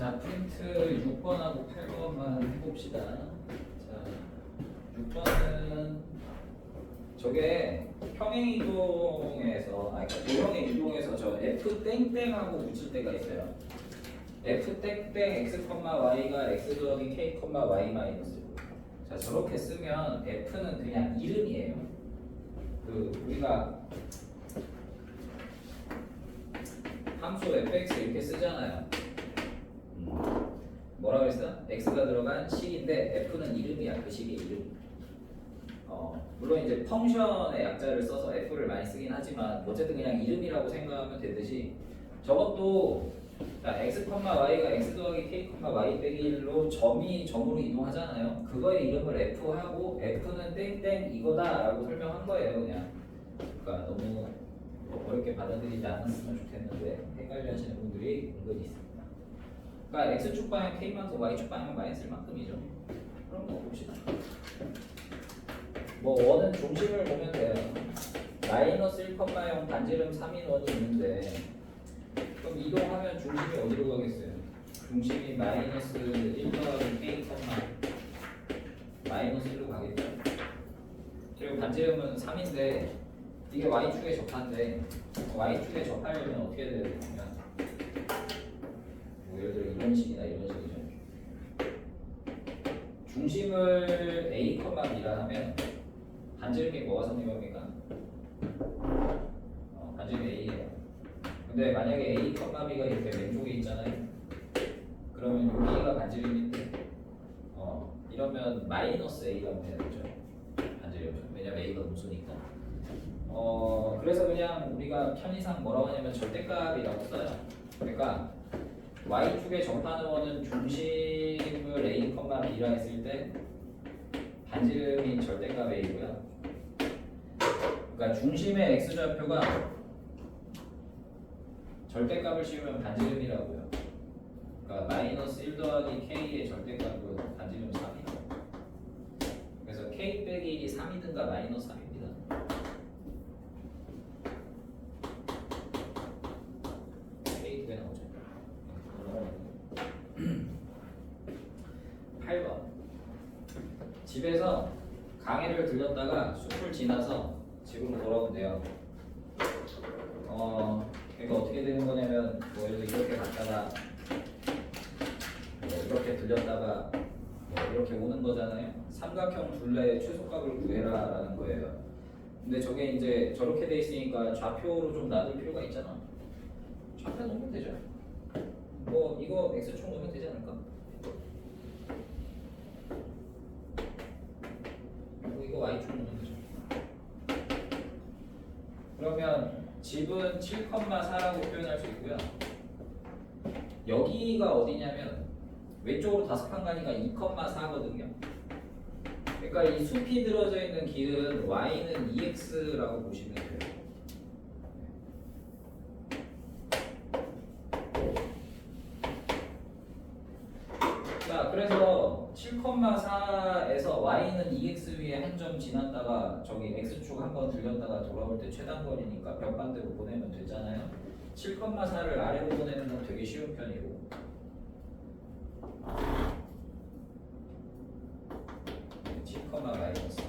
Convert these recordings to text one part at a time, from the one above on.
자, 프린트 6번하고 8번만 해봅시다. 자, 6번은 저게 평행이동에서, 그러니까 도형의 이동에서 저 f 땡땡하고 붙일 때가 있어요. f 땡땡 x, y가 x 더하기 k, y 마이너스. 자, 저렇게 쓰면 f는 그냥 이름이에요. 우리가 함수 fx 이렇게 쓰잖아요. 뭐라고 했어? x가 들어간 식인데 f는 이름이야. 그 식의 이름. 물론 이제 펑션의 약자를 써서 f를 많이 쓰긴 하지만 어쨌든 그냥 이름이라고 생각하면 되듯이 저것도 x, y가 x 더하기 k, y 빼기 1로 점이 점으로 이동하잖아요. 그거의 이름을 f하고 f는 땡땡 이거다 라고 설명한 거예요. 그냥 그러니까 너무 어렵게 받아들이지 않았으면 좋겠는데 헷갈려 하시는 분들이 은근히 있습니다. 그러니까 x축 방향 k만큼 y축 방향 마이너스일 만큼이죠. 그럼 뭐 봅시다. 뭐 원은 중심을 보면 돼요. 마이너스 1, 0 반지름 3인 원이 있는데 그럼 이동하면 중심이 어디로 가겠어요? 중심이 마이너스 1 더하기 k, 마이너스 1로 가겠죠. 그리고 반지름은 3인데 이게 y축에 접한데 y축에 접하려면 어떻게 돼야 되냐면 뭐 예를 들어 이런 식이나 이런 식이죠. 중심을 a, b라 하면 반지름이 뭐가 성립합니까? 반지름이 a예요. 근데 만약에 a, b가 이렇게 왼쪽에 있잖아요. 그러면 여기가 반지름인데 이러면 마이너스 a가 돼야 되죠. 반지름은. 왜냐면 a가 음수니까. 그래서 그냥 우리가 편의상 뭐라고 하냐면 절대값이라고 써요. 그러니까 y축에 접하는 원은 중심을 a, b라 했을 때 반지름인 절대값 a고요. 그러니까 중심의 x좌표가 절대값을 씌우면 반지름이라고요. 그러니까 마이너스 1 더하기 k의 절대값은 반지름 3이라고. 그래서 k 빼기 1이 3이든가 마이너스 3입니다. k 2배 나오죠. 8번. 집에서 강의를 들렸다가 숲을 지나서 집으로 돌아오면 돼요. 그러니까 어떻게 되는 거냐면 뭐 예를 들어 이렇게 갔다가 이렇게 들렸다가 이렇게 오는 거잖아요. 삼각형 둘레의 최소값을 구해라 라는 거예요. 근데 저게 이제 저렇게 돼 있으니까 좌표로 좀 놔둘 필요가 있잖아. 좌표 놓으면 되죠. 뭐 이거 x축 놓으면 되지 않을까? 이거 y축 놓으면 되죠. 그러면 집은 7,4라고 표현할 수 있고요. 여기가 어디냐면 왼쪽으로 5칸가니까 2,4거든요. 그러니까 이 숲이 들어져 있는 길은 y는 2x라고 보시면 돼요. 자, 그래서 7,4에서 y는 2x 위에 한 점 지났다가 저기 x축 한번 들렸다가 돌아올 때 최단거리니까 벽반대로 보내면 되잖아요. 7,4를 아래로 보내는 건 되게 쉬운 편이고 7, 마이너스.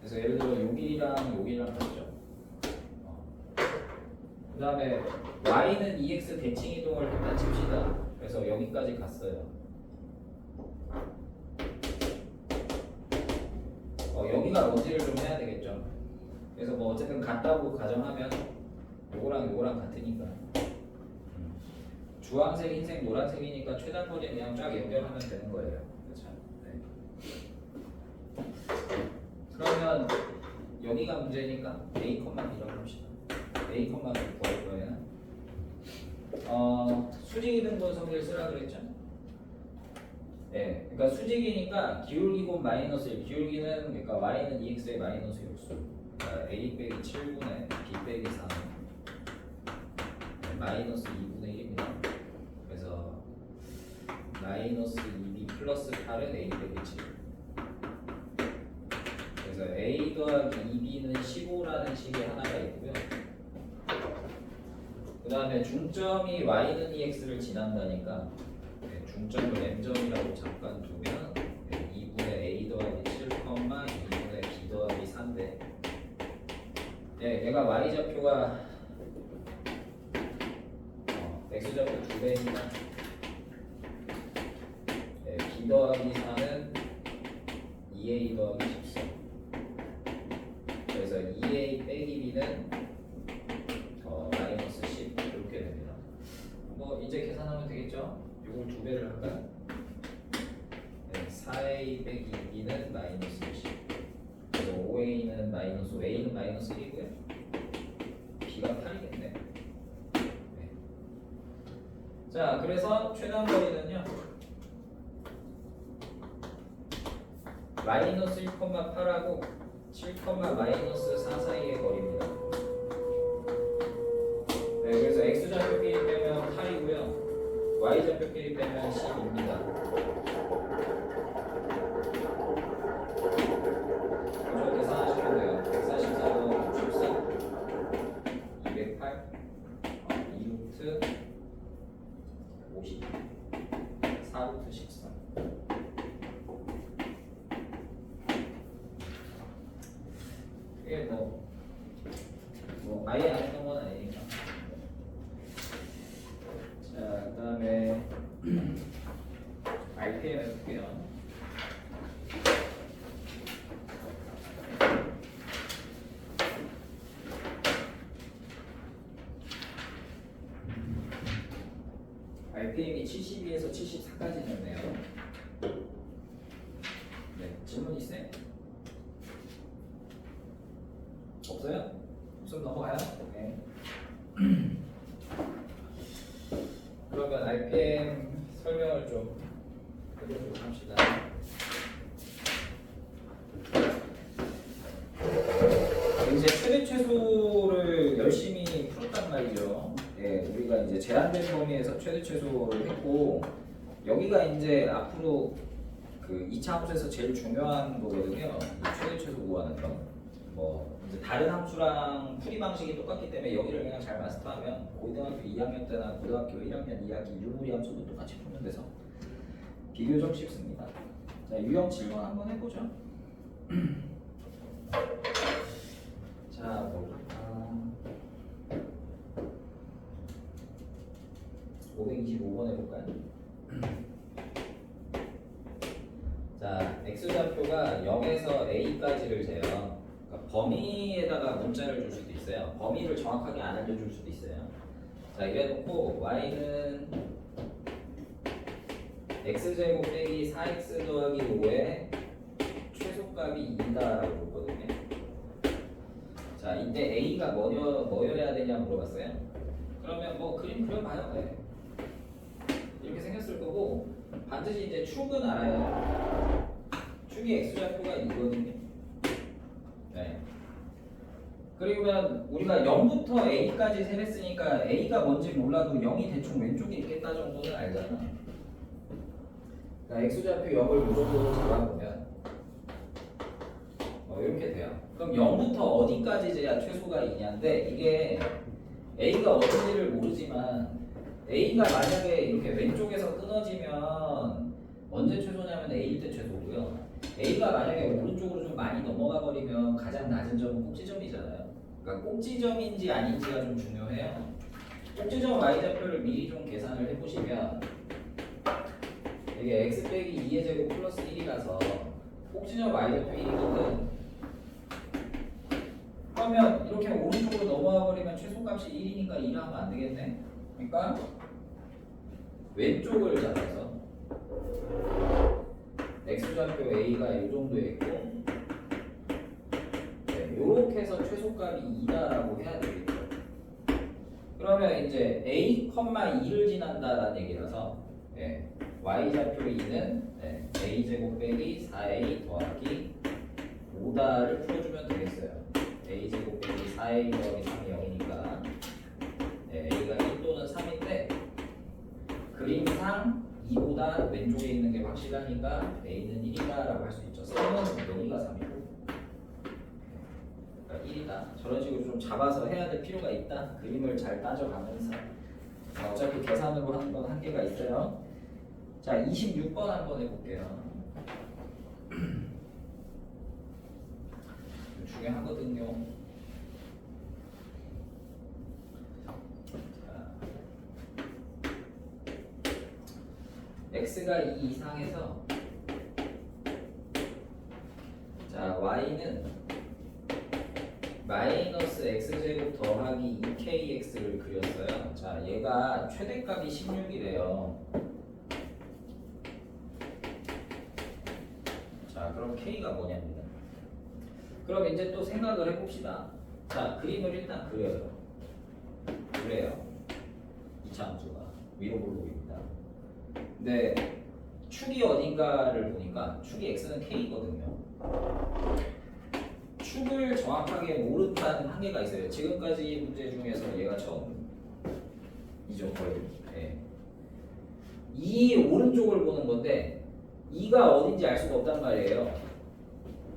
그래서 예를 들어 여기랑 같죠. 그 다음에 y는 2x 대칭 이동을 일단 칩시다. 그래서 여기까지 갔어요. 여기가 어디를 좀 해야 되겠죠. 그래서 뭐 어쨌든 같다고 가정하면 요거랑 같으니까 주황색, 흰색, 노란색이니까 최단거리 그냥 쫙 연결하면 되는 거예요. 그렇죠? 네. 그러면 여기가 문제니까 a, b라고 합시다. a, b를 구할 거예요. 수직이 등분 성질 쓰라 그랬죠? 네, 그러니까 수직이니까 기울기 곱 마이너스 1, 기울기는 그러니까 y는 2x의 마이너스 6수, 그러니까 a 빼기 7분의 b 빼기 4는 마이너스 2분의 1입니다. 그래서 마이너스 2b 플러스 8은 a 빼기 7. 그래서 a 더하기 2b는 15라는 식이 하나가 있고요. 그 다음에 중점이 y는 ex를 지난다니까 중점을 m점이라고 잠깐 두면 2분의 a 더하기 7, 2분의 b 더하기 4인데 얘가 y좌표가 x좌표 2배니까 b 더하기 4는 2a 더하기 14 그래서 2a 빼기 b는 마이너스 10 이렇게 됩니다. 뭐 이제 계산하면 되겠죠? 이걸 2배를 할까요? 4a 빼기 2는 마이너스 10 그래서 5a는 마이너스 5a는 마이너스 1이고요. b가 8이겠네. 자, 그래서 최단거리는요 마이너스 1,8하고 7, 마이너스 4 사이의 거리입니다. 그래서 x좌표끼리 빼면 8이고요 y좌표끼리 빼면 10입니다. 그죠? 계산하시면 돼요. 144도 64 208 2루트 50 4루트 14 이게 뭐 아예 안 했던 건 아니니까. 자, 그 다음에 RPM 해볼게요. RPM이 72에서 74까지 됐네요. 네, 질문 있어요? 없어요? 없으면 넘어가요? 네. 그러면 RPM 설명을 좀 해보도록 합시다. 이제 최대 최소를 열심히 풀었단 말이죠. 우리가 이제 제한된 범위에서 최대 최소를 했고 여기가 이제 앞으로 그 2차 함수에서 제일 중요한 거거든요. 최대 최소 구하는 거. 뭐 이제 다른 함수랑 풀이 방식이 똑같기 때문에 여기를 그냥 잘 마스터하면 고등학교 2학년 때나 고등학교 1학년 2학기 유무리 함수도 똑같이 푸는 데서 비교적 쉽습니다. 자, 유형 질문 한번 해보죠. 자, 뭘까? 525번 해볼까요? 자, x좌표가 0에서 a까지를 재요. 그러니까 범위에다가 문자를 줄 수도 있어요. 범위를 정확하게 안 알려줄 수도 있어요. 자, 이래놓고 y는 x제곱 빼기 4x 더하기 5의 최소값이 2다라고 그러거든요. 자, 이때 a가 뭐여야 되냐 물어봤어요. 그러면 뭐 그림 그려봐요. 네. 이렇게 생겼을 거고 반드시 이제 축은 알아요. 축이 x좌표가 이거든요. 네. 그리고면 우리가 0부터 a까지 세랬으니까 a가 뭔지 몰라도 0이 대충 왼쪽에 있겠다 정도는 알잖아. 그러니까 x좌표 0을 이 정도로 잡아보면 이렇게 돼요. 그럼 0부터 어디까지 재야 최소가 있냐인데 이게 a가 어딘지를 모르지만 a가 만약에 이렇게 왼쪽에서 끊어지면 언제 최소냐면 a일 때 최소고요. a가 만약에 오른쪽으로 좀 많이 넘어가 버리면 가장 낮은 점은 꼭지점이잖아요. 그러니까 꼭지점인지 아닌지가 좀 중요해요. 꼭지점 y좌표를 미리 좀 계산을 해보시면 이게 x 빼기 2의 제곱 플러스 1이라서 꼭지점 y좌표 1이거든. 그러면 이렇게 오른쪽으로 넘어가 버리면 최소값이 1이니까 1 하면 안 되겠네. 그러니까 왼쪽을 잡아서 x좌표 a가 이 정도에 있고 이렇게 해서 최소값이 2다라고 해야 되겠죠. 그러면 이제 a,2를 지난다라는 얘기라서 y좌표 2는 a제곱 빼기 4a 더하기 5다를 풀어주면 되겠어요. a제곱 빼기 4a 더하기 3이 0이니까 a가 1 또는 3인데 그림상 2보다 왼쪽에 있는 게 확실하니까 a는 1이다 라고 할 수 있죠. 3은 여기가 3이고 그러니까 1이다. 저런 식으로 좀 잡아서 해야 될 필요가 있다. 그림을 잘 따져가면서. 어차피 계산으로 하는 건 한계가 있어요. 자, 26번 한번 해볼게요. 중요하거든요. 자, x가 2 이상해서 자, y는 마이너스 x제곱 더하기 2kx를 그렸어요. 자, 얘가 최대값이 16이래요. 자, 그럼 k가 뭐냐입니다. 그럼 이제 또 생각을 해봅시다. 자, 그림을 일단 그려요. 그래요. 이차함수가 위로 볼록입니다. 근데 축이 어딘가를 보니까 축이 x는 k거든요. 축을 정확하게 모른다는 한계가 있어요. 지금까지 문제 중에서 얘가 처음이죠, 거의. 네. 이 오른쪽을 보는 건데 2가 어딘지 알 수가 없단 말이에요.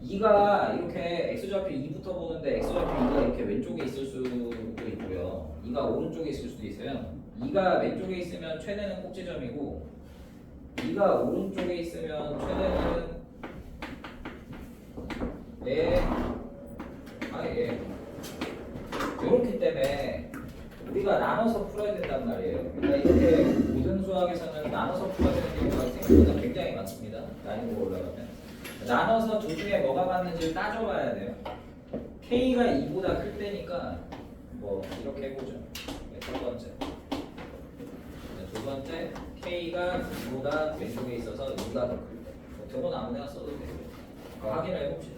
2가 이렇게 x좌표 2부터 보는데 x좌표 2가 이렇게 왼쪽에 있을 수도 있고요. 2가 오른쪽에 있을 수도 있어요. 2가 왼쪽에 있으면 최대는 꼭지점이고 2가 오른쪽에 있으면 최대는 이렇기 때문에 우리가 나눠서 풀어야 된단 말이에요. 그러니까 이렇게 모든 수학에서는 나눠서 풀어야 되는 경우가 생각보다 굉장히 많습니다. 난이도가 올라가면 나눠서 둘 중에 뭐가 맞는지 따져봐야 돼요. k가 2보다 클 때니까 뭐 이렇게 해보죠. 첫 번째, 두 번째 k가 2보다 왼쪽에 있어서 2가 더 클 때. 저건 아무데나 써도 되고요. 확인을 해봅시다.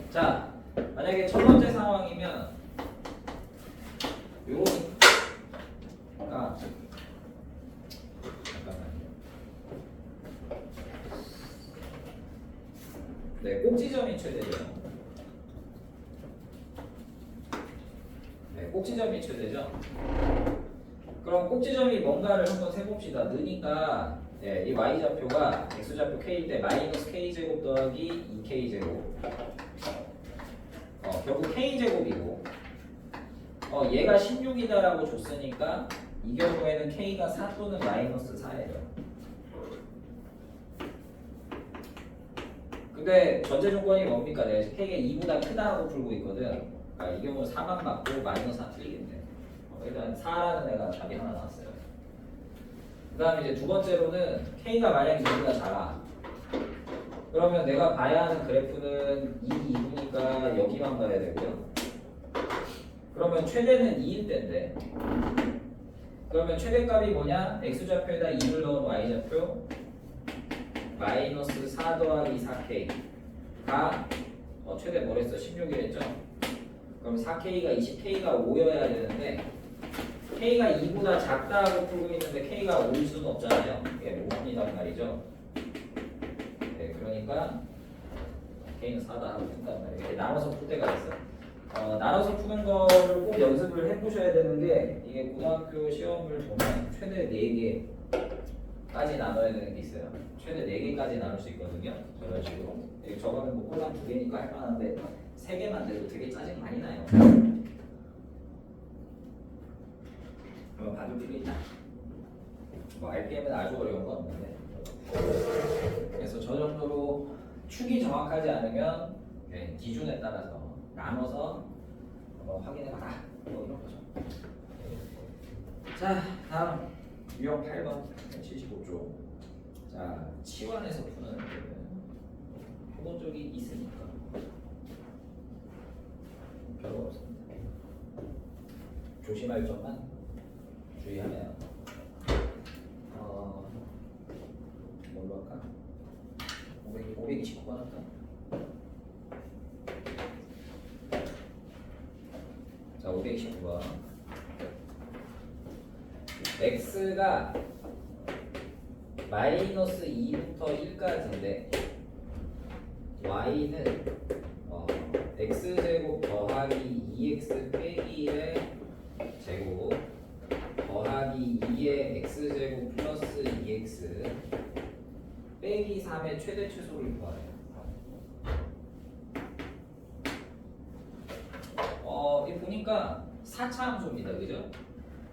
자, 만약에 첫 번째 상황이면 요러니까 잠깐만요. 네, 꼭지점이 최대죠. 네, 꼭지점이 최대죠. 그럼 꼭지점이 뭔가를 한번 세봅시다. 느니까 네, 이 y좌표가 x좌표 k일 때 마이너스 k제곱 더하기 2k제곱 결국 k제곱이고 얘가 16이다라고 줬으니까 이 경우에는 k가 4 또는 마이너스 4예요. 근데 전제 조건이 뭡니까? 내가 지금 k가 2보다 크다 하고 풀고 있거든. 그러니까 이 경우는 4만 맞고 마이너스 4 틀리겠네. 일단 4라는 애가 답이 하나 나왔어요. 그 다음에 이제 두 번째로는 k가 만약에 2보다 작아. 그러면 내가 봐야 하는 그래프는 2, 2부니까 여기만 봐야 되고요. 그러면 최대는 2일 때인데 그러면 최대값이 뭐냐? x좌표에다 2를 넣은 y좌표 마이너스 4 더하기 4k가 최대 뭐랬어? 16이랬죠? 그럼 4k가 20k가 5여야 되는데 k가 2보다 작다고 풀고 있는데 k가 5일 수는 없잖아요. 이게 5입니다 말이죠. 네, 그러니까 k는 4다 하고 푼단 말이에요. 이렇게 나눠서 풀 때가 있어. 나눠서 푸는 거를 꼭 연습을 해보셔야 되는 게 이게 고등학교 시험을 보면 최대 4개까지 나눠야 되는 게 있어요. 최대 4개까지 나눌 수 있거든요. 저런 식으로. 저거는 뭐 꼴랑 2개니까 할 만한데 3개만 돼도 되게 짜증 많이 나요. 그럼 반도 풀린다. 뭐 RPM은 아주 어려운 건 없는데. 그래서 저 정도로 축이 정확하지 않으면 기준에 따라서 나눠서 확인해봐라. 뭐 이런 거죠. 자, 다음 유형 8번 75쪽. 자, 치환해서 푸는 해본 적이 있으니까 별거 없습니다. 조심할 점만 주의하면 뭘로 할까? 529번 할까? 자, 529번. x가 마이너스 2부터 1까지인데 y는 x제곱 더하기 2x 빼기 1의 제곱 더하기 2의 x제곱 플러스 2x 빼기 3의 최대 최소를 구하래요. 이 보니까 4차 함수입니다. 그죠?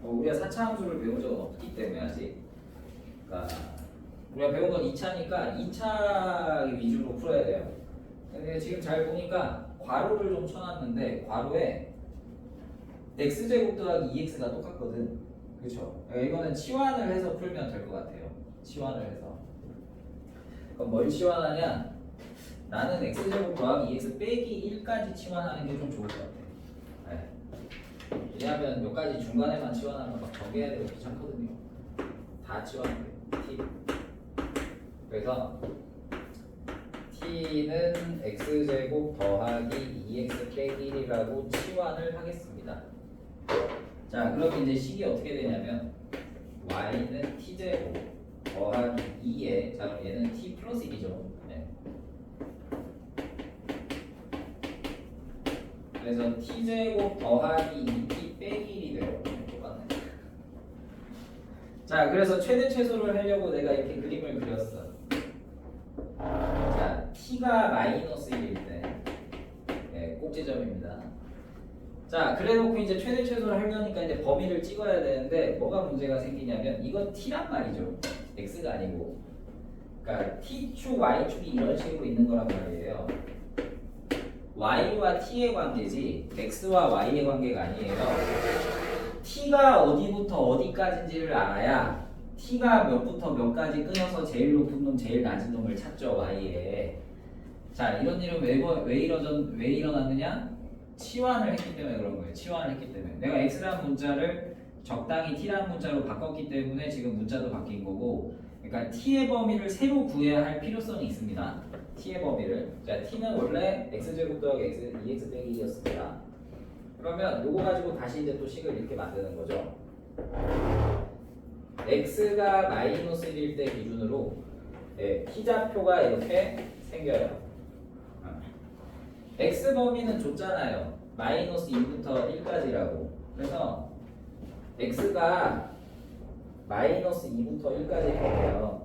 우리가 4차 함수를 배운 적은 없기 때문에 아직. 그러니까 우리가 배운 건 2차니까 2차 위주로 풀어야 돼요. 근데 지금 잘 보니까 괄호를 좀 쳐놨는데 괄호에 x제곱 더하기 2x가 똑같거든. 그렇죠? 이거는 치환을 해서 풀면 될 것 같아요. 치환을 해서. 그럼 뭘 치환하냐? 나는 x제곱 더하기 2x 빼기 1까지 치환하는 게 좀 좋을 것 같아. 네. 왜냐하면 몇 가지 중간에만 치환하면 막 정해야 되고 귀찮거든요. 다 치환해요. t. 그래서 t는 x제곱 더하기 2x 빼기 1이라고 치환을 하겠습니다. 자, 그럼 이제 식이 어떻게 되냐면 y는 t제곱 더하기 2에, 자, 그럼 얘는 t 플러스 1이죠. 네. 그래서 t제곱 더하기 2t 빼기 1이 돼요. 똑같네. 자, 그래서 최대 최소를 하려고 내가 이렇게 그림을 그렸어. 자, t가 마이너스 1일 때, 네, 꼭지점입니다. 자, 그래놓고 이제 최대 최소를 하려니까 이제 범위를 찍어야 되는데 뭐가 문제가 생기냐면 이건 t란 말이죠. x가 아니고. 그러니까 t축, y축이 이런 식으로 있는 거란 말이에요. y와 t의 관계지 x와 y의 관계가 아니에요. t가 어디부터 어디까지인지를 알아야 t가 몇부터 몇까지 끊어서 제일 높은 놈, 제일 낮은 놈을 찾죠, y에. 자, 이런 일은 왜 일어났느냐? 치환을 했기 때문에 그런 거예요. 치환을 했기 때문에. 내가 x라는 문자를 적당히 t라는 문자로 바꿨기 때문에 지금 문자도 바뀐 거고, 그러니까 t의 범위를 새로 구해야 할 필요성이 있습니다. t의 범위를. 자, t는 원래 x제곱 더하기 2x 빼기 1이었습니다. 그러면 요거 가지고 다시 이제 또 식을 이렇게 만드는 거죠. x가 마이너스 1일 때 기준으로 t좌표가 이렇게 생겨요. x 범위는 줬잖아요. 마이너스 2부터 1까지라고. 그래서 x가 마이너스 2부터 1까지 되면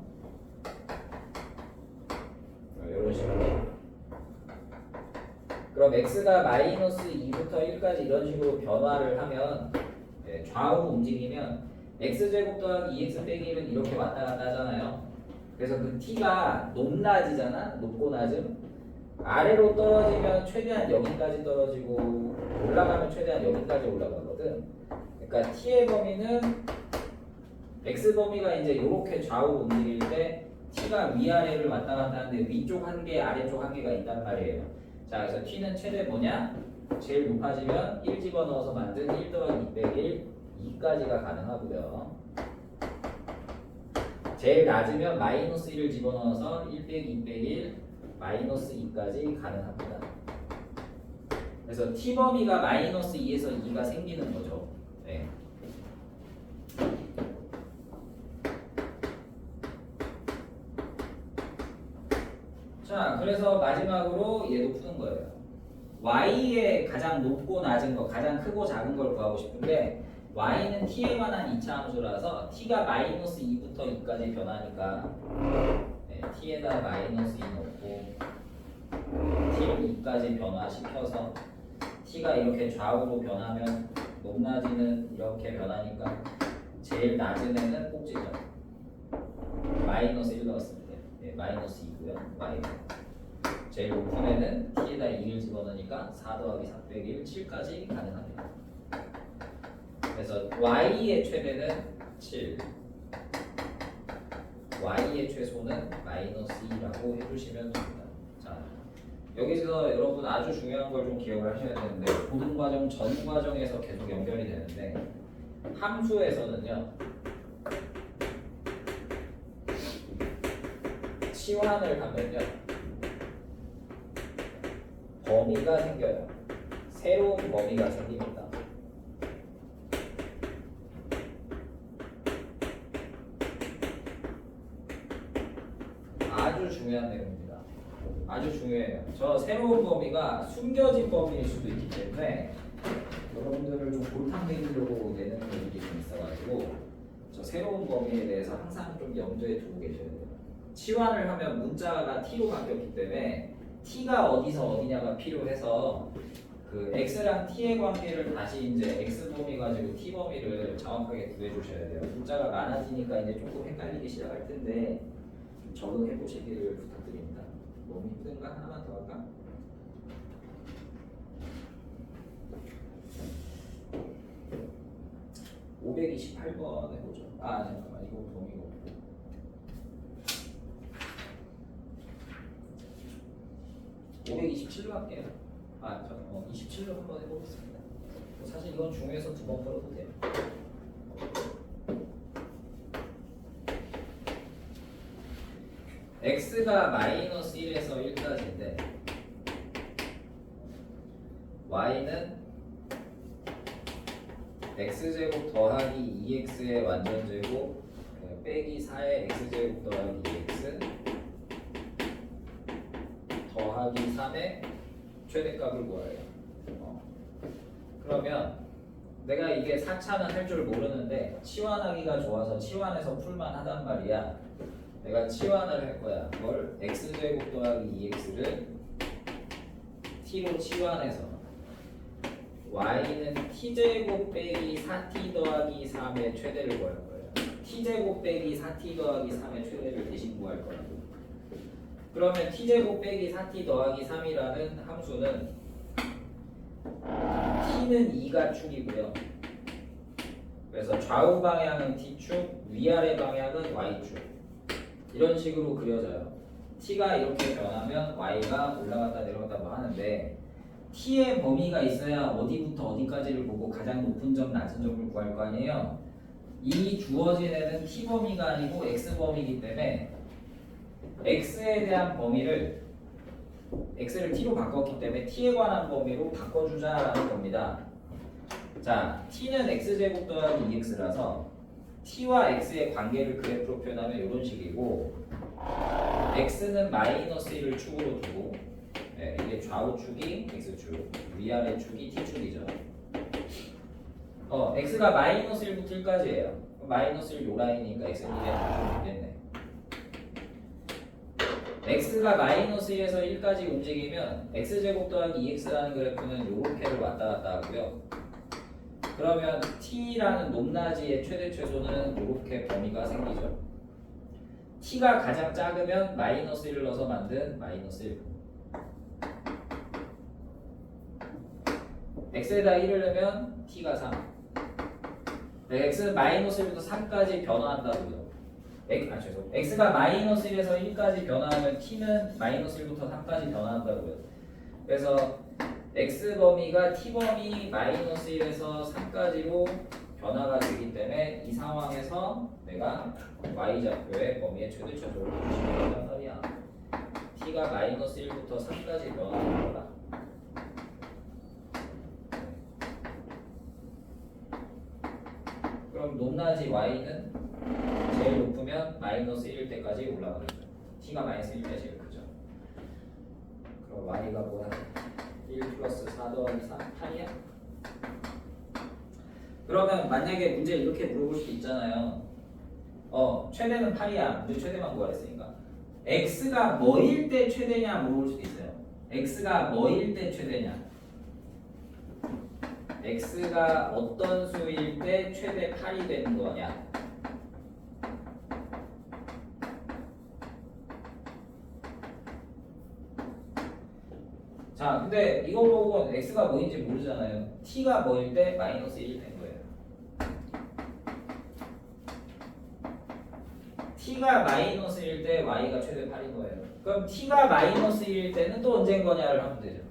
이런 식으로. 그럼 x가 마이너스 2부터 1까지 이런 식으로 변화를 하면, 좌우로 움직이면 x제곱 더하기 2x 빼기 1은 이렇게 왔다 갔다 하잖아요. 그래서 그 t가 높낮이잖아. 높고 낮음. 아래로 떨어지면 최대한 여기까지 떨어지고 올라가면 최대한 여기까지 올라가거든. 그러니까 t의 범위는 x 범위가 이제 이렇게 좌우로 움직일 때 t가 위아래를 왔다 갔다 하는데 위쪽 한 개, 아래쪽 한 개가 있단 말이에요. 자, 그래서 t는 최대 뭐냐? 제일 높아지면 1 집어넣어서 만든 1 더하기 2 빼기 1, 2까지가 가능하고요. 제일 낮으면 마이너스 1을 집어넣어서 1 빼기 2 빼기 1, 마이너스 2까지 가능합니다. 그래서 t 범위가 마이너스 2에서 2가 생기는 거죠. 네. 자, 그래서 마지막으로 얘도 푸는 거예요. y의 가장 높고 낮은 거, 가장 크고 작은 걸 구하고 싶은데 y는 t에 관한 2차 함수라서 t가 마이너스 2부터 2까지 변하니까 t에다 마이너스 2 넣고 t를 2까지 변화시켜서 t가 이렇게 좌우로 변하면 높낮이는 이렇게 변하니까 제일 낮은 애는 꼭지점 마이너스 1 넣었습니다. 마이너스 2고요. 마이너스. 제일 높은 애는 t에다 2를 집어넣으니까 4 더하기 4 빼기 1, 7까지 가능합니다. 그래서 y의 최대는 7, y의 최소는 마이너스 2라고 해주시면 됩니다. 자, 여기서 여러분 아주 중요한 걸 좀 기억을 하셔야 되는데 고등과정 전 과정에서 계속 연결이 되는데 함수에서는요 치환을 하면요 범위가 생겨요. 새로운 범위가 생깁니다. 아주 중요한 내용입니다. 아주 중요해요. 저 새로운 범위가 숨겨진 범위일 수도 있기 때문에 여러분들을 좀 골탕먹이려고 내는 분들이 좀 있어가지고 저 새로운 범위에 대해서 항상 좀 염두에 두고 계셔야 돼요. 치환을 하면 문자가 t로 바뀌었기 때문에 t가 어디서 어디냐가 필요해서 그 x랑 t의 관계를 다시 이제 x 범위 가지고 t 범위를 정확하게 구해 주셔야 돼요. 숫자가 많아지니까 이제 조금 헷갈리기 시작할 텐데 좀 적응해 보시기를 부탁드립니다. 너무 힘든가? 하나만 더 할까? (528번) 해보죠. 아 잠깐만, 이거 범위가 없고 527로 할게요. 27로 한번 해보겠습니다. 사실 이건 중에서 두 번 풀어도 돼요. x가 마이너스 1에서 1까지인데 y는 x제곱 더하기 2x의 완전제곱 빼기 4의 x제곱 더하기 2x 더하기 3의 최대값을 구하래요. 그러면 내가 이게 4차는 할 줄 모르는데 치환하기가 좋아서 치환해서 풀만 하단 말이야. 내가 치환을 할 거야. 그걸 x제곱 더하기 2x를 t로 치환해서 y는 t제곱 빼기 4t 더하기 3의 최대를 구할 거예요. t제곱 빼기 4t 더하기 3의 최대를 대신 구할 거라고. 그러면 t제곱 빼기 4t 더하기 3이라는 함수는 t는 2가 축이고요. 그래서 좌우 방향은 t축, 위아래 방향은 y축. 이런 식으로 그려져요. t가 이렇게 변하면 y가 올라갔다 내려갔다 뭐 하는데 t의 범위가 있어야 어디부터 어디까지를 보고 가장 높은 점, 낮은 점을 구할 거 아니에요. 이 주어진 애는 t 범위가 아니고 x 범위이기 때문에 x에 대한 범위를 x를 t로 바꿨기 때문에 t에 관한 범위로 바꿔주자라는 겁니다. 자, t는 x제곱 더하기 2x라서 t와 x의 관계를 그래프로 표현하면 이런 식이고 x는 마이너스 1을 축으로 두고 이게 좌우축이 x축, 위아래 축이 t축이죠. x가 마이너스 1부터 1까지예요. 마이너스 1 요 라인이니까 x는 1에 맞추면 되겠네. x가 마이너스 1에서 1까지 움직이면 x제곱 더하기 2x라는 그래프는 요렇게를 왔다 갔다 하고요. 그러면 t라는 높낮이의 최대 최소는 이렇게 범위가 생기죠. t가 가장 작으면 마이너스 1을 넣어서 만든 마이너스 1. x에다 1을 넣으면 t가 3. x는 마이너스 1부터 3까지 변화한다고요. x가 마이너스 1에서 1까지 변화하면 t는 마이너스 1부터 3까지 변화한다고요. 그래서 x 범위가 t 범위 마이너스 1에서 3까지로 변화가 되기 때문에 이 상황에서 내가 y 좌표의 범위의 최대 최소를 표시한단 말이야. t가 마이너스 1부터 3까지 변화하는 거라. 그럼 높낮이 y는 제일 높으면 마이너스 1일 때까지 올라가는 거죠. t가 마이너스 1일 때 제일 크죠. 그럼 y가 뭐야? 1 플러스 4 더하기 3, 8이야? 그러면 만약에 문제 이렇게 물어볼 수도 있잖아요. 최대는 8이야. 문제 최대만 구하랬으니까. x가 뭐일 때 최대냐 물어볼 수도 있어요. x가 뭐일 때 최대냐. x가 어떤 수일 때 최대 8이 되는 거냐. 자, 근데 이거 보고 x가 뭐인지 모르잖아요. t가 뭐일 때 마이너스 1이 된 거예요. t가 마이너스 1일 때 y가 최대 8인 거예요. 그럼 t가 마이너스 1일 때는 또 언제인 거냐를 하면 되죠.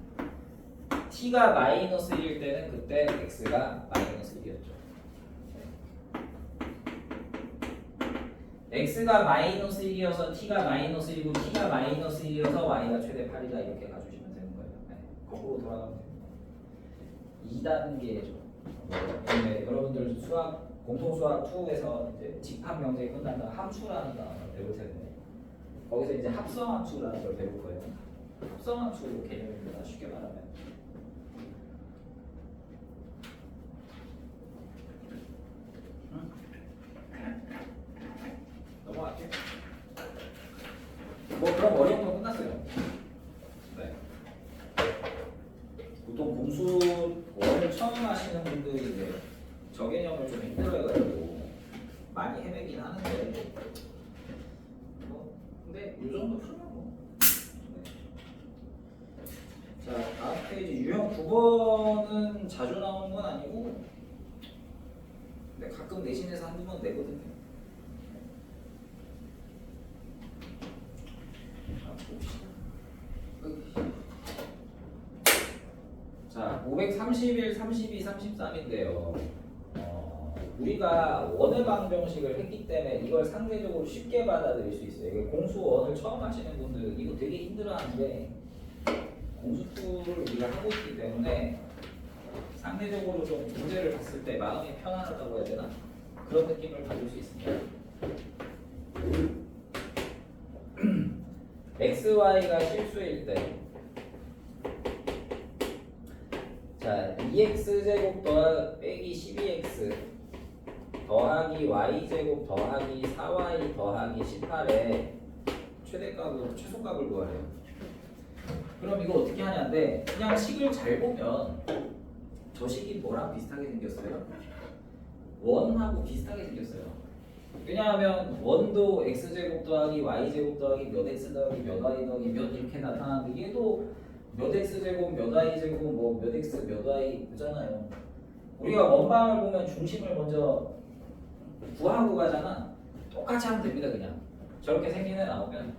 t가 마이너스 1일 때는 그때 x가 마이너스 1이었죠. x가 마이너스 1이어서 t가 마이너스 1이고 t가 마이너스 1이어서 y가 최대 8이다 이렇게 가주시면 되는 거예요. 거꾸로 돌아가면 됩니다. 2단계죠. 네, 여러분들 수학 공통 수학 2에서 이제 집합 명제 끝난 다음 함수라는 단어를 배울 텐데 거기서 이제 합성 함수라는 걸 배울 거예요. 합성 함수 개념입니다. 쉽게 말하면. 넘어갈게요. 뭐 그럼 어려운 거 끝났어요. 네. 보통 공수 좀 힘들어해가지고 많이 헤매긴 하는데 근데 이 정도 풀면 뭐. 네. 자, 다음 페이지 유형 9번은 자주 나오는 건 아니고 근데 가끔 내신에서 한두 번 내거든요. 자, 531, 32, 33인데요. 우리가 원의 방정식을 했기 때문에 이걸 상대적으로 쉽게 받아들일 수 있어요. 이게 공수 원을 처음 하시는 분들 이거 되게 힘들어하는데 공수2를 우리가 하고 있기 때문에 상대적으로 좀 문제를 봤을 때 마음이 편안하다고 해야 되나? 그런 느낌을 받을 수 있습니다. XY가 실수일 때 자, 2x제곱 빼기 12x 더하기 y제곱 더하기 4y 더하기 18의 최대값을 최소값을 구하래요. 그럼 이거 어떻게 하냐인데 그냥 식을 잘 보면 저 식이 뭐랑 비슷하게 생겼어요? 원하고 비슷하게 생겼어요. 왜냐하면 원도 x제곱 더하기 y제곱 더하기 몇 x 더하기 몇 y 더하기 몇 이렇게 나타나는데 얘도 몇 x제곱 몇 y제곱 뭐 몇 x 몇 y 그잖아요. 우리가 원방을 보면 중심을 먼저 구하고 가잖아. 똑같이 하면 됩니다. 그냥 저렇게 생긴 애 나오면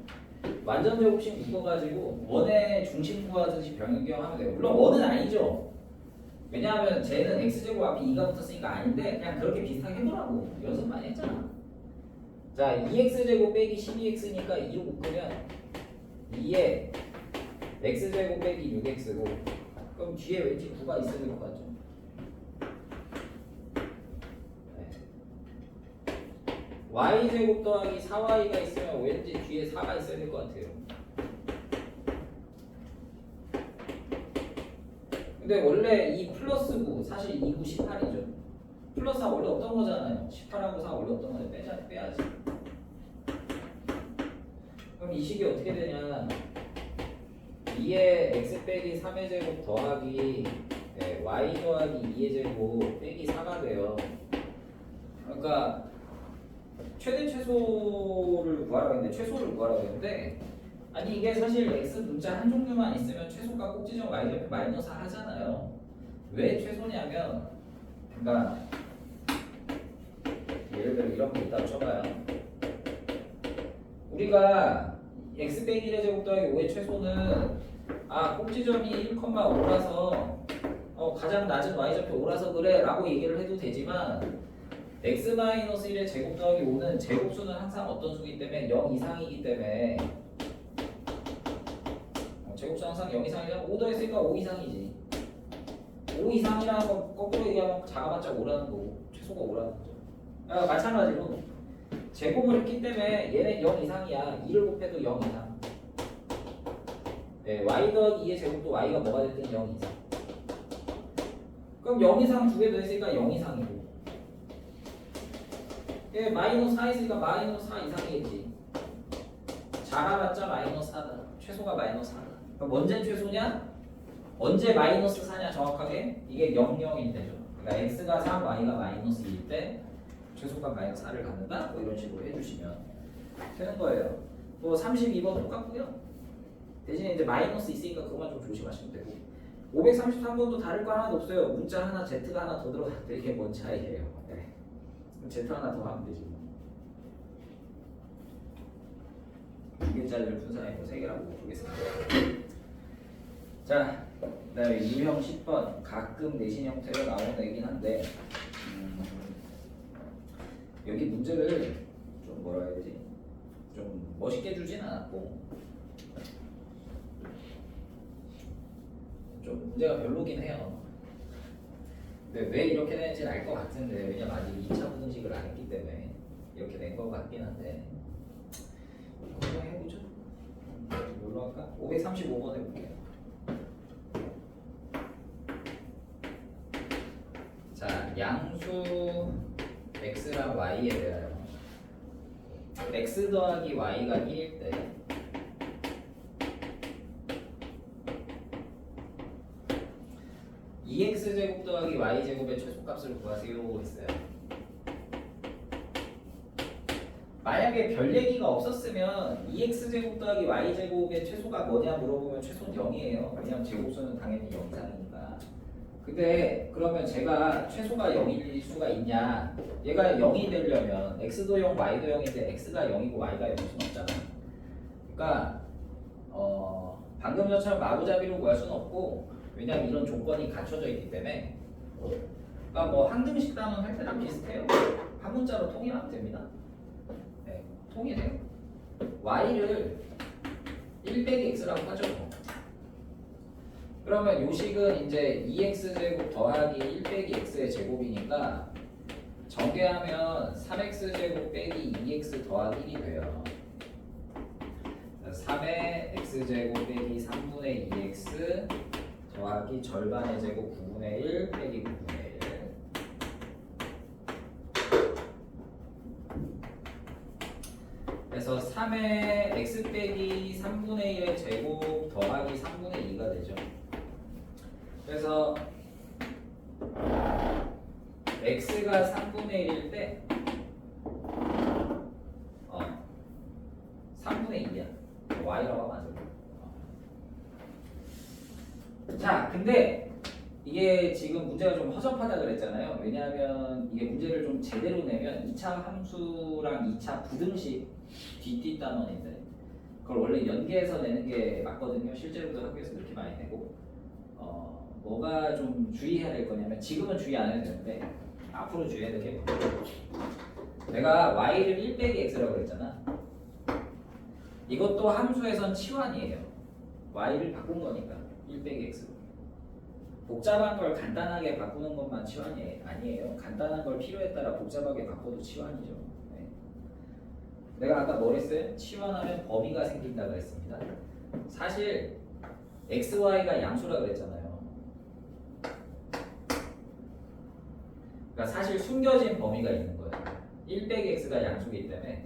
완전 제곱식 묶어가지고 원의 중심 구하듯이 변경하면 돼요. 물론 원은 아니죠. 왜냐하면 쟤는 x제곱 앞에 2가 붙었으니까 아닌데 그냥 그렇게 비슷하게 해보라고 연습 많이 했잖아. 자, 2x제곱 빼기 12x니까 2로 묶으면 2에 x제곱 빼기 6x고 그럼 뒤에 왠지 9가 있어야 될 것 같죠? 네. y제곱 더하기 4y가 있으면 왠지 뒤에 4가 있어야 될 것 같아요. 근데 원래 이 플러스 9 사실 2, 9, 18이죠. 플러스 4 원래 없던 거잖아요. 18하고 4 원래 없던 거죠. 빼야지. 그럼 이 식이 어떻게 되냐? 2의 x 빼기 3의 제곱 더하기 y 더하기 2의 제곱 빼기 4가 돼요. 그러니까 최대 최소를 구하라고 했는데 최소를 구하라고 했는데 아니 이게 사실 x 문자 한 종류만 있으면 최소가 꼭지점 y좌표 마이너스 하잖아요. 왜 최소냐면 그러니까 예를 들어 이런 거 있다 쳐봐요. 우리가 x 빼기 1의 제곱 더하기 5의 최소는 꼭지점이 1,5라서 가장 낮은 y좌표 5라서 그래 라고 얘기를 해도 되지만 x-1의 제곱 더하기 5는 제곱수는 항상 어떤 수이기 때문에 0 이상이기 때문에 제곱수 항상 0 이상이면 5 더했으니까 5 이상이지. 5 이상이라는 건 거꾸로 얘기하면 작아봤자 5라는 거고 최소가 5라는 거죠. 마찬가지로 제곱을 했기 때문에 얘는 0 이상이야. 2를 곱해도 0 이상. 네, y 더하기 2의 제곱도 y가 뭐가 됐든 0 이상. 그럼 0 이상 두 개 더했으니까 0 이상이고 마이너스 4 있으니까 마이너스 4 이상이겠지. 작아봤자 마이너스 4다. 최소가 마이너스 4다. 그럼 언제 최소냐? 언제 마이너스 4냐 정확하게? 이게 0, 0일 때죠. 그러니까 x가 3, y가 마이너스 2일 때 최소가 마이너스 4를 갖는다? 뭐 이런 식으로 해주시면 되는 거예요. 또 32번 똑같고요. 대신에 이제 마이너스 있으니까 그것만 좀 조심하시면 되고 533번도 다를 거 하나도 없어요. 문자 하나, z가 하나 더 들어갔는데 이게 뭔 차이예요. 네. 그럼 z 하나 더 하면 되지. 2개짜리를 푼 사람이 뭐 3개라고 보겠습니다. 자, 그다음에 유형 10번 가끔 내신 형태로 나오는 애긴 한데 여기 문제를 좀 뭐라 해야 되지? 좀 멋있게 주진 않았고 좀 문제가 별로긴 해요. 근데 왜 이렇게 되는지는 알 것 같은데 왜냐면 아직 2차 분식을 안 했기 때문에 이렇게 된 것 같긴 한데 그냥 해보죠. 뭘로 할까? 535번 해볼게요. 자, 양수 x랑 y에 대하여 x 더하기 y가 1일 때 (2x 제곱 더하기 y 제곱의 최소값을 구하세요) 했어요. 만약에 별 얘기가 없었으면 2x제곱 더하기 y제곱의 최소가 뭐냐 물어보면 최소는 0이에요. 왜냐면 제곱수는 당연히 0 이상이니까. 근데 그러면 제가 최소가 0일 수가 있냐? 얘가 0이 되려면 x도 0, y도 0인데 x가 0이고 y가 0일 수는 없잖아. 그러니까 방금 전처럼 마구잡이로 구할 수는 없고, 왜냐면 이런 조건이 갖춰져 있기 때문에. 그러니까 뭐 항등식 단원 할 때랑 비슷해요. 한 문자로 통일하면 됩니다. 네, 통일해요. y를 1 빼기 x라고 하죠. 그러면 요식은 이제 2x제곱 더하기 1 빼기 x의 제곱이니까 전개하면 3x제곱 빼기 2x 더하기 1이 돼요. 3의 x제곱 빼기 3분의 2x 더하기 절반의 제곱 9분의 1 빼기 9분의 1. 그래서 3의 x 빼기 3분의 1의 제곱 더하기 3분의 2가 되죠. 그래서 x가 3분의 1일 때 3분의 2야. y라고 하면 안 되고. 자, 근데 이게 지금 문제가 좀 허접하다 그랬잖아요. 왜냐하면 이게 문제를 좀 제대로 내면 2차 함수랑 2차 부등식 뒷뒷 단원인데 그걸 원래 연계해서 내는 게 맞거든요. 실제로도 학교에서 그렇게 많이 내고 뭐가 좀 주의해야 될 거냐면 지금은 주의 안 해도 되는데 앞으로 주의해야 될 게 뭐냐면 내가 y를 1 빼기 x라고 그랬잖아. 이것도 함수에선 치환이에요. y를 바꾼 거니까 1 빼기 x로. 복잡한 걸 간단하게 바꾸는 것만 치환이 아니에요. 간단한 걸 필요에 따라 복잡하게 바꿔도 치환이죠. 네. 내가 아까 뭘 했어요? 치환하면 범위가 생긴다고 했습니다. 사실 x, y가 양수라 그랬잖아요. 그러니까 사실 숨겨진 범위가 있는 거예요. 1 빼기 x가 양수이기 때문에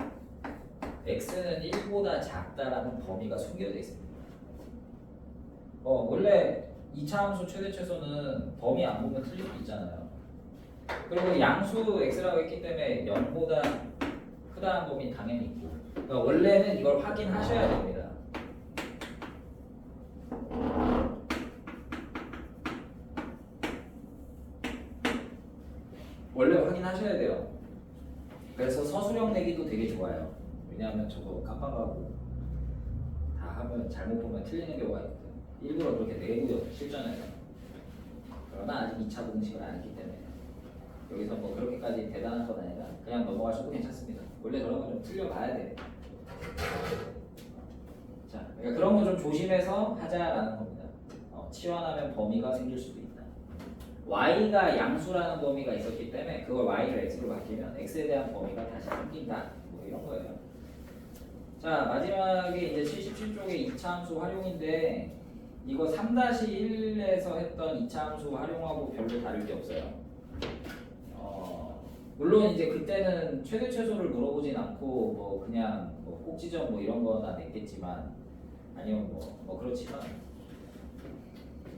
x는 1보다 작다라는 범위가 숨겨져 있습니다. 원래 2차 함수 최대 최소는 범위 안 보면 틀릴 수 있잖아요. 그리고 양수 x라고 했기 때문에 0보다 크다는 범위 당연히 있고. 그러니까 원래는 이걸 확인하셔야 됩니다. 원래 확인하셔야 돼요. 그래서 서술형 내기도 되게 좋아요. 왜냐하면 저거 깜빡하고 다 하면 잘못 보면 틀리는 경우가 있거든요. 일부러 그렇게 내고요 실전에서. 그러나 아직 2차 공식을 안 했기 때문에 여기서 뭐 그렇게까지 대단한 건 아니라 그냥 넘어가셔도 괜찮습니다. 원래 저런 건 좀 틀려봐야 돼요. 자, 그러니까 그런 거 좀 조심해서 하자라는 겁니다. 치환하면 범위가 생길 수도 있다. y가 양수라는 범위가 있었기 때문에 그걸 y를 x로 바뀌면 x에 대한 범위가 다시 생긴다. 뭐 이런 거예요. 자, 마지막에 이제 77쪽의 2차 함수 활용인데 이거 3-1에서 했던 2차 함수 활용하고 별로 다를 게 없어요. 물론 이제 그때는 최대 최소를 물어보진 않고 뭐 그냥 뭐 꼭지점 뭐 이런 거나 냈겠지만 아니면 뭐 그렇지만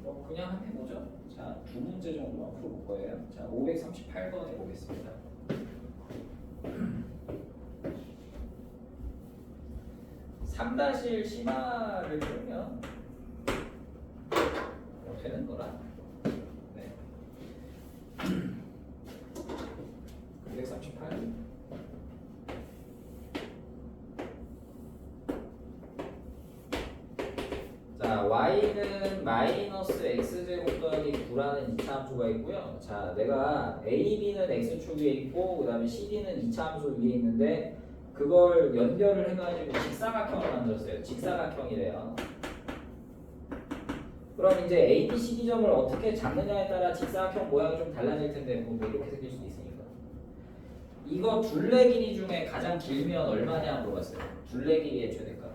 뭐 그냥 한번 해보죠. 자, 두 문제 정도만 풀어볼 거예요. 자, 538번 해보겠습니다. 3-1 심화를 풀면 되는 거라. 네. 938. 자, y는 마이너스 x제곱 더하기 9라는 2차 함수가 있고요. 자, 내가 a, b는 x축 위에 있고 그 다음에 c, d는 2차 함수 위에 있는데 그걸 연결을 해가지고 직사각형을 만들었어요. 직사각형이래요. 그럼 이제 A, B, C, D 점을 어떻게 잡느냐에 따라 직사각형 모양이 좀 달라질 텐데 뭐 이렇게 생길 수도 있으니까. 이거 둘레 길이 중에 가장 길면 얼마냐 물어봤어요. 둘레 길이의 최대값.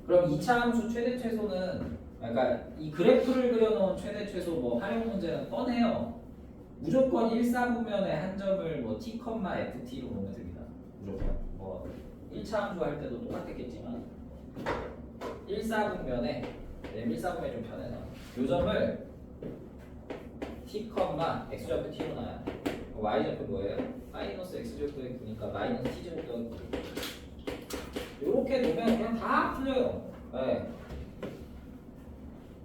그럼 2차 함수 최대 최소는 그러니까 이 그래프를 그려놓은 최대 최소 뭐 활용 문제는 뻔해요. 무조건 1사분면의 한 점을 뭐 t, ft로 놓으면 됩니다. 무조건. 뭐 1차 함수 할 때도 똑같았겠지만 1사분면에 1사분면이 좀 편해서 이 점을 t, x좌표 t로 놔요. y좌표 뭐예요? 마이너스 x제곱더하기 9니까 마이너스 t제곱더하기 9. 이렇게 놓으면 그냥 다 풀려요. 네.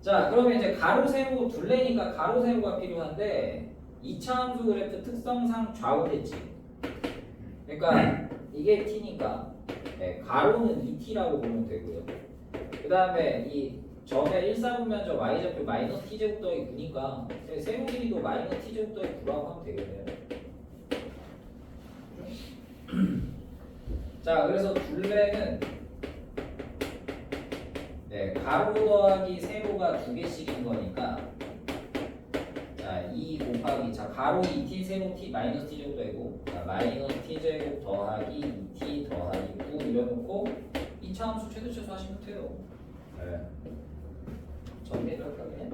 자, 그러면 이제 가로 세로 둘레니까 가로 세로가 필요한데 2차 함수 그래프 특성상 좌우됐지. 그러니까 이게 t니까 네, 가로는 2t라고 보면 되고요. 그 다음에 이 점의 1사분면적 y좌표 마이너스 t제곱 더하기 9니까 세로 길이도 마이너스 t제곱 더하기 9라고 하면 되겠네요. 자, 그래서 둘레는 네, 가로 더하기 세로가 2개씩인 거니까 자, 2 곱하기 자, 가로 2t, 세로 t, 마이너스 t제곱 되고 자, 마이너스 t제곱 더하기 2t 더하기 9 이래놓고 2차 함수 최대최소 하시면 돼요. 네. 정리를 할까 그냥?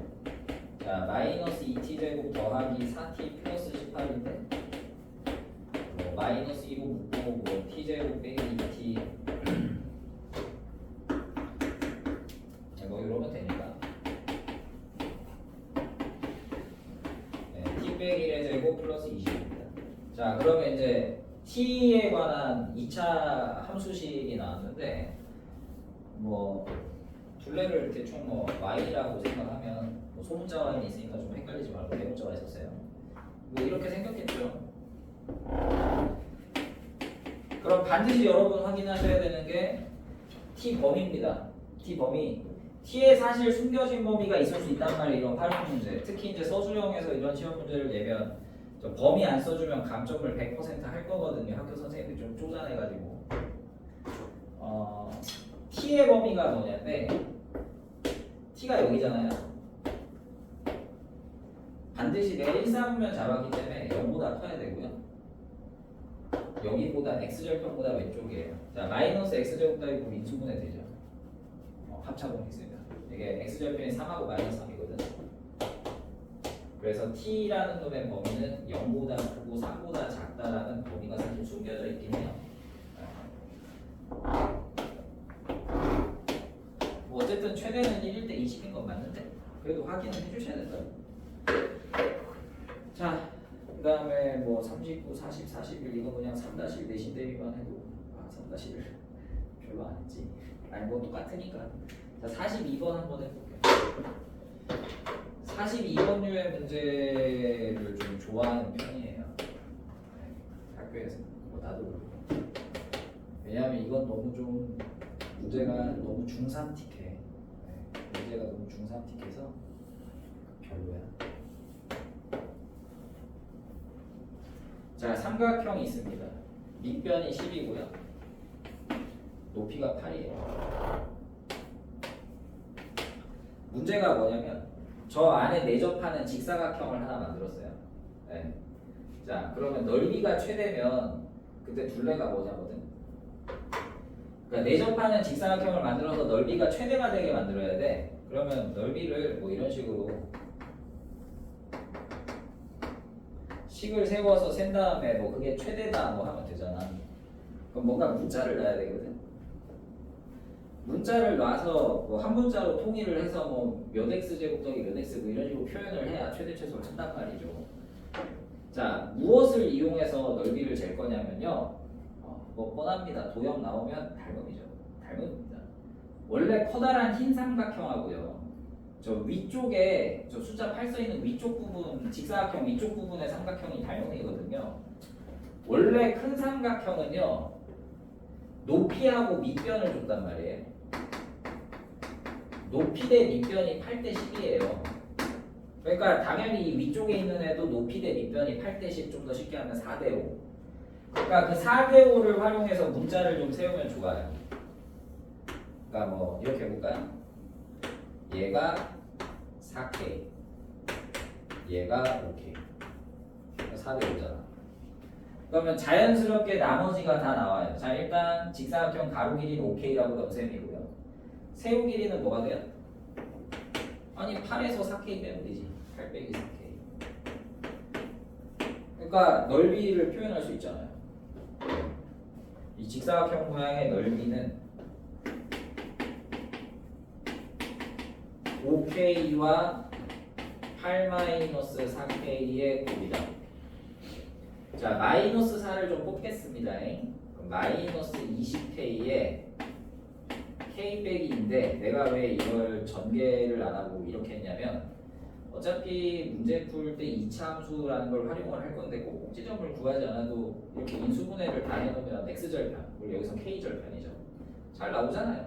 자, 마이너스 2t제곱 더하기 4t 플러스 18인데 뭐 마이너스 2로 묶고 뭐 t제곱 빼기 2t 뭐 이러면 되니까 네, t 빼기 1의 제곱 플러스 20입니다. 자, 그러면 이제 t에 관한 2차 함수식이 나왔는데 뭐 둘레를 대충 뭐 y라고 생각하면 뭐 소문자 y는 있으니까 좀 헷갈리지 말고 대문자가 있었어요. 뭐 이렇게 생겼겠죠. 그럼 반드시 여러분 확인하셔야 되는 게 t 범위입니다. t 범위. t에 사실 숨겨진 범위가 있을 수 있단 말이에요. 이런 활용 문제. 특히 이제 서술형에서 이런 시험 문제를 내면 범위 안 써주면 감점을 100% 할 거거든요. 학교 선생님들이 좀 쪼잔해가지고. t의 범위가 뭐냐인데 t가 여기잖아요. 반드시 내가 1사분면 잡았기 때문에 0보다 커야 되고요. 여기보다 x절편보다 왼쪽이에요. 자, 마이너스 x제곱 더하기 9 인수분해 되죠. 합차범위 있습니다. 이게 x절편이 3하고 마이너스 3이거든. 그래서 t라는 놈의 범위는 0보다 크고 3보다 작다라는 범위가 사실 숨겨져 있긴 해요. 뭐 어쨌든 최대는 1일 때 20인 건 맞는데 그래도 확인을 해주셔야 된다. 자, 그 다음에 뭐 39, 40, 41 이거 그냥 3-1 내신 대비만 해도 3-1 별로 안 했지. 아니 뭐 똑같으니까. 자, 42번 한번 해볼게요. 42번류의 문제를 좀 좋아하는 편이에요. 네, 학교에서 뭐 나도 그렇고. 왜냐하면 이건 너무 좀 문제가 너무 중삼틱해. 네, 문제가 너무 중삼틱해서 별로야. 자, 삼각형이 있습니다. 밑변이 10이고요. 높이가 8이에요. 문제가 뭐냐면 저 안에 내접하는 직사각형을 하나 만들었어요. 네. 자, 그러면 넓이가 최대면 그때 둘레가 뭐냐거든. 그러니까 내접하는 직사각형을 만들어서 넓이가 최대가 되게 만들어야 돼. 그러면 넓이를 뭐 이런 식으로 식을 세워서 센 다음에 뭐 그게 최대다 뭐 하면 되잖아. 그럼 뭔가 문자를 놔야 되거든. 문자를 놔서 뭐 한 문자로 통일을 해서 뭐 몇 x 제곱 더하기 몇 x 뭐 이런 식으로 표현을 해야 최대 최소를 찾단 말이죠. 자, 무엇을 이용해서 넓이를 잴 거냐면요. 뭐 뻔합니다. 도형 나오면 닮음이죠. 닮음입니다. 원래 커다란 흰 삼각형하고요. 저 위쪽에 저 숫자 8 써있는 위쪽 부분, 직사각형 위쪽 부분의 삼각형이 닮음이거든요. 원래 큰 삼각형은요. 높이하고 밑변을 줬단 말이에요. 높이 대 밑변이 8대 10이에요. 그러니까 당연히 이 위쪽에 있는 애도 높이 대 밑변이 8대 10, 좀 더 쉽게 하면 4대 5. 그러니까 그 4대 5를 활용해서 문자를 좀 세우면 좋아요. 그러니까 뭐 이렇게 해볼까요? 얘가 4K, 얘가 5K. 4대 5잖아. 그러면 자연스럽게 나머지가 다 나와요. 자, 일단 직사각형 가로 길이는 5K라고 하면 셈이고요. 세로 길이는 뭐가 돼요? 아니 8에서 4K 빼면 되지. 8 빼기 4K. 그러니까 넓이를 표현할 수 있잖아요. 이 직사각형 모양의 넓이는 5K와 8-4K의 곱이다. 자, 마이너스 4를 좀 뽑겠습니다. 그럼 마이너스 20k에 k 빼기 2인데 내가 왜 이걸 전개를 안 하고 이렇게 했냐면 어차피 문제 풀 때 2차 함수라는 걸 활용을 할 건데 꼭 꼭지점을 구하지 않아도 이렇게 인수분해를 다 해놓으면 x절편, 우리 여기서 k절편이죠. 잘 나오잖아요.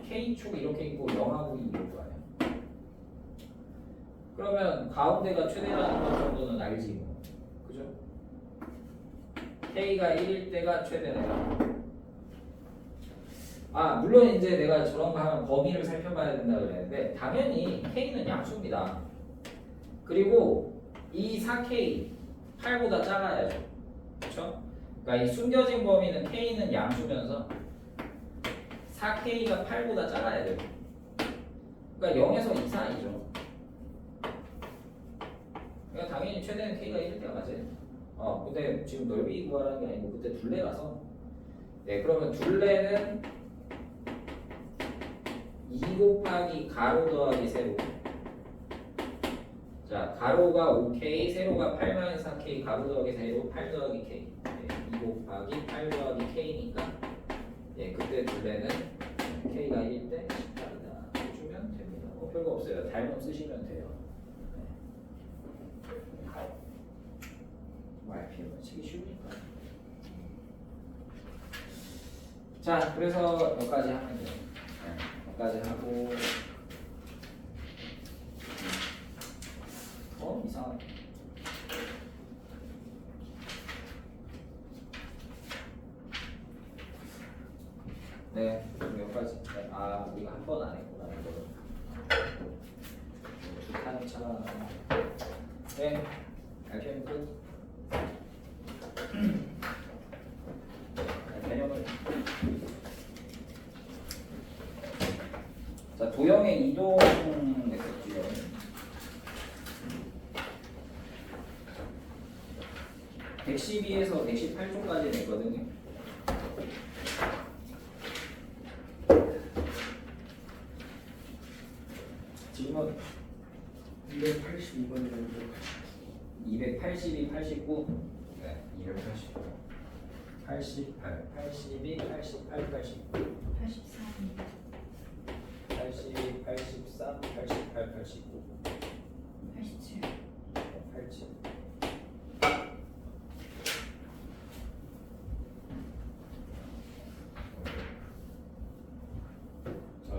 k축 이렇게 있고 0하고 2 이럴 거 아니야. 그러면 가운데가 최대라는 것 정도는 알지 뭐. 그죠? k가 1일 때가 최대네요. 아, 물론 이제 내가 저런 거 하면 범위를 살펴봐야 된다 그랬는데 당연히 k는 양수입니다. 그리고 이 4k 8보다 작아야죠. 그렇죠? 그러니까 이 숨겨진 범위는 k는 양수면서 4k가 8보다 작아야 돼요. 그러니까 0에서 2 사이죠. 그러니까 당연히 최대는 k가 1일 때가 맞아요. 근데 지금 넓이 구하라는 게 아니고 그때 둘레라서. 네, 그러면 둘레는 2 곱하기 가로 더하기 세로. 자, 가로가 5k, 세로가 8-4k, 가로 더하기 세로 8 더하기 k. 네, 2 곱하기 8 더하기 k니까 예, 그때 둘레는 k가 1일 때 18이다 해주면 됩니다. 별거 없어요. 닮음 쓰시면 돼요. RPM은 치기 쉬우니까. 자, 그래서 여기까지 하면 돼요. 여기까지 하고 이상하네. 네, 그럼 여기까지. 네, 우리가 한 번 안 했구나 이거를. 두 칸이 차가. 네, RPM 끝. 개념을. 자, 도형의 이동했었지요. 네. 112에서 118초까지 냈거든요. 지금은 282번이라고 282, 89, 네, 289, 88, 82, 88, 89, 83, 82, 83, 88, 89, 87. 87.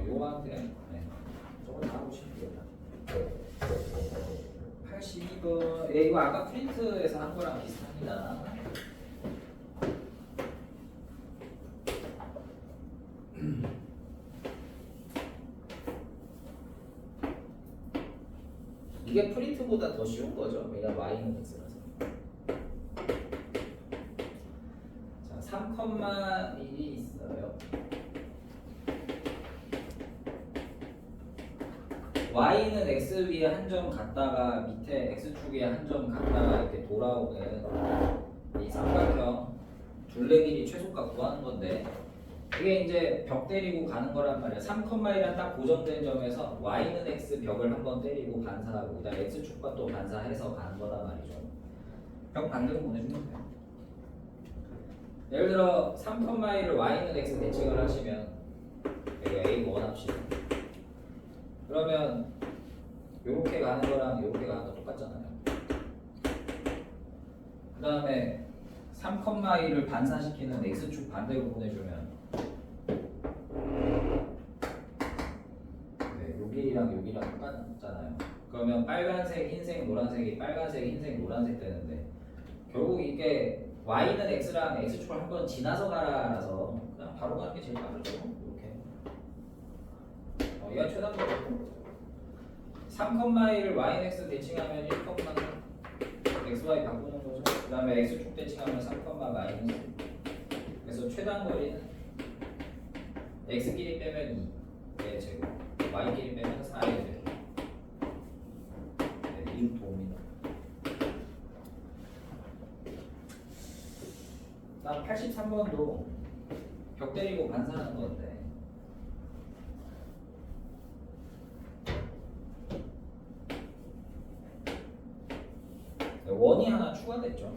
요한테 저거 다 하고 싶으겠다. 82번 이거 아까 프린트에서 한 거랑 비슷합니다. 이게 프린트보다 더 쉬운 거죠. 왜냐면 y는 x라서. 자, 3,1이 있어요. y는 x 위에 한 점 갔다가 밑에 x축에 한 점 갔다가 이렇게 돌아오는 이 삼각형 둘레 길이 최소값 구하는 건데 이게 이제 벽 때리고 가는 거란 말이야. 3,1은 딱 고정된 점에서 y는 x 벽을 한번 때리고 반사하고 그다음 x축과 또 반사해서 가는 거란 말이죠. 벽 반대로 보내주면 돼요. 예를 들어 3,1을 y는 x 대칭을 하시면 여기 a1 합시다. 그러면 요렇게 가는 거랑 요렇게 가는 거 똑같잖아요. 그 다음에 3,1을 반사시키는 x축 반대로 보내주면 네, 여기랑 여기랑 똑같잖아요. 그러면 빨간색, 흰색, 노란색이 빨간색, 흰색, 노란색 되는데 결국 이게 y는 x랑 x축을 한번 지나서 가라라서 그냥 바로 가는 게 제일 빠르죠. 이렇게 얘가 최단거리고 3,1을 y는 x 대칭하면 1,3 xy 바꾸는 거죠. 그 다음에 x축 대칭하면 3, 마이너스. 그래서 최단거리는 x끼리 빼면 2의 제곱, y끼리 빼면 4의 제곱. 네, 이름 도움이다. 다음 83번도 벽 때리고 반사하는 건데 원이 하나 추가됐죠.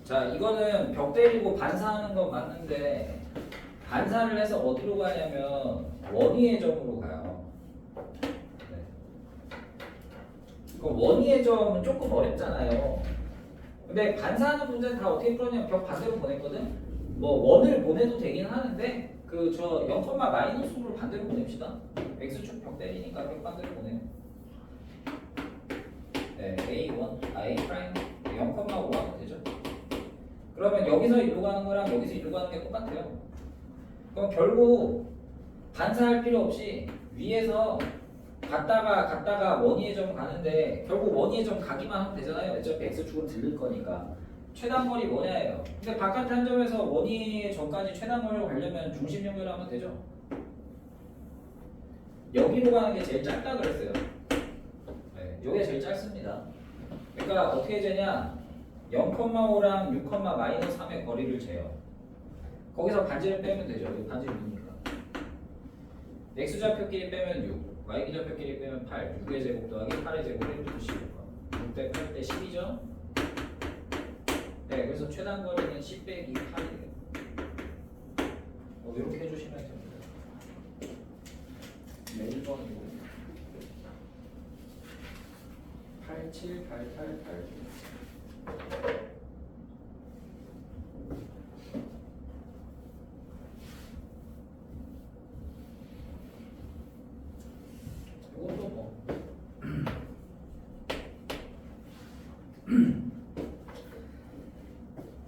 자, 이거는 벽 때리고 반사하는 건 맞는데 반사를 해서 어디로 가냐면 원위의 점으로 가요. 네. 그럼 원위의 점은 조금 어렵잖아요. 근데 반사하는 문제는 다 어떻게 풀었냐면 벽 반대로 보냈거든. 뭐 원을 보내도 되긴 하는데 그 저 0, 마이너스로 반대로 보냅시다. x축 벽 때리니까 벽 반대로 보내요. 네, a1, i 프라임 0,5 하면 되죠. 그러면 여기서 일로 가는 거랑 여기서 일로 가는 게 똑같아요. 그럼 결국 반사할 필요 없이 위에서 갔다가 원위의 점 가는데 결국 원위의 점 가기만 하면 되잖아요. 어차피 x축은 들릴 거니까. 최단거리 뭐냐예요. 근데 바깥 한 점에서 원위의 점까지 최단거리로 가려면 중심 연결하면 되죠. 여기로 가는 게 제일 짧다 그랬어요. 네, 이게 제일 짧습니다. 그러니까 어떻게 되냐? 0,5랑 6, 마이너스 3의 거리를 재요. 거기서 반지를 빼면 되죠. 여기 반지를 넣으니까. x좌표끼리 빼면 6, y좌표끼리 빼면 8, 6의 제곱 더하기 8의 제곱을 15. 6대 8대 10이죠. 네, 그래서 최단 거리는 10 빼기 8이에요. 이렇게 해주시면 됩니다. 네, 1번이고 8, 7, 8, 8, 8. 이것도 뭐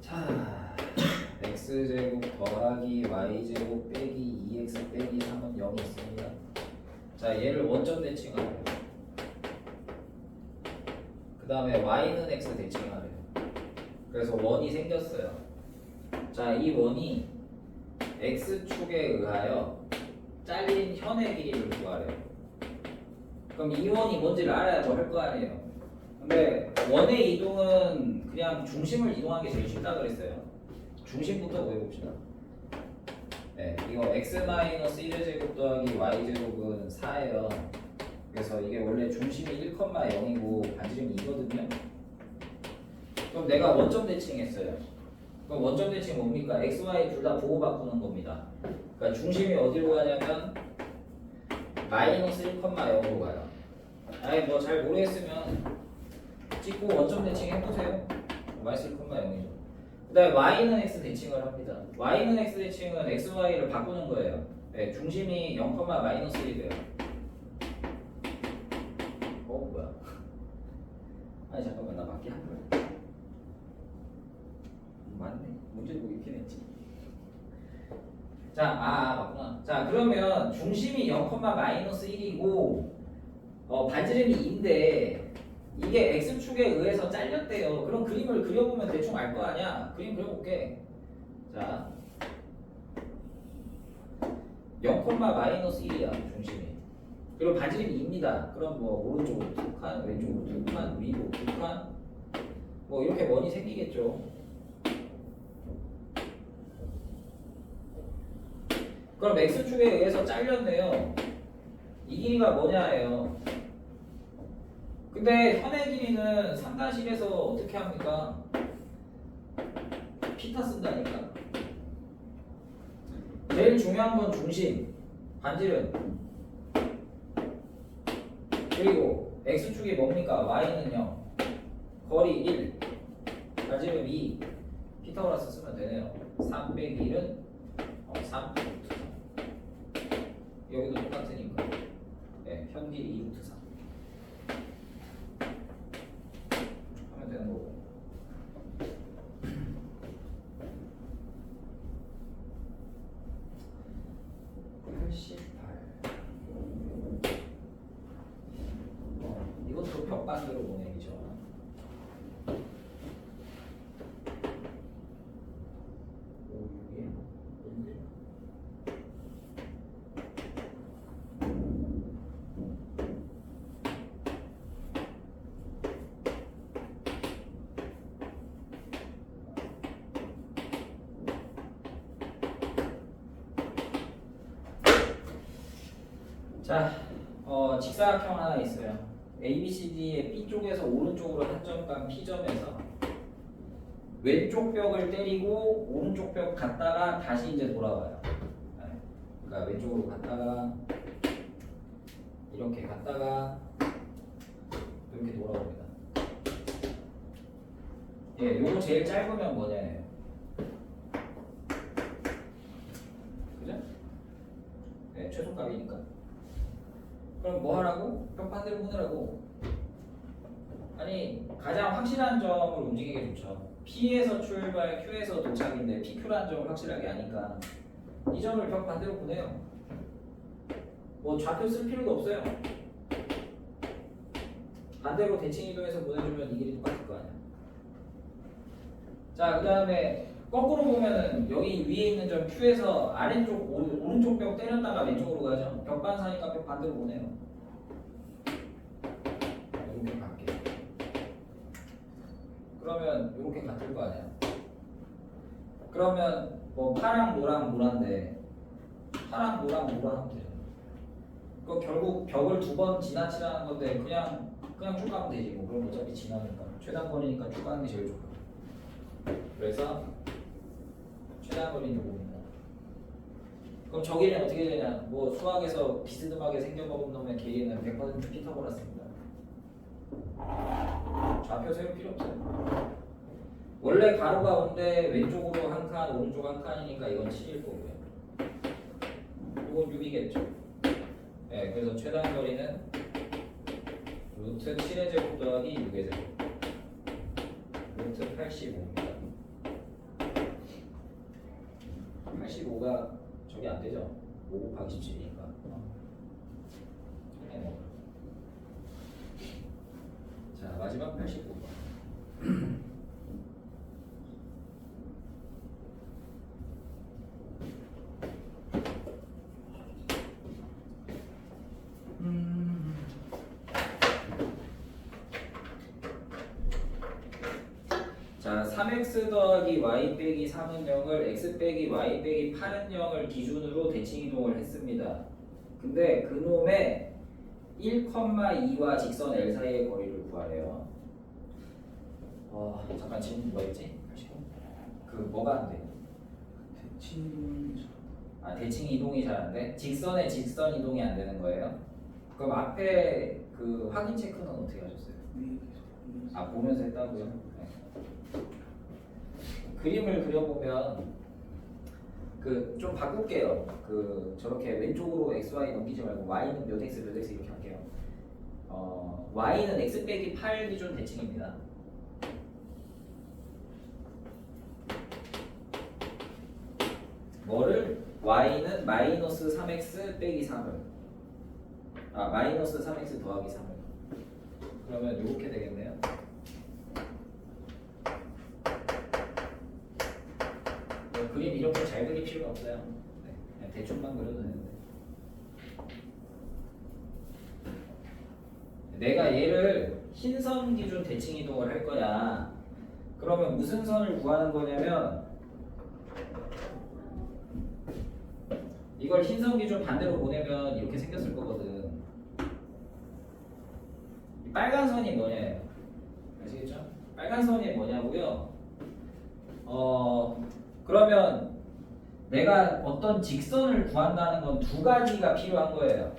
자, x제곱 더하기 y제곱 빼기 2x 빼기 3은 0이 있습니다. 자, 얘를 원점 대칭하래요. 그 다음에 y는 x 대칭하래요. 그래서 원이 생겼어요. 자, 이 원이 x축에 의하여 잘린 현의 길이를 구하래요. 그럼 이 원이 뭔지를 알아야 뭐 할 거 아니에요. 근데 원의 이동은 그냥 중심을 이동하는 게 제일 쉽다 그랬어요. 중심부터 구해봅시다. 네, 이거 x-1제곱 더하기 y제곱은 4예요. 그래서 이게 원래 중심이 1,0이고 반지름이 2거든요. 그럼 내가 원점 대칭했어요. 그럼 원점 대칭 뭡니까? x, y 둘 다 보호 바꾸는 겁니다. 그러니까 중심이 어디로 가냐면 마이너스 1,0로 가요. 아예 뭐 잘 모르겠으면 찍고 원점 대칭 해보세요. 마이너스 1,0이죠. 그 다음에 y는 x 대칭을 합니다. y는 x 대칭은 x, y를 바꾸는 거예요. 네, 중심이 0, 마이너스 1이 돼요. 뭐야? 아니 잠깐만, 나 맞게 한 거야. 맞네. 문제를 뭐 이렇게 냈지? 자, 맞구나. 자, 그러면 중심이 0, 마이너스 1이고 반지름이 2인데 이게 x축에 의해서 잘렸대요. 그럼 그림을 그려보면 대충 알 거 아니야. 그림 그려볼게. 자, 0, 마이너스 1이야 중심이. 그리고 반지름이 2입니다. 그럼 뭐 오른쪽으로 2칸, 왼쪽으로 2칸, 위로 2칸, 뭐 이렇게 원이 생기겠죠. 그럼 x축에 의해서 잘렸네요. 이 길이가 뭐냐예요. 근데 현의 길이는 3-1에서 어떻게 합니까? 피타 쓴다니까. 제일 중요한 건 중심, 반지름. 그리고 x축이 뭡니까? y는 0, 거리 1, 반지름 2. 피타고라스 쓰면 되네요. 3 빼기 1은 3 루트 3. 여기도 똑같으니까. 네, 현길이 2 루트 3. 하면 되는 거고. 이것도 벽반대로 보내기죠. 자, 직사각형 하나 있어요. ABCD의 B쪽에서 오른쪽으로 한 점간 P점에서 왼쪽 벽을 때리고 오른쪽 벽 갔다가 다시 이제 돌아와요. 네. 그러니까 왼쪽으로 갔다가 이렇게 갔다가 이렇게 돌아옵니다. 예, 요거 제일 짧으면 뭐냐예요. 그죠? 네, 최소값이니까. 그럼 뭐 하라고? 벽 반대로 보내라고. 아니, 가장 확실한 점을 움직이게 좋죠. P에서 출발, Q에서 도착인데 PQ라는 점을 확실하게 아니까 이 점을 벽 반대로 보내요. 뭐 좌표 쓸 필요도 없어요. 반대로 대칭 이동해서 보내주면 이 길이 똑같을 거 아니야. 자, 그 다음에 거꾸로 보면은 여기 위에 있는 점 Q에서 아래쪽 오른쪽 벽 때렸다가 왼쪽으로 가죠. 벽 반사니까 벽 반대로 보내요. 이렇게 갈게. 그러면 이렇게 같을 거 아니야. 그러면 뭐 파랑 노랑 노란데 파랑 노랑 노랑 하면 되잖아. 그 결국 벽을 두 번 지나치라는 건데 그냥 쭉 가면 되지 뭐. 그럼 어차피 지나니까 최단 거리니까 쭉 가는 게 제일 좋고. 그래서 최단 거리는 요겁니다. 그럼 저기는 어떻게 되냐? 뭐 수학에서 비스듬하게 생겨먹은 놈의 길이는 100% 피타고라스입니다. 좌표 세울 필요 없어요. 원래 가로가 온데 왼쪽으로 한 칸, 오른쪽 한 칸이니까 이건 7일 거고요. 이건 6이겠죠. 네, 그래서 최단 거리는 루트 7의 제곱 더하기 6의 제곱 루트 85입니다. 85가 저기 안 되죠? 5 곱하기 17이니까. 네, 뭐. 자, 마지막 85번. 자, 3x 더하기 y 빼기 3은 0을 x 빼기 y 빼기 8은 0을 기준으로 대칭 이동을 했습니다. 근데 그놈의 1,2와 직선 L 사이의 거리를 구하래요. 잠깐 질문 뭐였지? 그 뭐가 안 돼? 대칭 이동이 잘 안 돼? 직선의 직선 이동이 안 되는 거예요? 그럼 앞에 그 확인 체크는 어떻게 하셨어요? 보면서 했다고요? 네. 그림을 그려보면 그 좀 바꿀게요. 그 저렇게 왼쪽으로 x, y 넘기지 말고 y는 몇 x 몇 x 이렇게 할게요. y는 x 빼기 8 기준 대칭입니다. 뭐를? y는 마이너스 3x 빼기 3을 마이너스 3x 더하기 3을 그러면 이렇게 되겠네요. 그림 이렇게 잘 그릴 필요가 없어요. 네, 그냥 대충만 그려도 되는데. 내가 얘를 흰선 기준 대칭 이동을 할 거야. 그러면 무슨 선을 구하는 거냐면 이걸 흰선 기준 반대로 보내면 이렇게 생겼을 거거든. 이 빨간 선이 뭐냐예요. 아시겠죠? 빨간 선이 뭐냐고요? 그러면 내가 어떤 직선을 구한다는 건 두 가지가 필요한 거예요.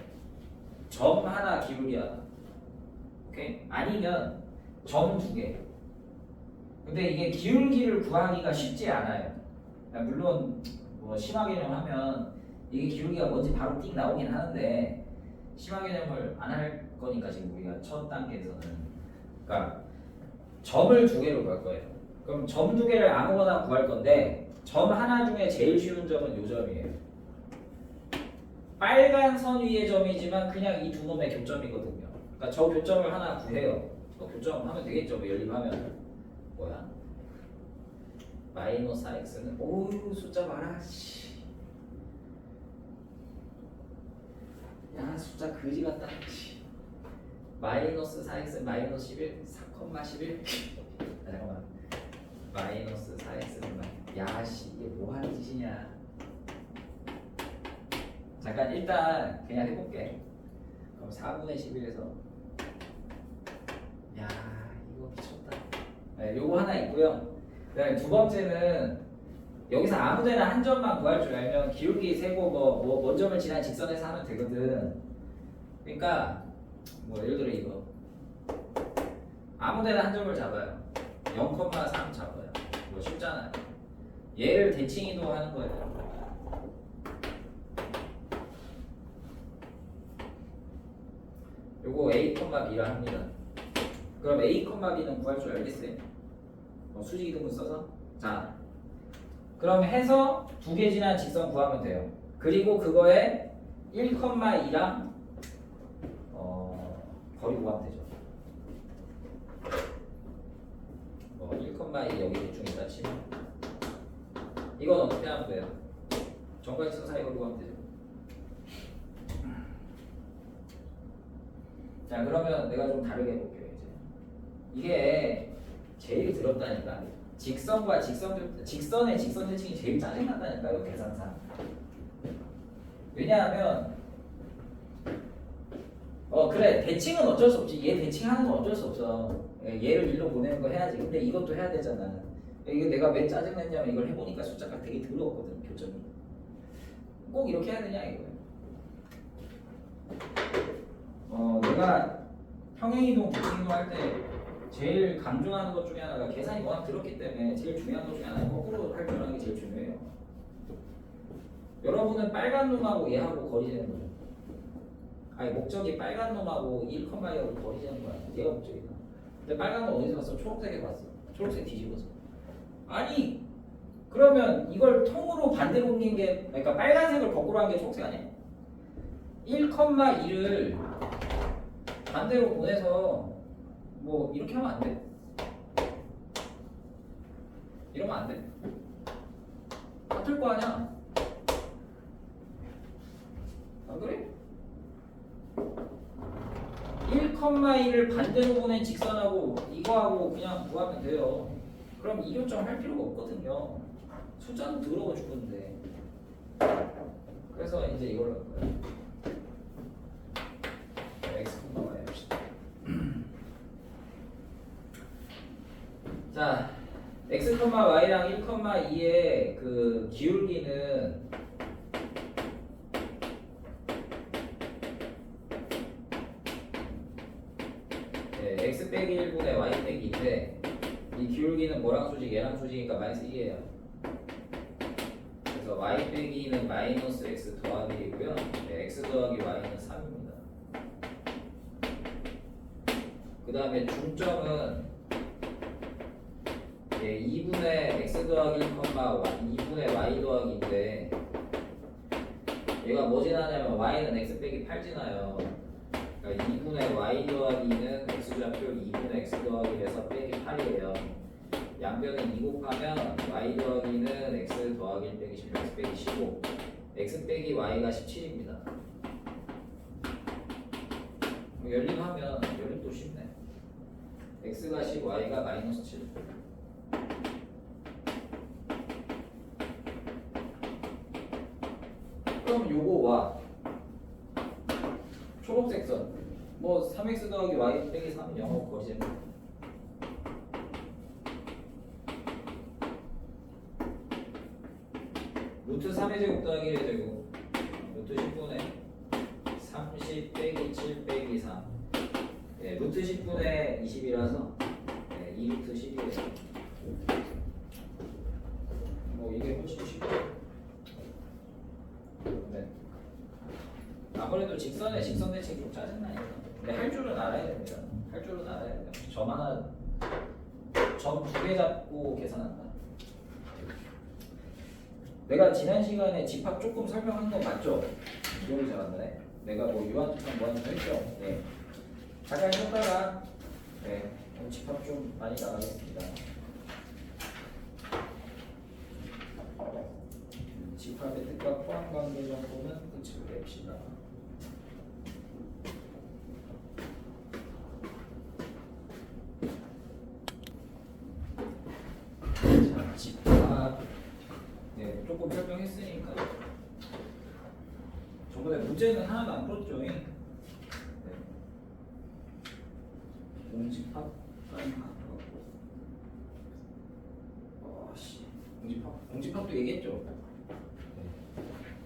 점 하나 기울기야. 오케이? 아니면 점 두 개. 근데 이게 기울기를 구하기가 쉽지 않아요. 물론 뭐 심화 개념 하면 이게 기울기가 뭔지 바로 띵 나오긴 하는데 심화 개념을 안 할 거니까 지금 우리가 첫 단계에서는 그러니까 점을 두 개로 구할 거예요. 그럼 점 두 개를 아무거나 구할 건데 점 하나 중에 제일 쉬운 점은 이 점이에요. 빨간 선 위의 점이지만 그냥 이 두 놈의 교점이거든요. 그러니까 저 교점을 하나 구해요. 교점 하면 되겠죠. 뭐 연립하면 뭐야? 마이너스 4x는 오우 숫자 많아. 야 숫자 그지 같다. 마이너스 4x 마이너스 11 4,11 잠깐만 마이너스 4x는 야씨 이게 뭐하는 짓이냐. 잠깐 일단 그냥 해볼게. 그럼 4분의 11에서 야 이거 미쳤다. 네, 요거 하나 있고요. 그다음에 두 번째는 여기서 아무데나 한 점만 구할 줄 알면 기울기 세고 뭐 원점을 지난 직선에서 하면 되거든. 그러니까 뭐 예를 들어 이거 아무데나 한 점을 잡아요. 0,3 잡아요. 뭐 쉽잖아요. 얘를 대칭이도 하는 거예요. 요거 A, B라 합니다. 그럼 A, B는 구할 줄 알겠어요? 수직 이동분 써서 자 그럼 해서 두 개 지난 직선 구하면 돼요. 그리고 그거에 1,2랑 거리 구하면 되죠. 1,2 여기 대충 있다 치면 이건 어떻게 하면 돼요? 점과 직선 사이 거리 구하면 되죠. 자 그러면 내가 좀 다르게 해볼게요. 이게 제일 더럽다니까. 직선의 직선 대칭이 제일 짜증난다니까요, 계산상. 왜냐하면 그래 대칭은 어쩔 수 없지. 얘 대칭하는 건 어쩔 수 없어. 얘를 일로 보내는 거 해야지. 근데 이것도 해야 되잖아. 이게 내가 왜 짜증냈냐면 이걸 해보니까 숫자가 되게 더러웠거든, 교점이. 꼭 이렇게 해야 되냐 이거예요. 내가 평행이동, 대칭이동 할 때 제일 강조하는 것 중에 하나가 계산이 워낙 더럽기 때문에 제일 중요한 것 중에 하나는 거꾸로 할줄아는 게 제일 중요해요. 여러분은 빨간 놈하고 얘하고 거리 재는 거죠. 아니 목적이 빨간 놈하고 1,2하고 거리 재는 거야. 얘가 목적이다. 근데 빨간 놈 어디서 봤어? 초록색에 봤어. 초록색 뒤집어서. 아니 그러면 이걸 통으로 반대로 옮긴 게 그러니까 빨간색을 거꾸로 한 게 초록색 아니야? 1,2를 반대로 보내서 뭐 이렇게 하면 안 돼? 이러면 안 돼? 같을 거 아니야? 안 그래? 1,2를 반대로 보낸 직선하고 이거하고 그냥 구하면 돼요. 그럼 이교점 할 필요가 없거든요. 숫자는 더러워 죽는데. 그래서 이제 이걸로 할 거예요. x, y 합시다. 자, x, y랑 1,2의 그 기울기는 x 빼기 1분의 y 빼기 2인데 이 기울기는 뭐랑 수직? 얘랑 수직이니까 마이너스 2예요. 그래서 y 빼기 2는 마이너스 x 더하기 1이고요. x 더하기 y는 3입니다. 그 다음에 중점은 2분의 x 더하기 1, 2분의 y 더하기인데 얘가 뭐 지나냐면 y는 x 빼기 8 지나요. 그러니까 2분의 y 더하기는 x좌표 2분의 x 더하기에서 빼기 8이에요. 양변은 2 곱하면 y 더하기는 x 더하기 1 빼기 16, x 빼기 15 x 빼기 y가 17입니다. 열림하면 열림도 쉽네. x가 10, y가 마이너스 7. 그럼 요거와 초록색 선 뭐 3x 더하기 y 빼기 3은 영어 거짓. 루트 3의 제곱 더하기 1의 제곱 루트 10분의 30 빼기 7 빼기 3 루트 10분의 20이라서 2루트 10이에요. 뭐 이게 훨씬 쉽죠. 네. 아무래도 직선에 직선 대칭 좀 짜증나니까. 근데 할 줄은 알아야 됩니다. 할 줄은 알아야 돼요. 점 하나, 점 2개 잡고 계산한다. 내가 지난 시간에 집합 조금 설명한 거 맞죠? 기억이 잘 안 나네. 내가 뭐 유한투성 뭐하는지 했죠? 네. 잠깐 쉬었다가 네. 오늘 집합 좀 많이 나가겠습니다. 집합의 뜻과 포함 관계 정도는 끝을 냅시다. 자, 집합 네, 조금 설명했으니까 저번에 문제는 하나도 안 풀었죠? 공집합까지 가고 씨 공집합도 얘기했죠. 네.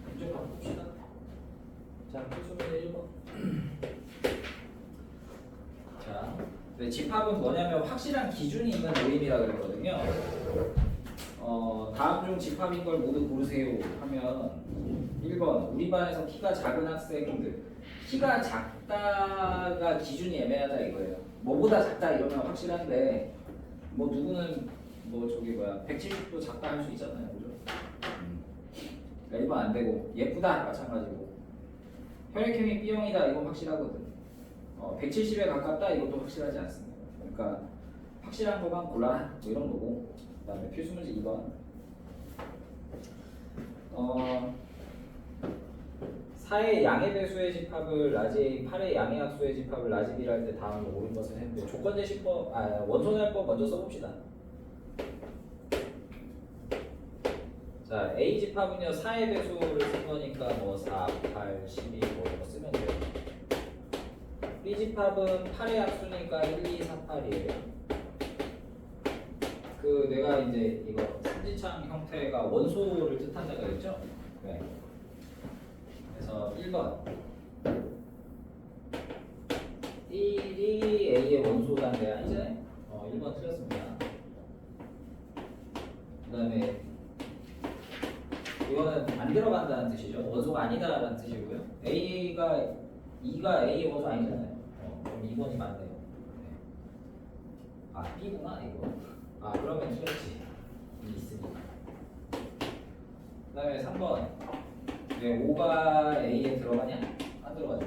공집합 봅시다. 자, 필수문제 1번. 자, 네, 집합은 뭐냐면 확실한 기준이 있는 모임이라 그랬거든요. 다음 중 집합인 걸 모두 고르세요 하면 1번 우리 반에서 키가 작은 학생들. 키가 작다가 기준이 애매하다 이거예요. 뭐보다 작다 이러면 확실한데 뭐 누구는 뭐 저기 뭐야 170도 작다 할 수 있잖아요, 그죠? 그러니까 1번 안 되고 예쁘다 마찬가지고 혈액형이 B형이다 이건 확실하거든. 170에 가깝다 이것도 확실하지 않습니다. 그러니까 확실한 것만 골라 뭐 이런 거고. 그다음에 필수 문제 2번. 4의 양의 배수의 집합을 라지 A, 8의 양의 합수의 집합을 라지 B를 할 때 다음으로 옳은 것을 했는데 조건제시법, 원소날법 먼저 써봅시다. 자, A 집합은요 4의 배수를 쓴 거니까 뭐 4, 8, 12 뭐 이런 거 쓰면 돼요. B 집합은 8의 합수니까 1, 2, 4, 8이에요. 그 내가 이제 이거 삼지창 형태가 원소를 뜻한다고 그랬죠? 네. 그래서 1번 1이 A의 원소라는 데 아니잖아요? 1번 틀렸습니다. 그 다음에 이거는 안 들어간다는 뜻이죠. 원소가 아니다라는 뜻이고요. A가 2가 A의 원소 아니잖아요. 그럼 2번이 맞네요. 네. 아 B구나 이거. 그러면 틀렸지. 있으니까. 그 다음에 3번 왜 5가 A에 들어가냐? 안 들어가죠.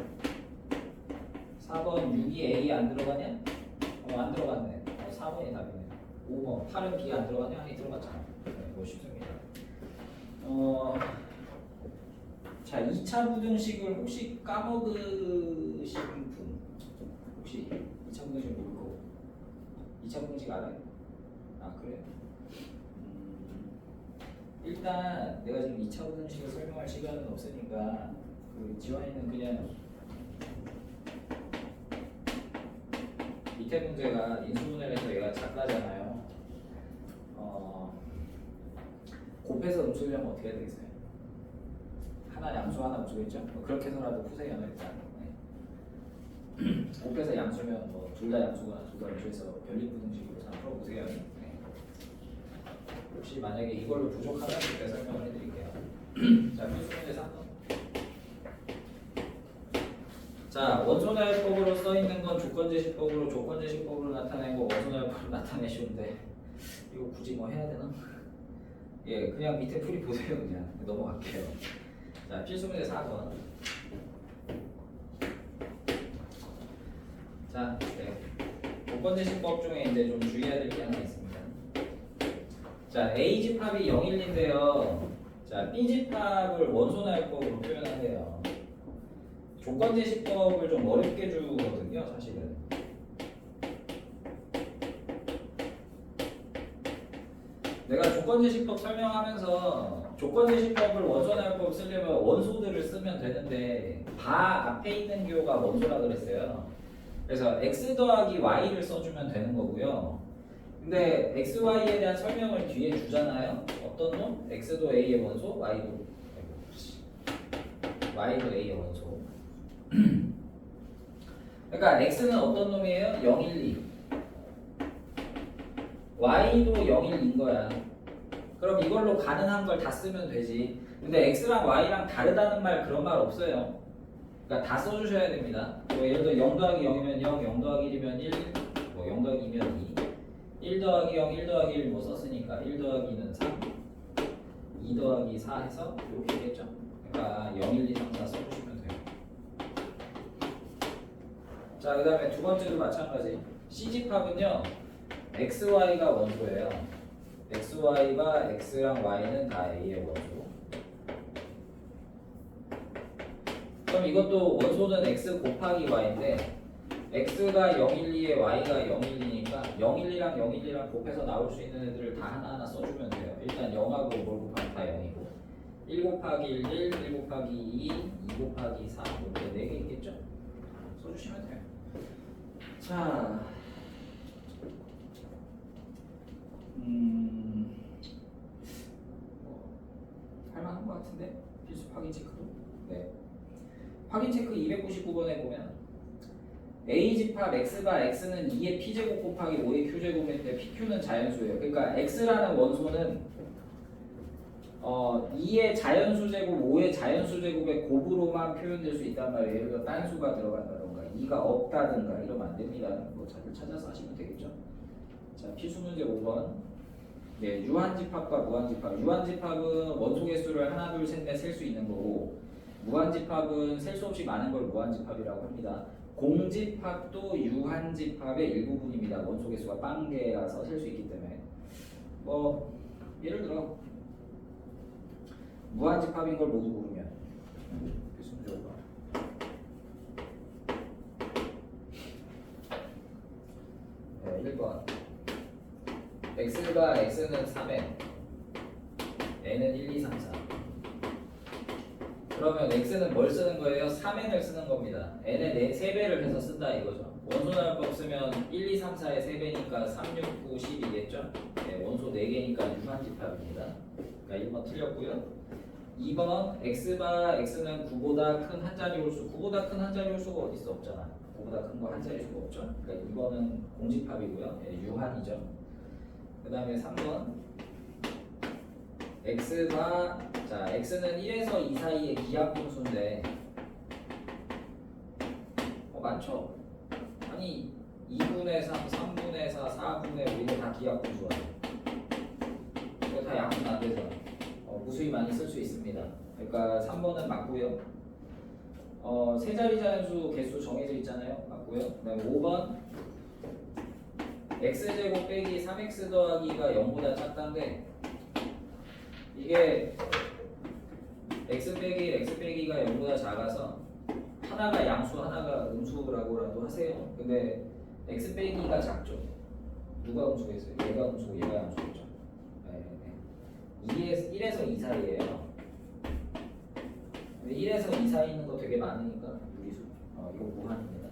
4번 6이 A에 안 들어가냐? 안 들어갔네. 4번이 답이네. 5번 8은 B에 안 들어가냐? 아니 들어갔잖아. 네, 뭐 쉽습니다. 자, 2차 부등식을 혹시 까먹으신 분? 혹시 2차 부등식 모르고 2차 부등식 알아요? 그래요? 일단 내가 지금 2차 부등식을 설명할 시간은 없으니까 그 지원이는 그냥 밑에 문제가 인수분해를 해서 얘가 작다잖아요. 곱해서 음수려면 어떻게 해야 되겠어요? 하나 양수 하나 음수겠죠? 그렇게 해서라도 푸세요 일단. 네. 곱해서 양수면 뭐 둘 다 양수거나 둘 다 음수해서 변리 부등식으로 잘 풀어보세요. 네. 혹시 만약에 이걸로 부족하다면 그때 설명을 해드릴게요. 자, 필수 문제 3번. 자, 원소나열법으로 써있는 건 조건제시법으로 나타낸 거 원소나열법으로 나타내시는데 이거 굳이 뭐 해야 되나? 예, 그냥 밑에 풀이 보세요. 그냥 넘어갈게요. 자, 필수 문제 4번. 자, 네. 조건제시법 중에 이제 좀 주의해야 될 게 하나 있습니다. 자, A 집합이 0, 1인데요. 자, B 집합을 원소나열법으로 표현하세요. 조건제시법을 좀 어렵게 주거든요, 사실은. 내가 조건제시법 설명하면서 조건제시법을 원소나열법 쓰려면 원소들을 쓰면 되는데 바 앞에 있는 교가 원소라 그랬어요. 그래서 x 더하기 y를 써주면 되는 거고요. 근데 x, y에 대한 설명을 뒤에 주잖아요. 어떤 놈? x도 a의 원소, y도 a의 원소. 그러니까 x는 어떤 놈이에요? 0, 1, 2. y도 0, 1인 거야. 그럼 이걸로 가능한 걸 다 쓰면 되지. 근데 x랑 y랑 다르다는 말 그런 말 없어요. 그러니까 다 써주셔야 됩니다. 뭐 예를 들어 0 더하기 0이면 0, 0 더하기 1이면 1, 뭐 0 더하기 2면 2, 1 더하기 0, 1 더하기 1 뭐 썼으니까 1 더하기 2는 3, 2 더하기 4 해서 이렇게 되겠죠. 그러니까 0, 1, 2, 3, 4 써주시면 돼요. 자, 그 다음에 두 번째도 마찬가지. C집합은요 XY가 원소예요. XY가 X랑 Y는 다 A의 원소. 그럼 이것도 원소는 X 곱하기 Y인데 X가 0, 1, 2에 Y가 0, 1, 2니까 0, 1, 2랑 0, 1, 2랑 곱해서 나올 수 있는 애들을 다 하나하나 써주면 돼요. 일단 0하고 뭘 곱하면 다 0이고 1 곱하기 1, 1 곱하기 2, 2 곱하기 4 이렇게 4개 있겠죠? 써주시면 돼요. 자, 확인 체크도. 네. 확인 체크 299번에 보면 A 집합 X가 X는 2의 P제곱 곱하기 5의 Q제곱인데 PQ는 자연수예요. 그러니까 X라는 원소는 2의 자연수 제곱, 5의 자연수 제곱의 곱으로만 표현될 수 있단 말이에요. 예를 들어 단수가 들어간다던가 2가 없다든가 이러면 안 됩니다. 뭐 잘 찾아서 하시면 되겠죠. 자, 필수 문제 5번. 네, 유한집합과 무한집합. 유한집합은 원소 개수를 하나, 둘, 셋, 넷 셀 수 있는 거고, 무한집합은 셀 수 없이 많은 걸 무한집합이라고 합니다. 공집합도 유한집합의 일부분입니다. 원소 개수가 빵개라서 셀 수 있기 때문에. 뭐 예를 들어 무한집합인 걸 모두 고르면 필수 문제 5번. 네, 1번. X가 X는 3에 N은 1, 2, 3, 4. 그러면 X는 뭘 쓰는 거예요? 3N을 쓰는 겁니다. N의 3배를 해서 쓴다 이거죠. 원소 나열법 쓰면 1, 2, 3, 4의 3배니까 3, 6, 9, 10이겠죠? 네, 원소 4개니까 유한집합입니다. 그러니까 1번 틀렸고요. 2번 X가 X는 9보다 큰 한 자리 홀수. 9보다 큰 한 자리 홀수가 어디 있어? 없잖아. 9보다 큰 거 한 자리 수가 없죠. 그러니까 2번은 공집합이고요. 네, 유한이죠. 그 다음에 3번 X가 자 X는 1에서 2 사이의 기하분수인데 많죠? 아니 2분의 3, 3분의 4, 4분의 5 이거 다 기하분수야. 이거 다 약분 안 되죠. 무수히 많이 쓸 수 있습니다. 그러니까 3번은 맞고요. 세 자리 자연수 개수 정해져 있잖아요. 맞고요. 그 다음에 5번 x제곱 빼기 3x 더하기가 0보다 작다인데 이게 x 빼기가 0보다 작아서 하나가 양수 하나가 음수라고라도 하세요. 근데 x 빼기가 작죠. 누가 음수겠어요? 얘가 음수고 얘가 양수겠죠. 네. 1에서 2 사이에요. 근데 1에서 2 사이 있는 거 되게 많으니까 유리수. 이거 무한입니다.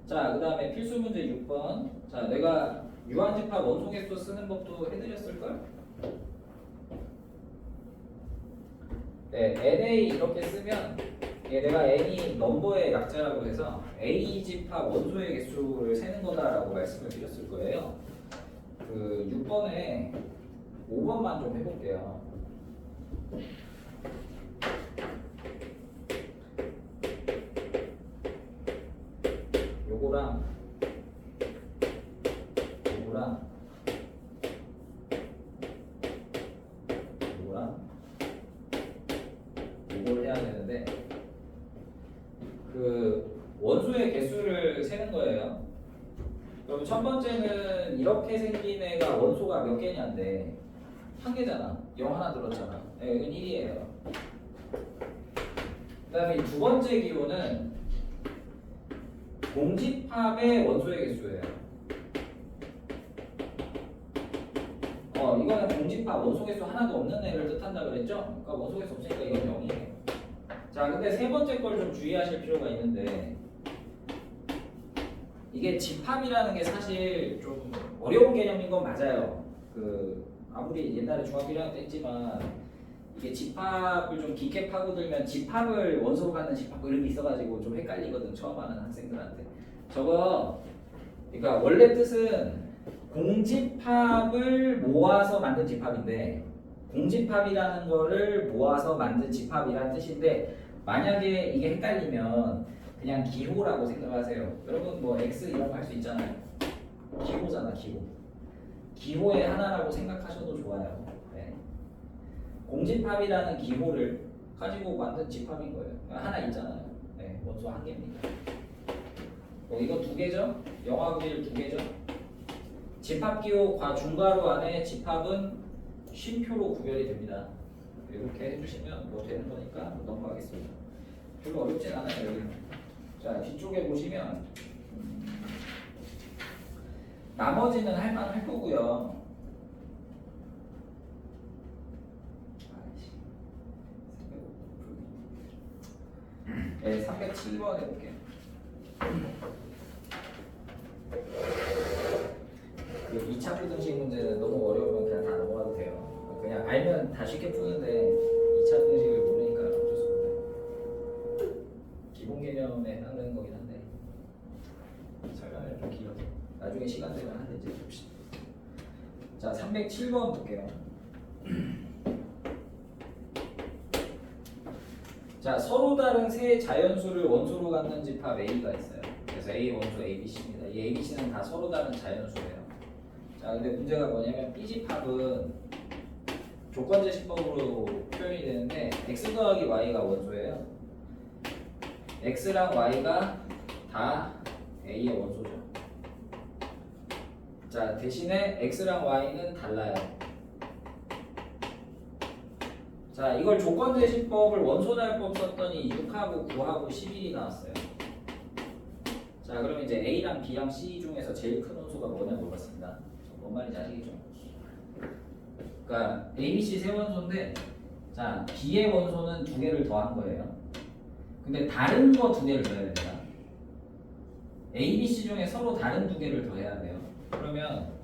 자, 그 다음에 필수 문제 6번. 자, 내가 유한집합 원소개수 쓰는 법도 해드렸을걸? 네, NA 이렇게 쓰면 내가 N이 넘버의 약자라고 해서 A 집합 원소의 개수를 세는 거다라고 말씀을 드렸을 거예요. 그 6번에 5번만 좀 해볼게요. 요거랑 요걸 해야 되는데 그 원소의 개수를 세는 거예요. 그럼 첫 번째는 이렇게 생긴 애가 원소가 몇 개냐인데 한 개잖아. 0 하나 들었잖아. 네, 이건 1이에요. 그 다음에 두 번째 기호는 공집합의 원소의 개수예요. 이거는 공집합 원소 개수 하나도 없는 애를 뜻한다 그랬죠? 그러니까 원소 개수 없으니까 이건 0이에요. 자, 근데 세 번째 걸 좀 주의하실 필요가 있는데 이게 집합이라는 게 사실 좀 어려운 개념인 건 맞아요. 그 아무리 옛날에 중학교 1학년 때 했지만 이게 집합을 좀 깊게 파고들면 집합을 원소로 갖는 집합 이런 게 있어가지고 좀 헷갈리거든 처음 하는 학생들한테. 저거 그러니까 원래 뜻은 공집합을 모아서 만든 집합인데 공집합이라는 거를 모아서 만든 집합이라는 뜻인데 만약에 이게 헷갈리면 그냥 기호라고 생각하세요. 여러분 뭐 X 이런 거 할 수 있잖아요. 기호잖아 기호. 기호의 하나라고 생각하셔도 좋아요. 네. 공집합이라는 기호를 가지고 만든 집합인 거예요. 하나 있잖아요. 네, 원소 한 개입니다. 이거 두 개죠? 영화구일 두 개죠? 집합기호 중괄호 안에 집합은 쉼표로 구별이 됩니다. 이렇게 해주시면 뭐 되는 거니까 넘어가겠습니다. 별로 어렵진 않아요. 여기는. 자, 뒤쪽에 보시면 나머지는 할만할 거고요. 네, 307번 해볼게요. 그 2차 부등식 문제는 너무 어려우면 그냥 다 넘어가도 돼요. 그냥 알면 다 쉽게 푸는데 2차 부등식을 모르니까 기본 개념에 해당되는 거긴 한데 설명이 좀 길어서 나중에 시간 되면 한 이제 봅시다. 자, 307번 볼게요. 자, 서로 다른 세 자연수를 원소로 갖는 집합 A가 있어요. 그래서 A 원소 ABC입니다. 이 ABC는 다 서로 다른 자연수예요. 자, 근데 문제가 뭐냐면 B 집합은 조건제시법으로 표현이 되는데 x 더하기 y가 원소예요. x랑 y가 다 A의 원소죠. 자, 대신에 x랑 y는 달라요. 자, 이걸 조건제시법을 원소날법 썼더니 6하고 9하고 11이 나왔어요. 자, 그럼 이제 A랑 B랑 C 중에서 제일 큰 원소가 뭐냐 물어봤습니다. 뭔 말인지 아시겠죠? 그러니까 A, B, C 세 원소인데, 자, B의 원소는 두 개를 더한 거예요. 근데 다른 거 두 개를 더해야 됩니다. A, B, C 중에 서로 다른 두 개를 더해야 돼요. 그러면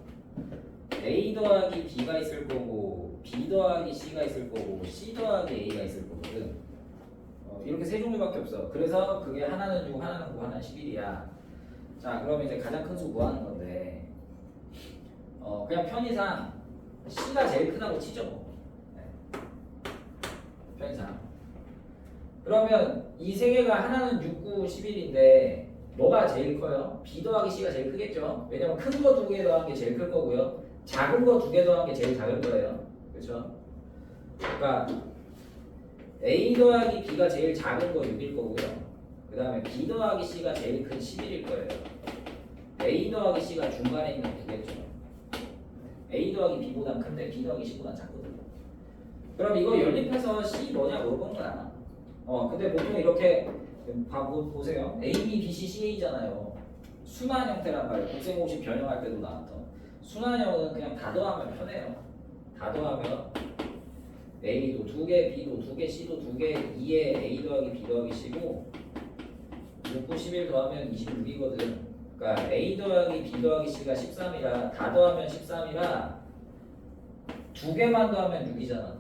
A 더하기 B가 있을 거고, B 더하기 C가 있을 거고, C 더하기 A가 있을 거거든. 이렇게 세 종류밖에 없어. 그래서 그게 하나는 6, 하나는 9, 하나는 11이야. 자, 그럼 이제 가장 큰 수 구하는 건데, 그냥 편의상 C가 제일 크다고 치죠. 뭐. 네. 편의상. 그러면 이 세 개가 하나는 6, 9, 11인데 뭐가 제일 커요? B 더하기 C가 제일 크겠죠. 왜냐면 큰 거 두 개 더한 게 제일 클 거고요. 작은 거 두 개 더한 게 제일 작을 거예요. 그렇죠? 그러니까 A 더하기 B가 제일 작은 거 6일 거고요. 그 다음에 B 더하기 C가 제일 큰 11일 거예요. A 더하기 C가 중간에 있는 9겠죠. A 더하기 B보단 큰데 B 더하기 C보단 작거든요. 그럼 이거 연립해서 C 뭐냐 물어본 거야. 근데 보통 이렇게 보세요. A, B, B, C, C, A잖아요. 순환 형태란 말이에요. 국생공식 변형할 때도 나왔던. 순환형은 그냥 다 더하면 편해요. 다 더하면 A도 2개, B도 2개, C도 2개, 2에 A 더하기 B 더하기 C고 6, 9, 11 더하면 26이거든. 그러니까 A 더하기 B 더하기 C가 13이라 다 더하면 13이라 두 개만 더하면 6이잖아.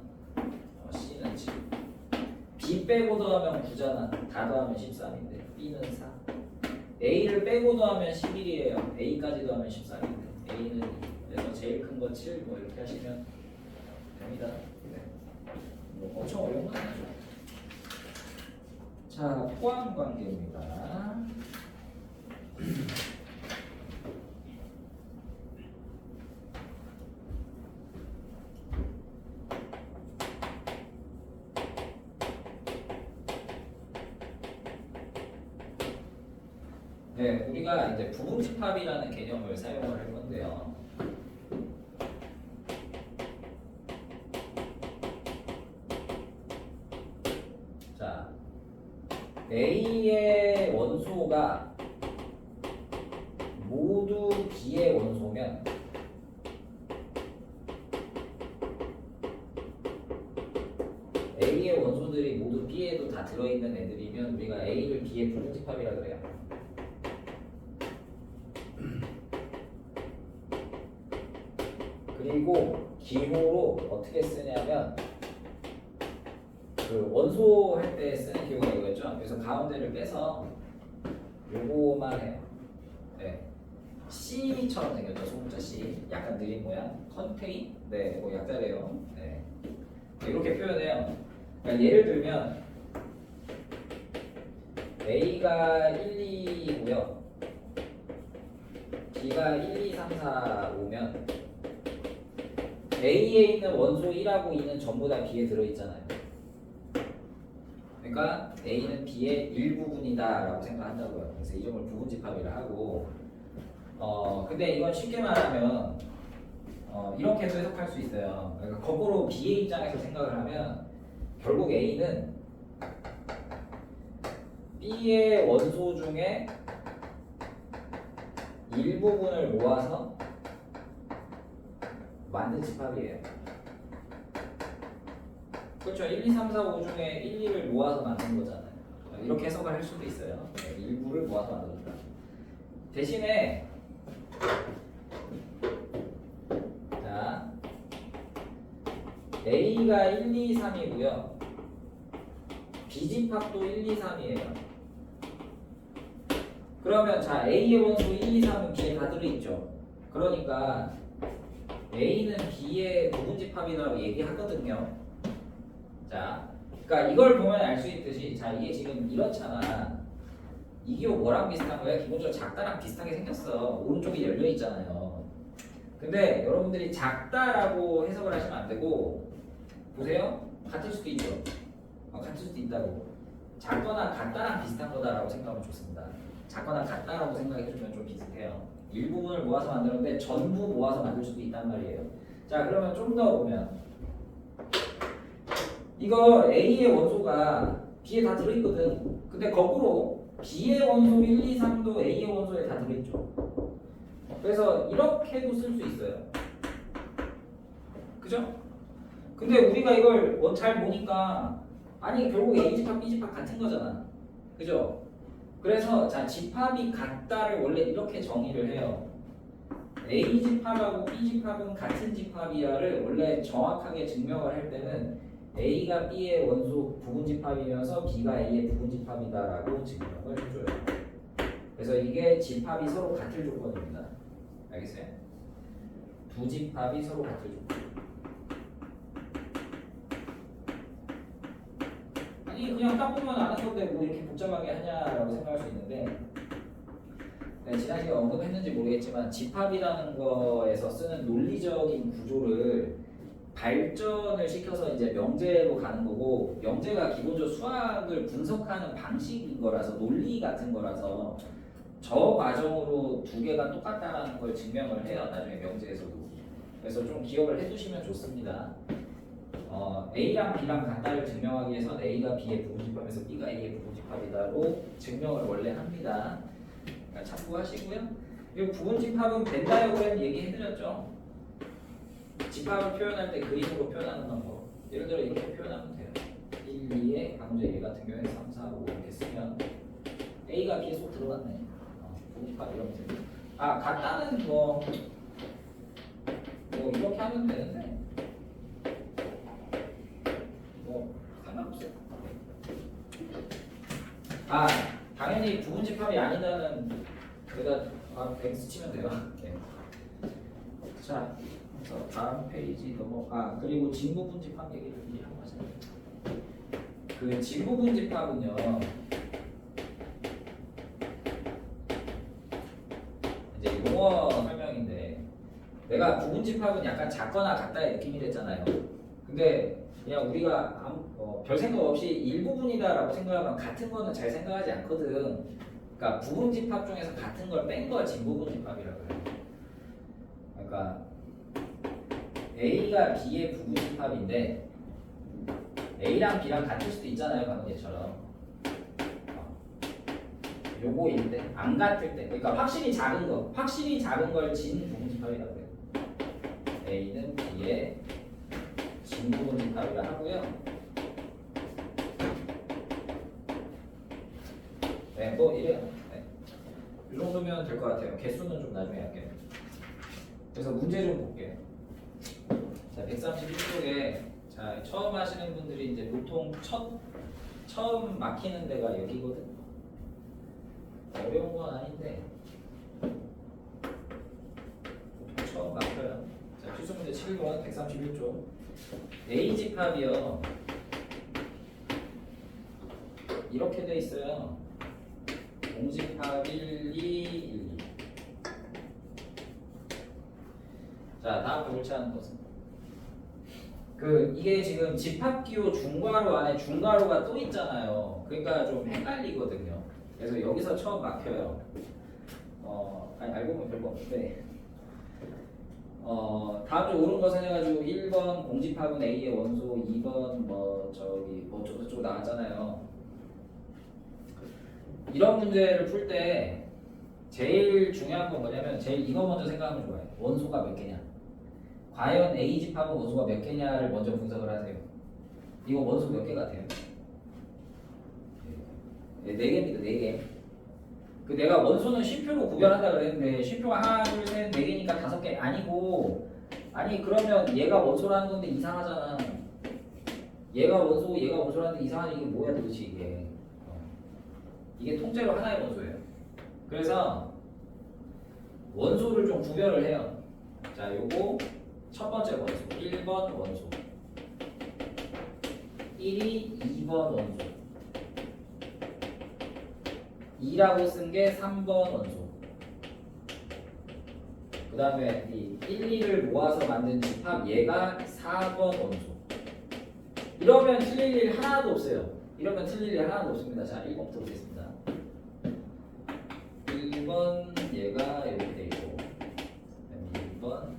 C는 7. B 빼고 더하면 9잖아. 다 더하면 13인데 B는 4. A를 빼고 더하면 11이에요. A까지 더하면 13인데 A는 2. 그래서 제일 큰 거 7 뭐 이렇게 하시면 됩니다. 네. 뭐 엄청 어려운 건 아니죠. 자, 포함 관계입니다. 네, 우리가 이제 부분집합이라는 개념을 사용을 할 건데요. 자, A의 원소가 모두 B의 원소면 A의 원소들이 모두 B에도 다 들어있는 애들이면 우리가 A를 B의 부분집합이라 그래요. 그리고 기호로 어떻게 쓰냐면 그 원소 할 때 쓰는 기호가 이거였죠. 그래서 가운데를 빼서 요거만 해요. 네. C처럼 생겼죠. 소문자 C. 약간 느린 모양. 컨테인. 네, 뭐 약자래요. 네. 이렇게 표현해요. 그러니까 예를 들면 A가 1, 2고요. B가 1, 2, 3, 4, 5면 A에 있는 원소 1하고 2는 전부 다 B에 들어있잖아요. 그러니까 A는 B의 일부분이다 라고 생각한다고요. 그래서 이 점을 부분집합이라 하고 근데 이건 쉽게 말하면 이렇게도 해석할 수 있어요. 그러니까 거꾸로 B의 입장에서 생각을 하면 결국 A는 B의 원소 중에 일부분을 모아서 만든 집합이에요. 그렇죠. 1, 2, 3, 4, 5 중에 1, 2를 모아서 만든 거잖아요. 이렇게 해석을 할 수도 있어요. 네, 일부를 모아서 만든다. 대신에 자 A가 1, 2, 3이고요. B집합도 1, 2, 3이에요. 그러면 자 A의 원소 1, 2, 3은 B에 다 들어있죠. 그러니까 A는 B의 부분집합이라고 얘기하거든요. 자, 그러니까 이걸 보면 알 수 있듯이 자 이게 지금 이렇잖아. 이게 뭐랑 비슷한 거야? 기본적으로 작다랑 비슷하게 생겼어. 오른쪽이 열려 있잖아요. 근데 여러분들이 작다라고 해석을 하시면 안 되고 보세요. 같을 수도 있죠. 같을 수도 있다고. 작거나 같다랑 비슷한 거다라고 생각하면 좋습니다. 작거나 같다라고 생각해주면 좀 비슷해요. 일부분을 모아서 만드는데 전부 모아서 만들 수도 있단 말이에요. 자, 그러면 좀 더 보면 이거 A의 원소가 B에 다 들어있거든. 근데 거꾸로 B의 원소 1, 2, 3도 A의 원소에 다 들어있죠. 그래서 이렇게도 쓸 수 있어요. 그죠? 근데 우리가 이걸 잘 보니까 아니 결국 A 집합, B 집합 같은 거잖아. 그죠? 그래서 자 집합이 같다를 원래 이렇게 정의를 해요. A 집합하고 B 집합은 같은 집합이야를 원래 정확하게 증명을 할 때는 A가 B의 원소 부분 집합이면서 B가 A의 부분 집합이다라고 증명을 해줘요. 그래서 이게 집합이 서로 같을 조건입니다. 알겠어요? 두 집합이 서로 같을 조건. 아니 그냥 딱 보면 아는 건데 뭐 이렇게 복잡하게 하냐라고 생각할 수 있는데 지난 시간에 언급했는지 모르겠지만 집합이라는 거에서 쓰는 논리적인 구조를 발전을 시켜서 이제 명제로 가는 거고 명제가 기본적으로 수학을 분석하는 방식인 거라서 논리 같은 거라서 저 과정으로 두 개가 똑같다라는 걸 증명을 해요. 나중에 명제에서도. 그래서 좀 기억을 해두시면 좋습니다. A랑 B랑 같다를 증명하기 위해서는 A가 B의 부분집합에서 B가 A의 부분집합이다로 증명을 원래 합니다. 그러니까 참고하시고요. 그리고 부분집합은 벤 다이어그램 얘기해드렸죠. 집합을 표현할 때 그림으로 표현하는 방법. 예를 들어 이렇게 표현하면 돼요. 1, 2에 강제 A 같은 경우에 3, 4, 5 이렇게 쓰면 A가 B에 쏙 들어갔네. 부분집합 이러면 됩니다. 같다는 뭐 이렇게 하면 되는데 뭐 상관없어요. 당연히 부분집합이 아니다는 내가 X 치면 돼요. 네. 자, 그래서 다음 페이지 그리고 진부분집합 얘기를 미리 하고 하세요. 그 진부분집합은요. 이제 용어 설명인데 내가 부분집합은 약간 작거나 같다의 느낌이 됐잖아요. 근데 그냥 우리가 별 생각 없이 일부분이다라고 생각하면 같은 거는 잘 생각하지 않거든. 그러니까 부분집합 중에서 같은 걸 뺀 걸 진부분집합이라고 해요. 그러니까 A가 B의 부분집합인데 A랑 B랑 같을 수도 있잖아요. 방금 얘처럼. 요거일 때, 안 같을 때, 그러니까 확실히 작은 걸 진 부분집합이라고 해요. A는 B의 진 부분집합이라 하고요. 네, 뭐 이래요. 네. 이 정도면 될 것 같아요. 개수는 좀 나중에 할게요. 그래서 문제 좀 볼게요. 자, 131쪽에 자 처음 하시는 분들이 이제 보통 처음 막히는 데가 여기거든. 어려운 건 아닌데 처음 막혀요. 자, 필수 문제 7번 131쪽 A 집합이요. 이렇게 돼 있어요. 공집합 1, 2, 1, 2. 자, 다음 옳지 않은 것은 이게 지금 집합기호 중괄호 안에 중괄호가 또 있잖아요. 그러니까 좀 헷갈리거든요. 그래서 여기서 처음 막혀요. 알고 보면 별거 없는데 다음 주 옳은 것은 해가지고 1번 공집합은 A의 원소, 2번 어쩌고저쩌고 나왔잖아요. 이런 문제를 풀 때 제일 중요한 건 뭐냐면 이거 먼저 생각하면 좋아요. 원소가 몇 개냐. 과연 A 집합은 원소가 몇 개냐를 먼저 분석을 하세요. 이거 원소 몇 개 같아요? 네, 4개입니다. 4개. 내가 원소는 쉼표로 구별한다 그랬는데 쉼표가 하나, 둘, 셋, 4개니까 5개 아니고 그러면 얘가 원소라는 건데 이상하잖아. 얘가 원소라는데 이상하지. 이게 뭐야 도대체 이게. 이게 통째로 하나의 원소예요. 그래서 원소를 좀 구별을 해요. 자, 요거 첫 번째 원소 1번 원소 1이 2번 원소 2라고 쓴 게 3번 원소 그 다음에 이 1, 2를 모아서 만든 집합 얘가 4번 원소 이러면 틀릴 일 하나도 없어요. 이러면 틀릴 일 하나도 없습니다. 자, 1번부터 보겠습니다. 1번 얘가 이렇게 돼 있고 1번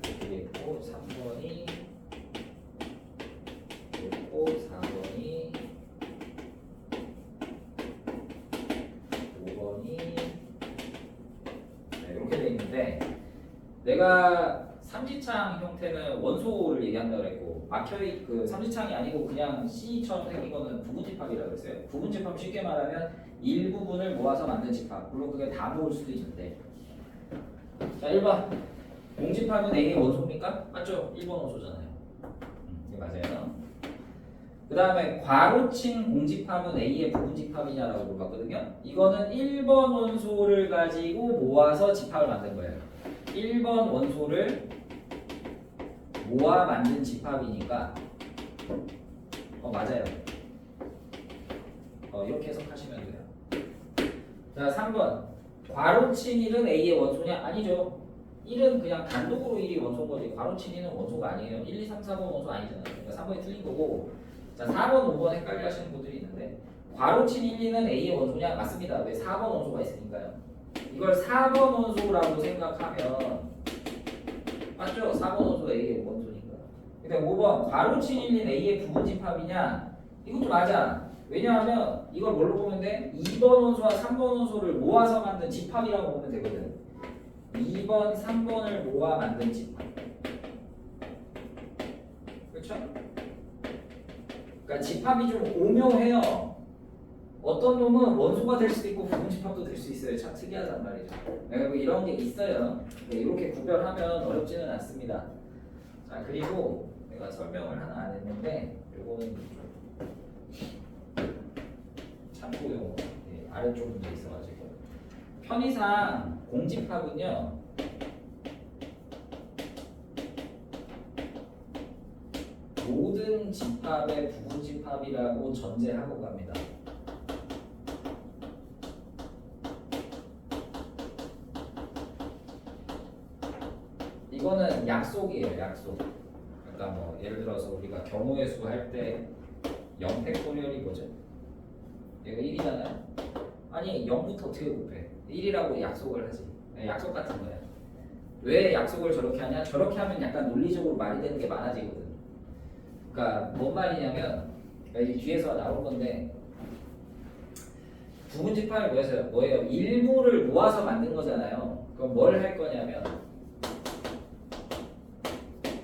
이렇게 돼 있고 3번이 있고 4번이 5번이 이렇게 돼 있는데 내가 삼지창 형태는 원소를 얘기한다고 그랬고 막혀있 그 삼지창이 아니고 그냥 C처럼 생긴 거는 부분집합이라고 했어요. 부분집합 쉽게 말하면 일부분을 모아서 만든 집합. 물론 그게 다 모을 수도 있는데. 자, 1번 공집합은 A의 원소입니까? 맞죠? 1번 원소잖아요. 네, 맞아요. 그 다음에 괄호친 공집합은 A의 부분집합이냐라고 물어봤거든요. 이거는 1번 원소를 가지고 모아서 집합을 만든 거예요. 1번 원소를 모아 만든 집합이니까 맞아요. 이렇게 해석하시면 돼요. 자, 3번 괄호친 1은 A의 원소냐? 아니죠. 1은 그냥 단독으로 1이 원소인 거지 괄호친 1은 원소가 아니에요. 1, 2, 3, 4번 원소 아니잖아요. 그러니까 3번이 틀린 거고 자, 4번, 5번 헷갈려 하시는 분들이 있는데 괄호친 1, 2는 A의 원소냐? 맞습니다. 왜? 4번 원소가 있으니까요. 이걸 4번 원소라고 생각하면 맞죠? 4번 원소가 A의 원소니까. 근데 5번 괄호친 1인 A의 부분집합이냐? 이것도 맞아. 왜냐하면 이걸 뭘로 보면 돼? 2번 원소와 3번 원소를 모아서 만든 집합이라고 보면 되거든. 2번, 3번을 모아 만든 집합. 그렇죠? 그러니까 집합이 좀 오묘해요. 어떤 놈은 원소가 될 수도 있고 부분집합도 될 수 있어요. 참 특이하단 말이죠. 뭐 이런 게 있어요. 이렇게 구별하면 어렵지는 않습니다. 자, 그리고 내가 설명을 하나 안 했는데 요거는 좀 참고용 아래쪽 문제 있어가지고 편의상 공집합은요 모든 집합의 부분집합이라고 전제하고 갑니다. 이거는 약속이에요, 약속. 그러니까 뭐 예를 들어서 우리가 경우의 수 할 때 0팩토리얼이 뭐죠? 얘가 1이잖아요. 아니 0부터 어떻게 곱해? 1이라고 약속을 하지. 약속 같은 거야. 왜 약속을 저렇게 하냐? 저렇게 하면 약간 논리적으로 말이 되는 게 많아지거든. 그러니까 뭔 말이냐면 여기 뒤에서 나올 건데 부분집합이 뭐예요? 일부를 모아서 만든 거잖아요. 그럼 뭘 할 거냐면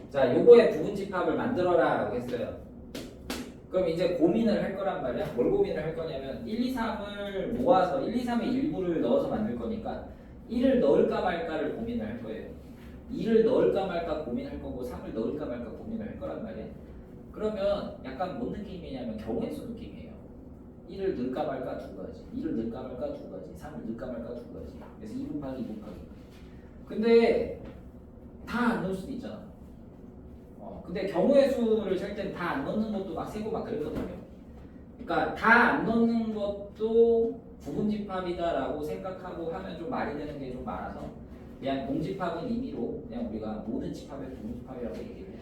자, 요거의 부분집합을 만들어라 라고 했어요. 그럼 이제 고민을 할 거란 말이야. 뭘 고민을 할 거냐면 1, 2, 3을 모아서 1, 2, 3의 일부를 넣어서 만들 거니까 1을 넣을까 말까를 고민을 할 거예요. 2를 넣을까 말까 고민할 거고 3을 넣을까 말까 고민을 할 거란 말이야. 그러면 약간 뭔 느낌이냐면 경우의 수 느낌이에요. 1을 넣을까 말까 두 가지, 2를 넣을까 말까 두 가지, 3을 넣을까 말까 두 가지. 그래서 2 곱하기 2 곱하기. 근데 다 안 넣을 수도 있잖아. 근데 경우의 수를 셀 땐 다 안 넣는 것도 막 세고 막 그랬거든요. 그러니까 다 안 넣는 것도 부분집합이다라고 생각하고 하면 좀 말이 되는 게 좀 많아서 그냥 공집합은 임의로 그냥 우리가 모든 집합의 부분집합이라고 얘기를 해요.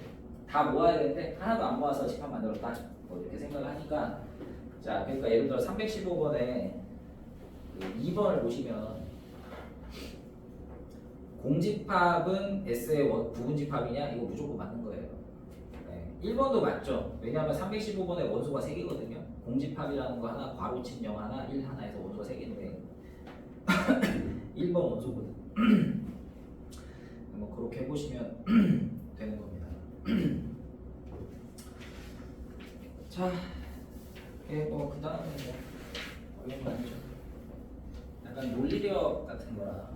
다 모아야 되는데 하나도 안 모아서 집합 만들었다 뭐 이렇게 생각을 하니까 자, 그러니까 예를 들어 315번에 2번을 보시면 공집합은 S의 부분집합이냐? 이거 무조건 맞는 거예요. 1번도 맞죠. 왜냐하면 315번에 원소가 3개거든요. 공집합이라는 거 하나, 괄호친 0 하나, 1 하나에서 원소가 3개인데 1번 원소거든. 뭐 그렇게 해보시면 되는 겁니다. 자, 그 다음에 뭐 어려운 거 아니죠. 약간 논리력 같은 거라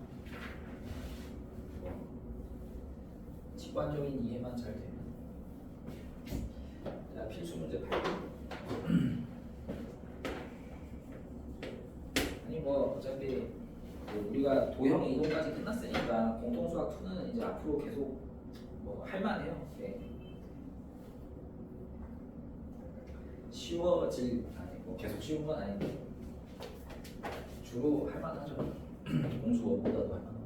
직관적인 이해만 잘 되면 자, 필수 문제 8. 도형 이동까지 끝났으니까 공통수학 2는 이제 앞으로 계속 뭐 할만해요. 네. 쉬워질 아니 뭐 계속 쉬운 건 아닌데 주로 할만하죠. 공수 5보다도 할만하고.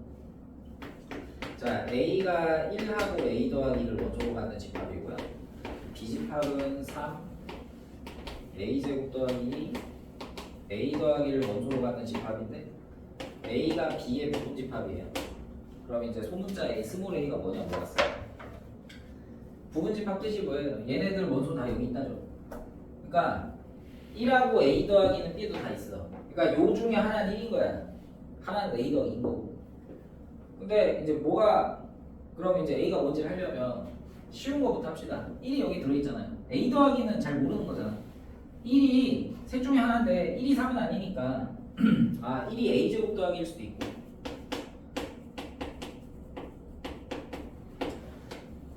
자, A가 1하고 A 더하기를 원소로 갖는 집합이고요. B집합은 3, A제곱 더하기 2, A 더하기를 원소로 갖는 집합인데 A가 B의 부분집합이에요. 그럼 이제 소문자 A, 스몰 A가 뭐냐 물어봤어요. 부분집합 뜻이 뭐예요? 얘네들 원소 다 여기 있다죠. 그러니까 1하고 A 더하기는 B도 다 있어. 그러니까 요 중에 하나는 1인 거야. 하나는 A 더하기인 거고. 근데 이제 뭐가 그럼 이제 A가 뭔지를 하려면 쉬운 거부터 합시다. 1이 여기 들어있잖아요. A 더하기는 잘 모르는 거잖아. 1이 셋 중에 하나인데 1이 3은 아니니까 아 1이 A제곱 더하기일 수도 있고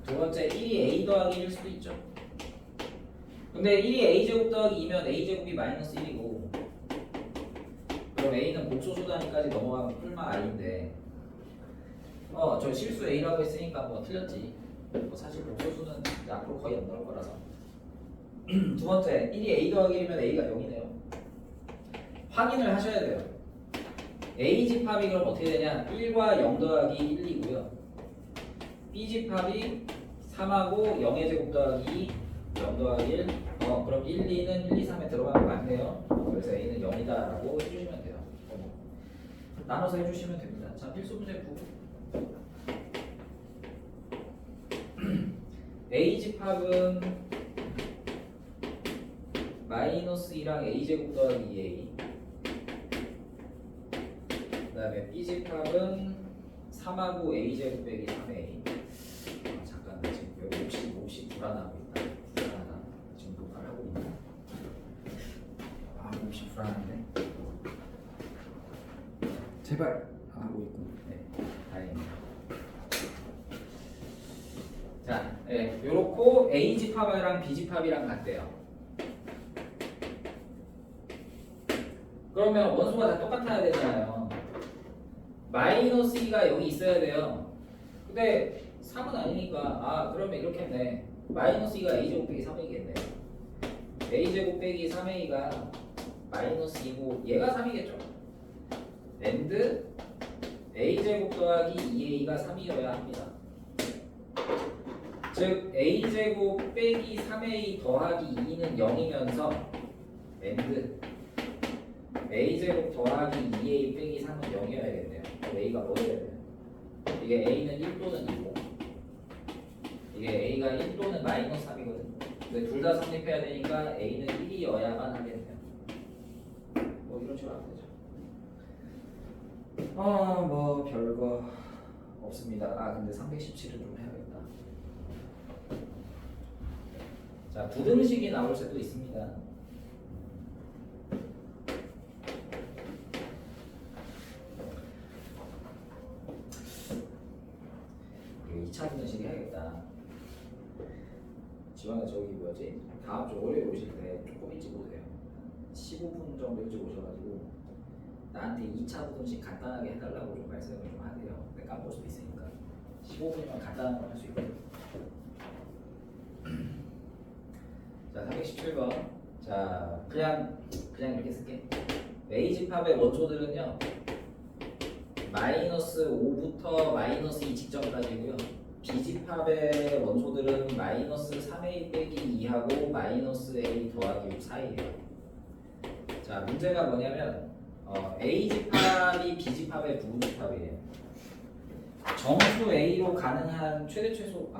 두 번째 1이 A 더하기일 수도 있죠. 근데 1이 A제곱 더하기 2면 A제곱이 마이너스 1이고 그럼 A는 복소수 단위까지 넘어가면 풀마 I인데 저 실수 A라고 했으니까 뭐 틀렸지. 뭐 사실 복소수는 앞으로 거의 안 나올 거라서. 두 번째 1이 A 더하기 1이면 A가 0이네요. 확인을 하셔야 돼요. A 집합이 그럼 어떻게 되냐? 1과 0 더하기 1이고요. B 집합이 3하고 0의 제곱 더하기 0 더하기 1. 그럼 1, 2는 1, 2, 3에 들어가는 거 맞네요. 그래서 A는 0이다라고 해주시면 돼요. 나눠서 해주시면 됩니다. 자, 필수 문제 9. A 집합은 마이너스 2랑 A 제곱 더하기 2A. 그다음에 B 집합은 3하고 A 제곱 빼기 3A. 잠깐 나 지금 여기 몹시 불안하고 있다. 불안하다. 지금 녹화를 하고 있나? 몹시 불안한데. 제발 하고 있고. 네, 다행입니다. 자, 네, 요렇고 A 집합이랑 B 집합이랑 같대요. 그러면 원소가 다 똑같아야 되잖아요. 마이너스 2가 여기 있어야 돼요. 근데 3은 아니니까 그러면 이렇게 했네. 마이너스 2가 A제곱 빼기 3이겠네. A제곱 빼기 3A가 마이너스 2고 얘가 3이겠죠. and A제곱 더하기 2A가 3이어야 합니다. 즉 A제곱 빼기 3A 더하기 2는 0이면서 and A제곱 더하기 2A 빼기 3은 0이어야겠네요. 그럼 A가 뭐여야 돼요? 이게 A는 1 또는 2고 이게 A가 1 또는 마이너스 3이거든요. 근데 둘 다 성립해야 되니까 A는 1이어야만 하겠네요. 뭐 이런 식으로 하면 되죠. 뭐 별거 없습니다. 근데 317을 좀 해야겠다. 자, 부등식이 나올 수도 있습니다. 이거 2차 부등식 해야겠다. 지원아 저기 뭐지? 다음 주 월요일 오실 때 조금 일찍 오세요. 15분 정도 일찍 오셔가지고 나한테 2차 부등식 간단하게 해달라고 좀 말씀을 좀 하세요. 내가 까먹을 수도 있으니까 15분이면 간단한 걸 할 수 있거든요. 자, 317번. 자, 그냥 이렇게 쓸게. A 집합의 원소들은요 마이너스 5부터 마이너스 2 직전까지고요. B 집합의 원소들은 마이너스 3A 빼기 2하고 마이너스 A 더하기 6 사이에요. 자, 문제가 뭐냐면 A 집합이 B 집합의 부분집합이에요. 정수 A로 가능한 최대 최소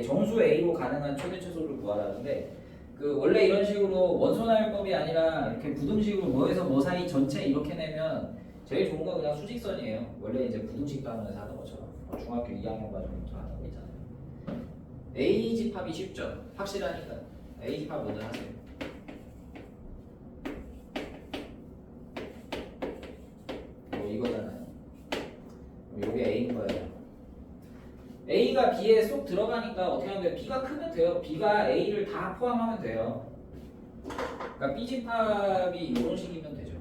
정수 A로 가능한 최대 최소를 구하라는데 원래 이런 식으로 원소나열법이 아니라 이렇게 부등식으로 뭐에서 뭐 사이 전체 이렇게 내면 제일 좋은 건 그냥 수직선이에요. 원래 이제 부등식 단원에서 하던 것처럼 중학교 2학년 과정부터 하는 거 있잖아요. A 집합이 쉽죠. 확실하니까 A 집합 먼저 하세요. 이거잖아요. 이게 A인 거예요. A가 B에 쏙 들어가니까 어떻게 하면 돼요? B가 크면 돼요. B가 A를 다 포함하면 돼요. 그러니까 B 집합이 이런 식이면 되죠.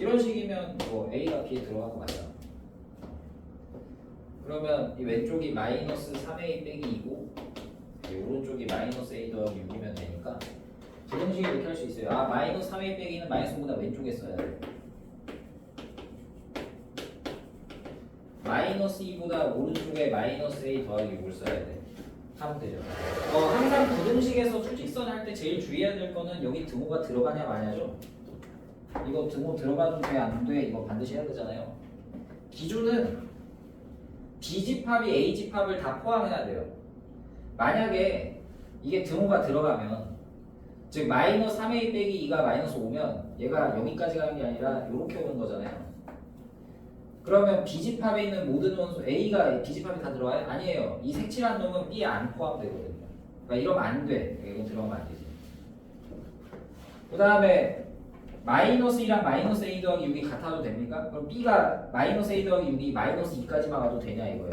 이런 식이면 뭐 A가 B에 들어가는 거 맞잖아. 그러면 이 왼쪽이 마이너스 3A 빼기 2고 이 오른쪽이 마이너스 A 더하기 6이면 되니까 부등식을 이렇게 할 수 있어요. 아 마이너스 3A 빼기는 마이너스 5보다 왼쪽에 써야 돼. 마이너스 2보다 오른쪽에 마이너스 A 더하기 6을 써야 돼. 하면 되죠. 항상 부등식에서 수직선 할 때 제일 주의해야 될 거는 여기 등호가 들어가냐 마냐죠. 이거 등호 들어가도 돼 안 돼 이거 반드시 해야 되잖아요. 기준은 B집합이 A집합을 다 포함해야 돼요. 만약에 이게 등호가 들어가면 즉 마이너스 3A 빼기 2가 마이너스 5면 얘가 여기까지 가는 게 아니라 이렇게 오는 거잖아요. 그러면 B집합에 있는 모든 원소 A가 B집합이 다 들어와요? 아니에요. 이 색칠한 놈은 B에 안 포함되거든요. 그러니까 이러면 안 돼. 이거 들어가면 안 되지. 그 다음에 마이너스 2랑 마이너스 A 더하기 6이 같아도 됩니까? 그럼 B가 마이너스 A 더하기 6이 마이너스 2까지만 가도 되냐 이거예요.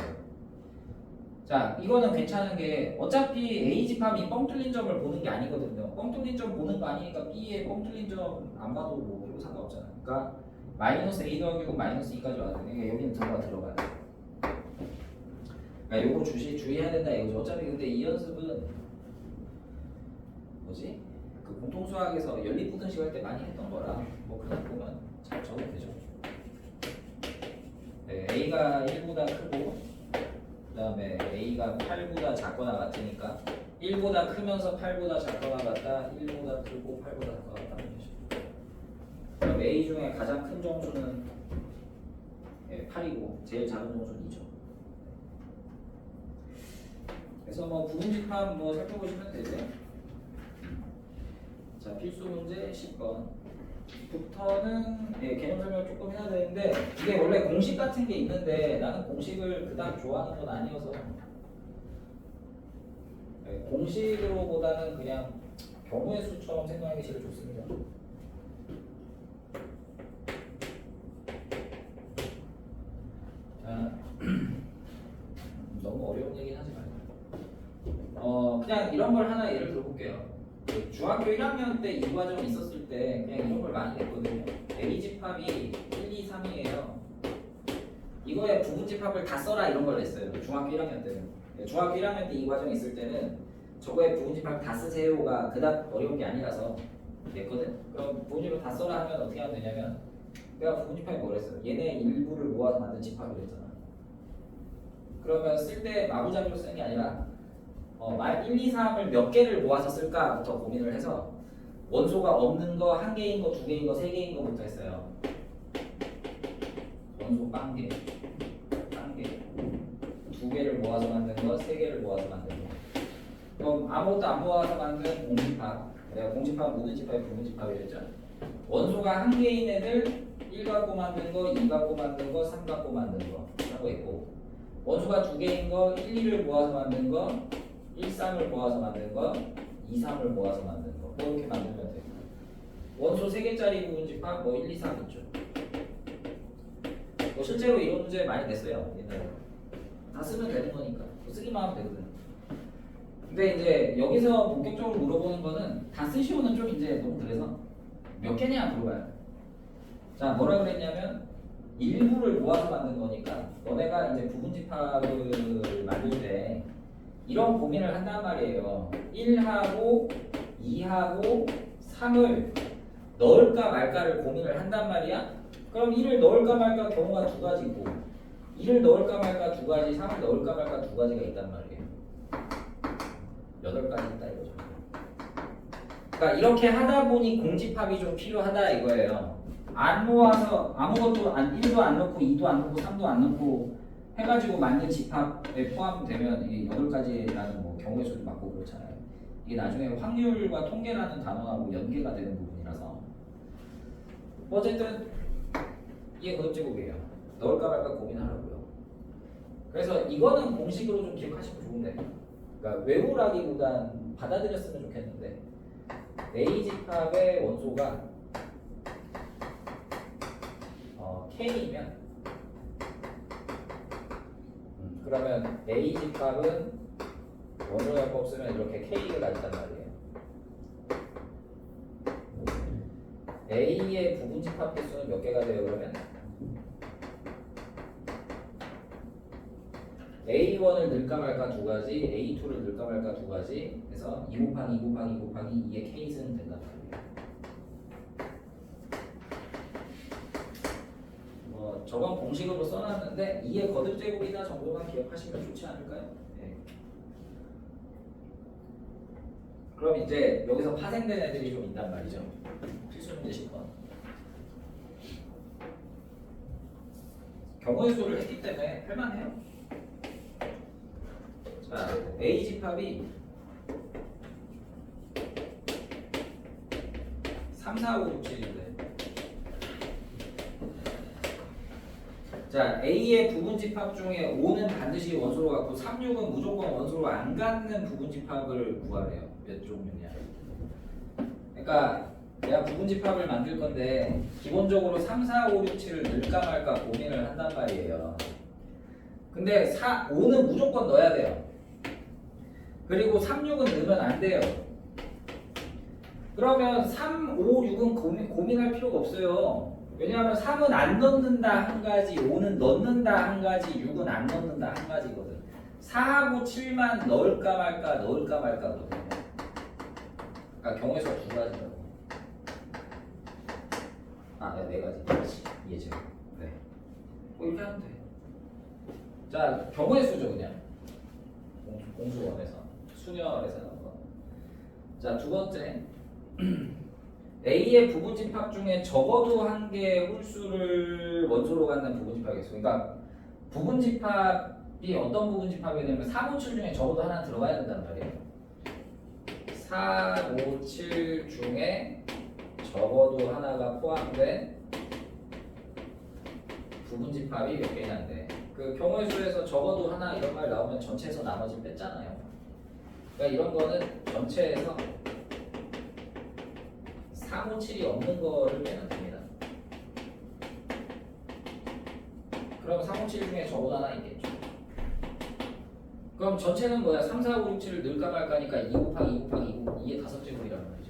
자 이거는 괜찮은 게 어차피 A집합이 뻥 뚫린 점을 보는 게 아니거든요. 뻥 뚫린 점 보는 거 아니니까 B에 뻥 뚫린 점 안 봐도 뭐 별로 상관없잖아. 그러니까 마이너스 A 더하기 6은 마이너스 2까지 와야 돼. 그러니까 여기는 들어가 들어가야 돼. 그러니까 요거 주의해야 된다 이거죠. 어차피 근데 이 연습은 뭐지? 그 공통수학에서 연립부등식 할 때 많이 했던 거라 뭐 그냥 보면 잘 적으면 되죠. 네, A가 1보다 크고 그 다음에 A가 8보다 작거나 같으니까 1보다 크면서 8보다 작거나 같다 1보다 크고 8보다 작거나 같다 하면 되죠. 그럼 A 중에 가장 큰 정수는 8이고 제일 작은 정수는 2죠. 그래서 뭐 부분집합 뭐 살펴보시면 되죠. 자 필수 문제 10번 부터는 개념 설명 조금 해야 되는데 이게 원래 공식 같은 게 있는데 나는 공식을 그닥 좋아하는 건 아니어서 공식으로보다는 그냥 경우의 수처럼 생각하기 제일 좋습니다. 자 너무 어려운 얘기는 하지 말고 그냥 이런 걸 하나 예를 들어볼게요. 중학교 1학년 때 이 과정 있었을 때 그냥 이런 걸 많이 했거든요. A집합이 1, 2, 3이에요. 이거에 부분집합을 다 써라 이런 걸 했어요. 중학교 1학년 때는. 중학교 1학년 때 이 과정 있을 때는 저거에 부분집합 다 쓰세요가 그닥 어려운 게 아니라서 냈거든. 그럼 부분집합 다 써라 하면 어떻게 하면 되냐면 내가 부분집합이 뭐랬어? 얘네 일부를 모아서 만든 집합을 했잖아. 그러면 쓸 때 마구잡이로 쓰는 게 아니라 1, 2, 3을 몇 개를 모아서 쓸까부터 고민을 해서 원소가 없는 거, 한 개인 거, 두 개인 거, 세 개인 거부터 했어요. 원소 빵개, 두 개를 모아서 만든 거, 세 개를 모아서 만든 거. 그럼 아무것도 안 모아서 만든 공집합. 내가 공집합 모든 집합이 부분집합이랬죠. 원소가 한 개인 애들 1 갖고 만든 거, 2 갖고 만든 거, 3 갖고 만든 거 라고 했고 원소가 두 개인 거, 1, 2를 모아서 만든 거 1, 3을 모아서 만든 거, 2, 3을 모아서 만든 거 이렇게 만들면 돼요. 원소 3개짜리 부분집합 뭐 1, 2, 3 있죠. 뭐 실제로 이런 문제 많이 냈어요. 옛날에 다 쓰면 되는 거니까 쓰기만 하면 되거든. 근데 이제 여기서 본격적으로 물어보는 거는 다 쓰시오는 좀 이제 너무 그래서 몇 개냐 물어봐요. 자 뭐라 그랬냐면 일부를 모아서 만든 거니까 너네가 이제 부분집합을 만들 때 이런 고민을 한단 말이에요. 1하고 2하고 3을 넣을까 말까를 고민을 한단 말이야. 그럼 1을 넣을까 말까 경우가 두 가지고 2를 넣을까 말까 두 가지, 3을 넣을까 말까 두 가지가 있단 말이에요. 8가지 있다 이거죠. 그러니까 이렇게 하다 보니 공집합이 좀 필요하다 이거예요. 안 모아서 아무것도 1도 안 넣고 2도 안 넣고 3도 안 넣고 해가지고 만든 집합에 포함되면 이게 8가지라는 뭐 경우의 수도 맞고 그렇잖아요. 이게 나중에 확률과 통계라는 단어하고 연계가 되는 부분이라서 어쨌든 이게 거듭제곱이에요. 넣을까 말까 고민하라고요. 그래서 이거는 공식으로 좀 기억하시면 좋은데 그러니까 외우라기보단 받아들였으면 좋겠는데 A집합의 원소가 K이면 그러면 A집합은 원소연법 쓰면 이렇게 K가 있단 말이에요. A의 부분집합 개수는 몇 개가 돼요 그러면? A1을 넣을까 말까 두 가지, A2를 넣을까 말까 두 가지. 그래서 2 곱하기 2 곱하기 2 곱하기 2의 K수는 된단 말이에요. 뭐 저건 공식으로 써놨는데 2의 거듭제곱이다 정도만 기억하시면 좋지 않을까요? 네. 그럼 이제 여기서 파생된 애들이 좀 있단 말이죠. 필수 문제 10번. 경우의 수를 했기 때문에 할만해요. 자, A 집합이 3, 4, 5, 6, 7인데 자, A의 부분집합 중에 5는 반드시 원소로 갖고 3, 6은 무조건 원소로 안 갖는 부분집합을 구하래요. 몇 종류냐. 그러니까 내가 부분집합을 만들 건데 기본적으로 3, 4, 5, 6, 7을 넣을까 말까 고민을 한단 말이에요. 근데 5는 무조건 넣어야 돼요. 그리고 3, 6은 넣으면 안 돼요. 그러면 3, 5, 6은 고민할 필요가 없어요. 왜냐하면 3은 안 넣는다 한 가지, 5는 넣는다 한 가지, 6은 안 넣는다 한 가지거든. 4하고 7만 넣을까 말까 거든. 그러니까 경우에서 두 가지라고. 네 가지. 이해죠? 네. 뭐 이렇게 하면 돼. 자, 경우의 수죠 그냥. 공수원에서. 수녀에서 나온 거. 자, 두 번째. A의 부분집합 중에 적어도 한 개의 홀수를 원소로 갖는 부분집합이겠어. 그러니까 부분집합이 어떤 부분집합이 되냐면 3, 5, 7 중에 적어도 하나 들어가야 된단 말이에요. 4, 5, 7 중에 적어도 하나가 포함된 부분집합이 몇 개냐인데 그 경우의 수에서 적어도 하나 이런 말 나오면 전체에서 나머지 뺐잖아요. 그러니까 이런 거는 전체에서 3, 5, 7이 없는 거를 빼면 됩니다. 그럼 3, 5, 7 중에 적어도 하나 있겠죠. 그럼 전체는 뭐야? 3, 4, 5, 6, 7을 넣을까 말까니까 2 곱하기 2 곱하기 2 곱하기 2의 5제곱이란 말이죠.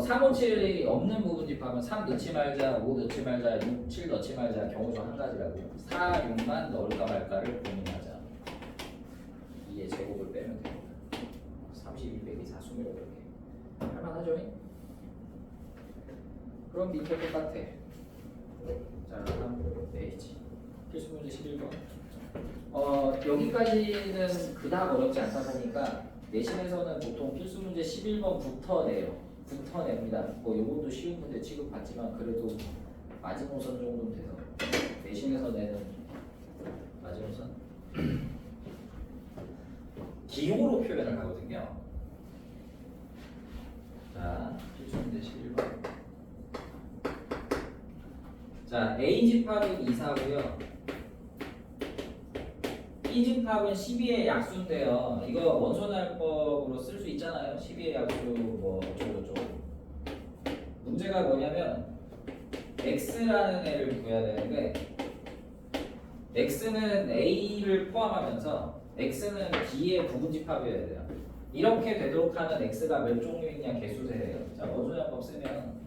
3, 5, 7이 없는 부분집합은 3 넣지 말자, 5 넣지 말자, 6, 7 넣지 말자 경우도 한 가지라고요. 4, 6만 넣을까 말까를 고민하자. 2의 제곱을 빼면 됩니다. 32 빼기 4, 28개. 할만하죠? 그럼 밑에 똑같아. 자, 다음 페이지. 필수 문제 11번. 여기까지는 그닥 어렵지 않다 보니까 내신에서는 보통 필수 문제 11번부터 내요. 부터 냅니다. 뭐 요것도 쉬운 문제 취급받지만 그래도 마지노선 정도는 돼서 내신에서 내는 마지노선 기호로 표현을 하거든요. 자, 필수 문제 11번. 자, A 집합은 2사고요. B 집합은 12의 약수인데요. 이거 원소날법으로 쓸 수 있잖아요. 12의 약수 뭐 어쩌고저쩌고. 문제가 뭐냐면 X라는 애를 구해야 되는데 X는 A를 포함하면서 X는 B의 부분집합이어야 돼요. 이렇게 되도록 하는 X가 몇 종류이냐 개수세예요. 자, 원소날법 쓰면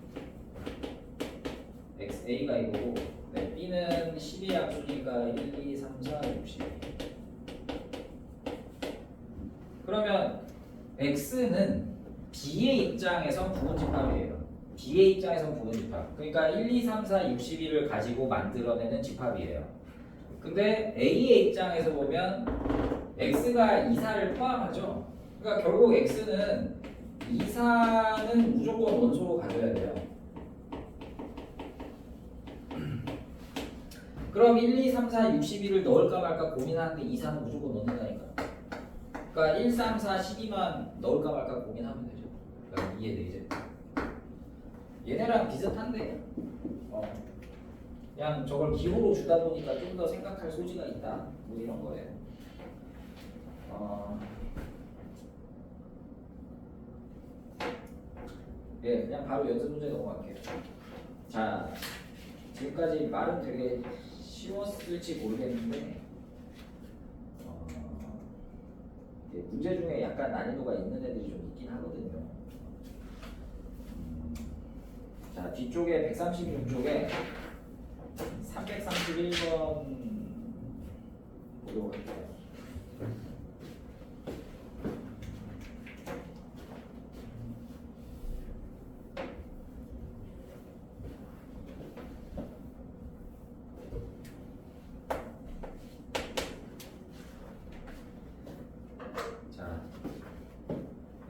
X, A가 이거고 네, B는 12의 약수니까 1, 2, 3, 4, 6, 12. 그러면 X는 B의 입장에선 부분집합이에요. B의 입장에선 부분집합. 그러니까 1, 2, 3, 4, 6, 12를 가지고 만들어내는 집합이에요. 근데 A의 입장에서 보면 X가 2사를 포함하죠. 그러니까 결국 X는 2사는 무조건 원소로 가져야 돼요. 그럼 1, 2, 3, 4, 6, 12를 넣을까 말까 고민하는데 2사는 무조건 넣는다니까. 그러니까 1, 3, 4, 12만 넣을까 말까 고민하면 되죠. 그러니까 이해되지? 얘네랑 비슷한데 그냥 저걸 기호로 주다 보니까 좀 더 생각할 소지가 있다. 뭐 이런 거예요. 예, 그냥 바로 연습 문제 넘어갈게요. 자, 지금까지 말은 되게 쉬웠을지 모르겠는데 문제 중에 약간 난이도가 있는 애들이 좀 있긴 하거든요. 자, 뒤쪽에 136쪽에 331번 보도록 할게요. 자,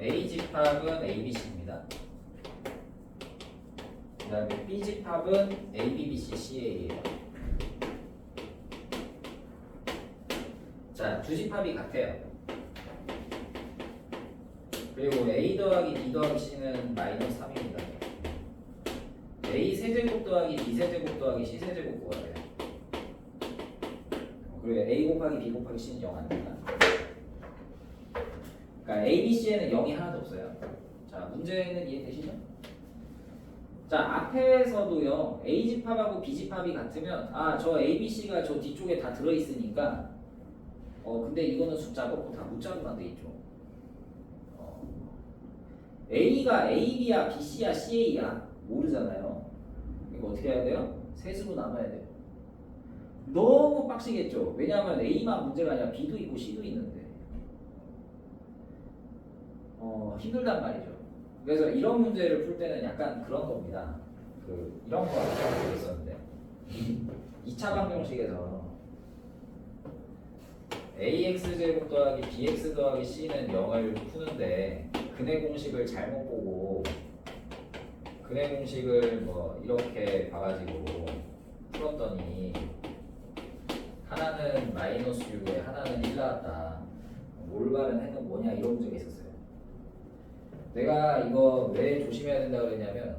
A 집합은 ABC입니다. 그 다음에 B 집합은 ABBC CA예요. 자, 두 집합이 같아요. 그리고 A 더하기 B 더하기 C는 마이너스 3입니다. A 세제곱 더하기 B 세제곱 더하기 C 세제곱 구하래요. 그리고 A 곱하기 B 곱하기 C는 0 아닙니다. 그러니까 A, B, C에는 0이 하나도 없어요. 자, 문제는 이해되시죠? 자, 앞에서도요, A 집합하고 B 집합이 같으면 아, 저 A, B, C가 저 뒤쪽에 다 들어있으니까 근데 이거는 숫자 없고 다 문자로만 돼 있죠. A가 AB야, BC야, CA야 모르잖아요. 이거 어떻게 해야 돼요? 셋으로 나눠야 돼요. 너무 빡시겠죠? 왜냐하면 A만 문제가 아니라 B도 있고 C도 있는데 힘들단 말이죠. 그래서 이런 문제를 풀 때는 약간 그런 겁니다. 이런 거 하나 있었는데 2차 방정식에서 AX제곱 더하기 BX 더하기 C는 0을 푸는데 근해 공식을 잘못 보고 근해 공식을 뭐 이렇게 봐가지고 풀었더니 하나는 마이너스 6에 하나는 1 나왔다. 올바른 해는 뭐냐 이런 문제가 있었어요. 내가 이거 왜 조심해야 된다 그랬냐면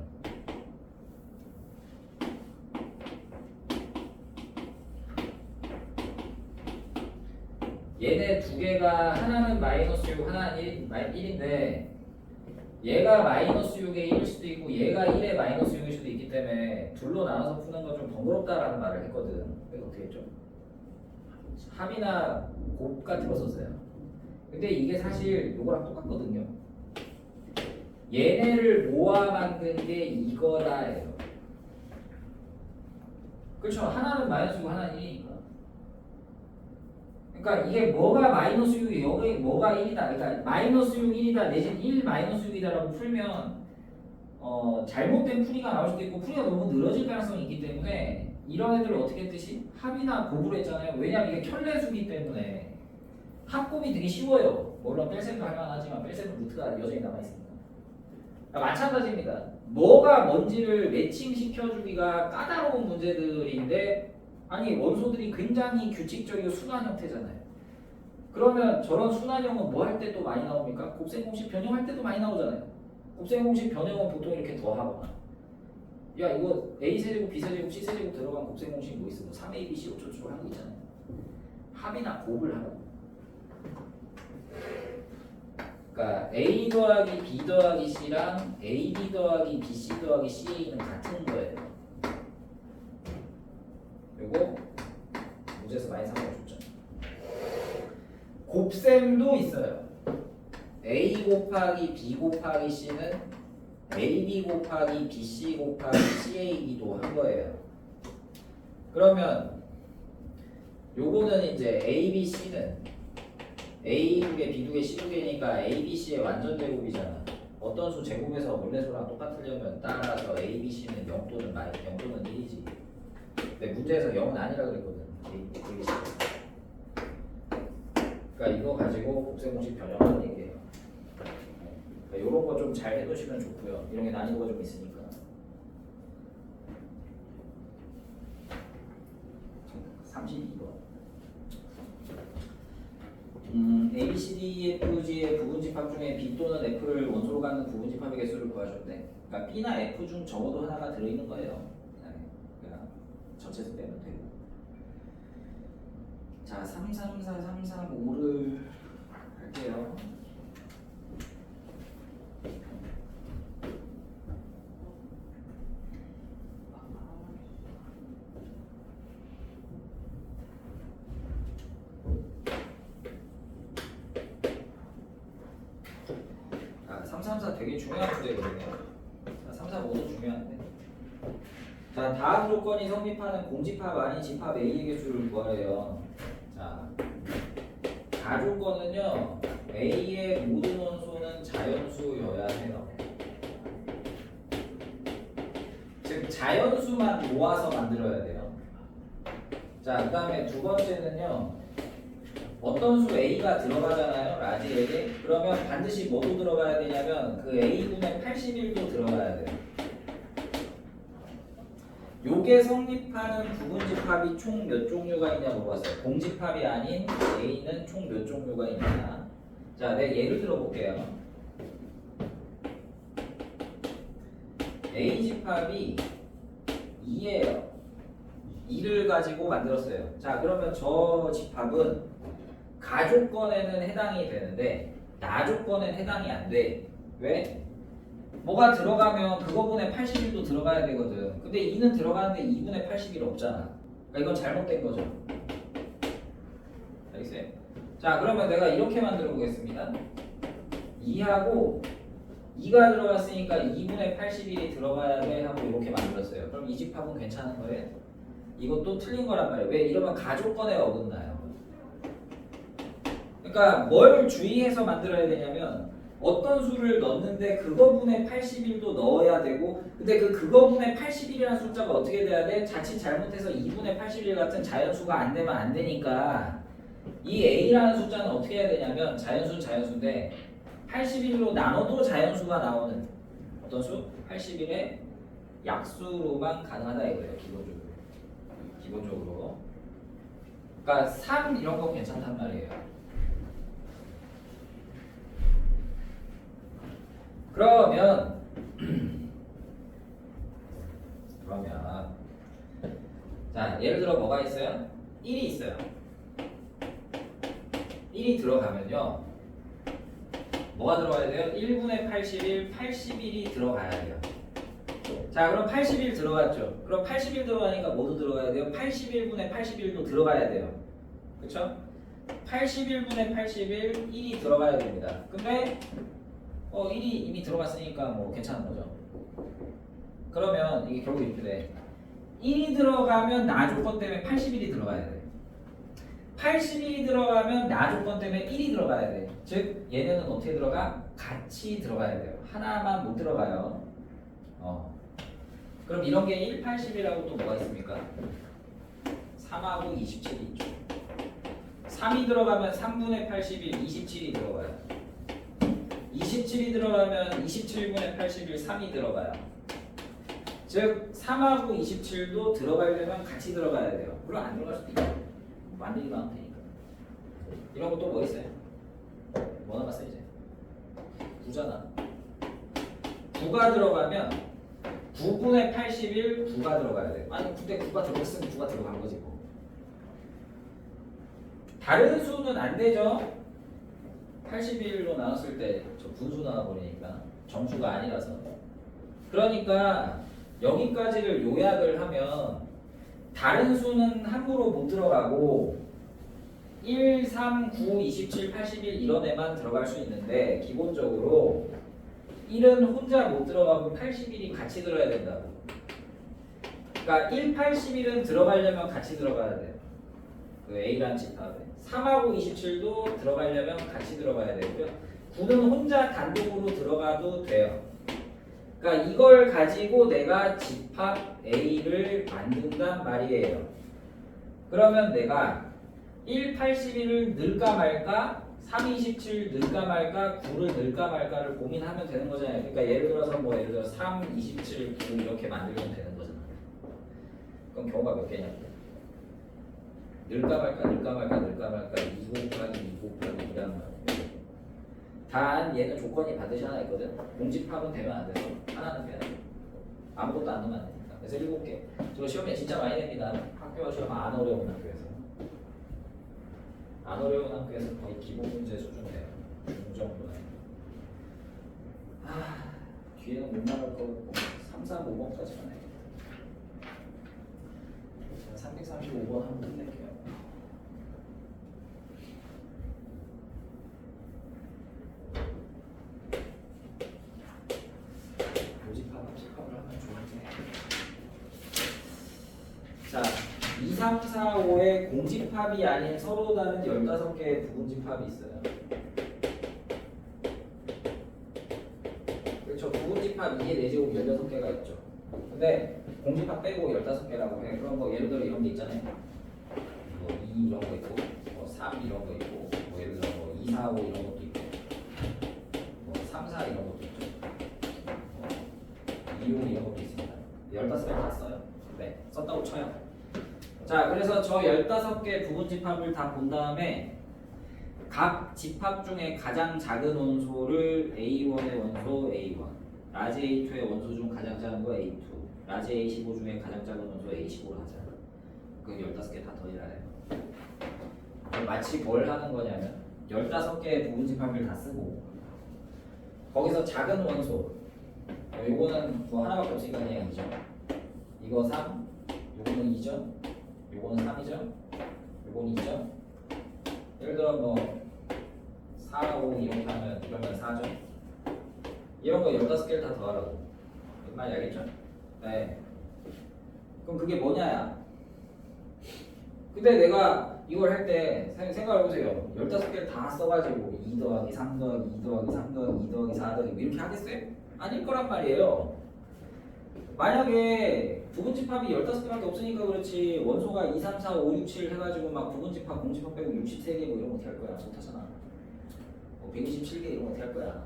얘네 두 개가 하나는 마이너스 6, 하나는 1인데 얘가 마이너스 6에 1일 수도 있고 얘가 1에 마이너스 6일 수도 있기 때문에 둘로 나눠서 푸는 건 좀 번거롭다라는 말을 했거든. 그래서 어떻게 했죠? 합이나 곱가 들었었어요. 근데 이게 사실 이거랑 똑같거든요. 얘네를 모아 만든 게 이거다예요. 그렇죠? 하나는 마이너스 6, 하나는 1이니까. 그러니까 이게 뭐가 마이너스 6이 여기 뭐가 1이다. 그러니까 마이너스 6, 1이다 내지는 1 마이너스 6이다라고 풀면 잘못된 풀이가 나올 수도 있고 풀이가 너무 늘어질 가능성이 있기 때문에 이런 애들을 어떻게 했듯이 합이나 곱으로 했잖아요. 왜냐면 이게 켤레수기 때문에 합곱이 되게 쉬워요. 물론 뺄셈도 할 만하지만 뺄셈은 루트가 여전히 남아있습니다. 마찬가지입니다. 뭐가 뭔지를 매칭시켜주기가 까다로운 문제들인데 아니 원소들이 굉장히 규칙적이고 순환 형태잖아요. 그러면 저런 순환형은 뭐 할 때 또 많이 나옵니까? 곱셈 공식 변형할 때도 많이 나오잖아요. 곱셈 공식 변형은 보통 이렇게 더하거나 야 이거 A 세제곱, B 세제곱, C 세제곱 들어간 곱셈 공식 뭐 있어? 뭐 3A, B, C, 5초초 하는 거 있잖아요. 합이나 곱을 하라고. 그러니까 A 더하기 B 더하기 C랑 AB 더하기 BC 더하기 CA는 같은 거예요. 요거 문제에서 많이 사용해줬죠. 곱셈도 있어요. A 곱하기 B 곱하기 C는 AB 곱하기 BC 곱하기 CA이기도 한 거예요. 그러면 요거는 이제 ABC는 A2개, B2개, C2개니까 ABC의 완전 제곱이잖아. 어떤 수 제곱에서 원래수랑 똑같으려면 따라서 ABC는 0 또는 0 또는 1이지. 근데 문제에서 0은 아니라 그랬거든. ABC. 그러니까 이거 가지고 곱셈 공식 변형하는 얘기예요. 그러니까 이런 거 좀 잘 해두시면 좋고요. 이런 게 난이도가 좀 있으니까. 32번. ABCDEFG의 부분집합 중에 B 또는 F를 원소로 갖는 부분집합의 개수를 구하셨대. 그러니까 B나 F 중 적어도 하나가 들어있는 거예요. 그냥 전체에서 빼면 되고. 자, 3, 3, 4, 3, 3, 5를 할게요. 아, 3, 3, 4 되게 중요한 문제거든요. 3, 4, 5도 중요한데 자, 다음 조건이 성립하는 공집합 아닌 집합 A의 개수를 구하래요. 자, 가조건은요, A의 모든 원소는 자연수여야 해요. 즉, 자연수만 모아서 만들어야 돼요. 자, 그 다음에 두 번째는요, 어떤 수 A가 들어가잖아요, 라지 A에. 그러면 반드시 뭐도 들어가야 되냐면, 그 A분의 81도 들어가야 돼요. 요게 성립하는 부분집합이 총 몇 종류가 있냐고 물어봤어요. 공집합이 아닌 A는 총 몇 종류가 있냐. 자, 내가 예를 들어 볼게요. A집합이 2예요. 2를 가지고 만들었어요. 자, 그러면 저 집합은 가조건에는 해당이 되는데 나조건에는 해당이 안 돼. 왜? 뭐가 들어가면 그거분의 81도 들어가야 되거든. 근데 2는 들어가는데 2분의 81 없잖아. 그러니까 이건 잘못된 거죠. 알겠어요? 자, 그러면 내가 이렇게 만들어 보겠습니다. 2하고 2가 들어갔으니까 2분의 81이 들어가야 돼 하고 이렇게 만들었어요. 그럼 이 집합은 괜찮은 거예요? 이것도 틀린 거란 말이에요. 왜? 이러면 가조건에 어긋나요. 그러니까 뭘 주의해서 만들어야 되냐면 어떤 수를 넣는데 그거분의 81도 넣어야 되고, 근데 그거분의 81이라는 숫자가 어떻게 돼야 돼? 자칫 잘못해서 2분의 81 같은 자연수가 안 되면 안 되니까 이 A라는 숫자는 어떻게 해야 되냐면 자연수는 자연수인데 81로 나눠도 자연수가 나오는 어떤 수? 81의 약수로만 가능하다 이거예요. 기본적으로. 그러니까 3 이런 거 괜찮단 말이에요. 그러면 자, 예를 들어 뭐가 있어요? 1이 있어요. 1이 들어가면요, 뭐가 들어가야 돼요? 1분의 81, 81이 들어가야 돼요. 자, 그럼 81 들어갔죠? 그럼 81 들어가니까 뭐도 들어가야 돼요? 81분의 81도 들어가야 돼요. 그쵸? 81분의 81, 1이 들어가야 됩니다. 근데 1이 이미 들어갔으니까 뭐 괜찮은 거죠. 그러면 이게 결국 이렇게 돼. 1이 들어가면 나 조건 때문에 81이 들어가야 돼. 81이 들어가면 나 조건 때문에 1이 들어가야 돼. 즉 얘네는 어떻게 들어가? 같이 들어가야 돼요. 하나만 못 들어가요. 그럼 이런 게 1, 80이라고 또 뭐가 있습니까? 3하고 27이 있죠. 3이 들어가면 3분의 81, 27이 들어가요. 27이 들어가면 27분의 81, 3이 들어가요. 즉 3하고 27도 들어가려면 같이 들어가야 돼요. 물론 안 들어갈 수도 있고 만들기만 하면 되니까. 이런 거 또 뭐 있어요? 뭐 남았어 이제? 9잖아. 9가 들어가면 9분의 81, 9가 들어가야 돼. 아니 근데 9가 들어갔으면 9가 들어간 거지 뭐. 다른 수는 안 되죠? 81로 나눴을 때 저 분수 나와버리니까 정수가 아니라서. 그러니까 여기까지를 요약을 하면 다른 수는 함부로 못 들어가고 1, 3, 9, 27, 81 이런 애만 들어갈 수 있는데 기본적으로 1은 혼자 못 들어가고 81이 같이 들어야 된다고. 그러니까 1, 81은 들어가려면 같이 들어가야 돼요. 그 A라는 집합에 3하고 27도 들어가려면 같이 들어가야 되고요. 9는 혼자 단독으로 들어가도 돼요. 그러니까 이걸 가지고 내가 집합 A를 만든단 말이에요. 그러면 내가 1, 81을 넣을까 말까, 3, 27 넣을까 말까, 9를 넣을까 말까를 고민하면 되는 거잖아요. 그러니까 예를 들어서 뭐 예를 들어 3, 27, 9 이렇게 만들면 되는 거잖아요. 그럼 경우가 몇 개냐고. 넣을까 말까, 2 곱하기 2 곱하기 2란 말이에요. 단 얘는 조건이 반드시 하나 있거든. 공집합은 되면 안 돼서 하나는 빼야 돼. 아무것도 안 넣으면 안 되니까. 그래서 7개. 저 시험에 진짜 많이 냅니다. 학교와 시험 안 어려운 학교에서. 안 어려운 학교에서 거의 기본 문제 수준 돼요. 중정도는. 뒤에는 못 나갈 거고 3, 4, 5번까지만 해. 335번 한번 끝낼게요. 모집합을 하면 좋은데 3, 4, 5의 공집합이 아닌 서로 다른 15개의 부분집합이 있어요. 그렇죠. 부분집합 2의 4제곱 16개가 있죠. 근데 공집합 빼고 15개라고 해. 그럼 뭐 예를 들어 이런 게 있잖아요. 뭐 2 이런 거 있고, 뭐 3 이런 거 있고, 뭐 예를 들어 뭐 2, 4, 5 이런 것도 있고, 뭐 3, 4 이런 것도 있죠. 2, 5 이런 것도 있습니다. 15개 다 써요. 네, 썼다고 쳐요. 자, 그래서 저 15개 부분집합을 다 본 다음에 각 집합 중에 가장 작은 원소를 A1의 원소 A1, 라지 A2의 원소 중 가장 작은 거 A2, 라지 A15 중에 가장 작은 원소 A15로 하자. 그 15개 다 더해야 해요. 마치 뭘 하는 거냐면 15개의 부분집합을 다 쓰고 거기서 작은 원소, 요거는 뭐 하나밖에 없으니까 그냥 2점, 이거 3, 요거는 2점, 요거는 3이죠, 요거는 2점. 예를 들어 뭐 4, 5 이렇게 하면 이러면 4점. 이런 거 15개를 다 더하라고. 무슨 말인지 알겠죠? 네. 그럼 그게 뭐냐야? 근데 내가 이걸 할 때 생각해보세요. 15개를 다 써가지고 2 더하기 3 더하기 2 더하기 3 더하기 2 더하기 4 더하기 이렇게 하겠어요? 아닐 거란 말이에요. 만약에 부분집합이 15개밖에 없으니까 그렇지 원소가 2, 3, 4, 5, 6, 7 해가지고 막 부분집합, 공집합 빼고 63개 뭐 이런 거 어떻게 할 거야? 못하잖아. 뭐 127개 이런 거 어떻게 할 거야?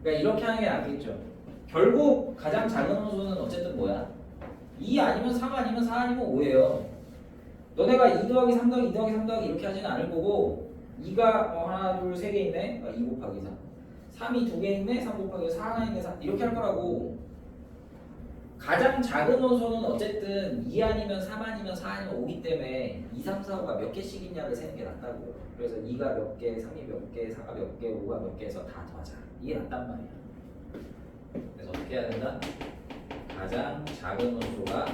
그러니까 이렇게 하는 게 낫겠죠. 결국 가장 작은 원소는 어쨌든 뭐야? 2 아니면 3 아니면 4 아니면 5예요. 너네가 2 더하기 3 더하기 2 더하기 3 더하기 이렇게 하지는 않을 거고 2가 하나 둘 세 개 있네? 2 곱하기 3 3이 2개 있네? 3 곱하기 4 하나 있네? 4 이렇게 할 거라고. 가장 작은 원소는 어쨌든 2 아니면 3 아니면 4 아니면 5기 때문에 2, 3, 4, 5가 몇 개씩 있냐를 세는 게 낫다고요. 그래서 2가 몇 개, 3이 몇 개, 4가 몇 개, 5가 몇 개 해서 다 더하자. 이게 낫단 말이야. 그래서 어떻게 해야 된다? 가장 작은 원소가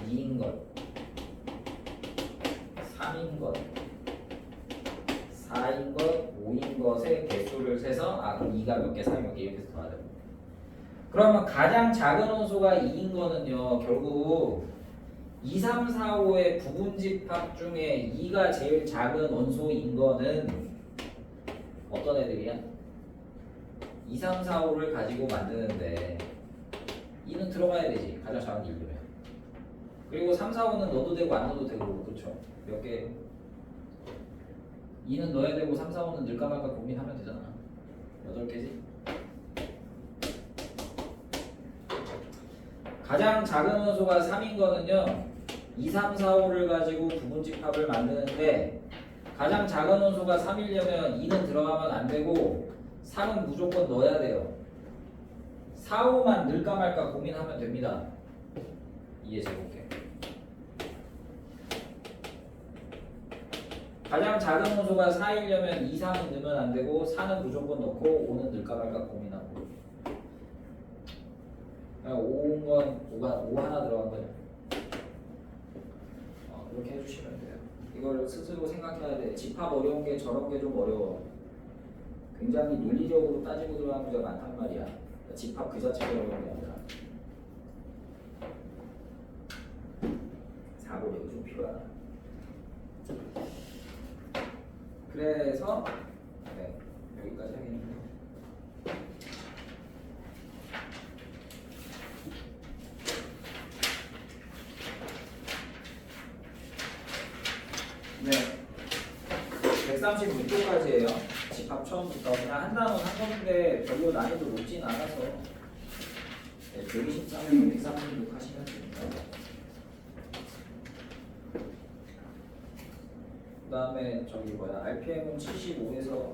2인 것, 3인 것, 4인 것, 5인 것의 개수를 세서 그럼 2가 몇 개, 3이 몇 개 이렇게 해서 더하자. 그러면 가장 작은 원소가 2인 거는요 결국 2, 3, 4, 5의 부분집합 중에 2가 제일 작은 원소인 거는 어떤 애들이야? 2, 3, 4, 5를 가지고 만드는데 2는 들어가야 되지. 가장 작은 게 1이면. 그리고 3, 4, 5는 넣어도 되고 안 넣어도 되고 그렇죠? 몇 개? 2는 넣어야 되고 3, 4, 5는 넣을까 말까 고민하면 되잖아. 8개지? 가장 작은 원소가 3인 거는요 2, 3, 4, 5를 가지고 부분집합을 만드는데 가장 작은 원소가 3이려면 2는 들어가면 안 되고 3은 무조건 넣어야 돼요. 4, 5만 넣을까 말까 고민하면 됩니다. 2의 제곱계. 가장 작은 원소가 4이려면 2, 3은 넣으면 안 되고 4는 무조건 넣고 5는 넣을까 말까 고민하고 5인 건 5 하나 들어간 거죠. 이렇게 해주시면 돼요. 이걸 스스로 생각해야 돼. 집합 어려운 게 저런 게 좀 어려워. 굉장히 논리적으로 따지고 들어가는 문제가 많단 말이야. 집합 그 자체가 어려운 게 아니라 사고력이 좀 필요하다. 그래서 네, 여기까지 하겠습니다. 네, 136쪽까지예요. 집합 처음부터 그냥 한 단원 한 건데 별로 난이도 높진 않아서 123에서 136 하시면 됩니다. 그 다음에 저기 뭐야 RPM은 75에서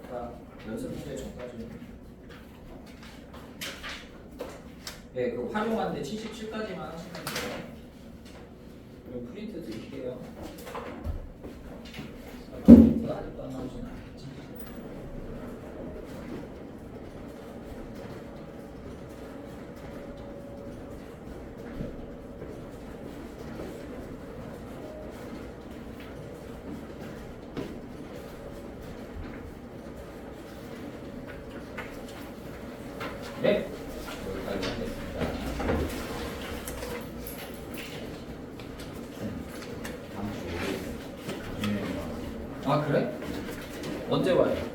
다 연습 문제 전까지. 네, 그 활용하는데 77까지만 하시면 돼요. 그리고 프린트 드릴게요. 프린트가 아직도 안 나오진 않겠지. 네, 여기까지 하겠습니다. 아 그래? 언제 봐요?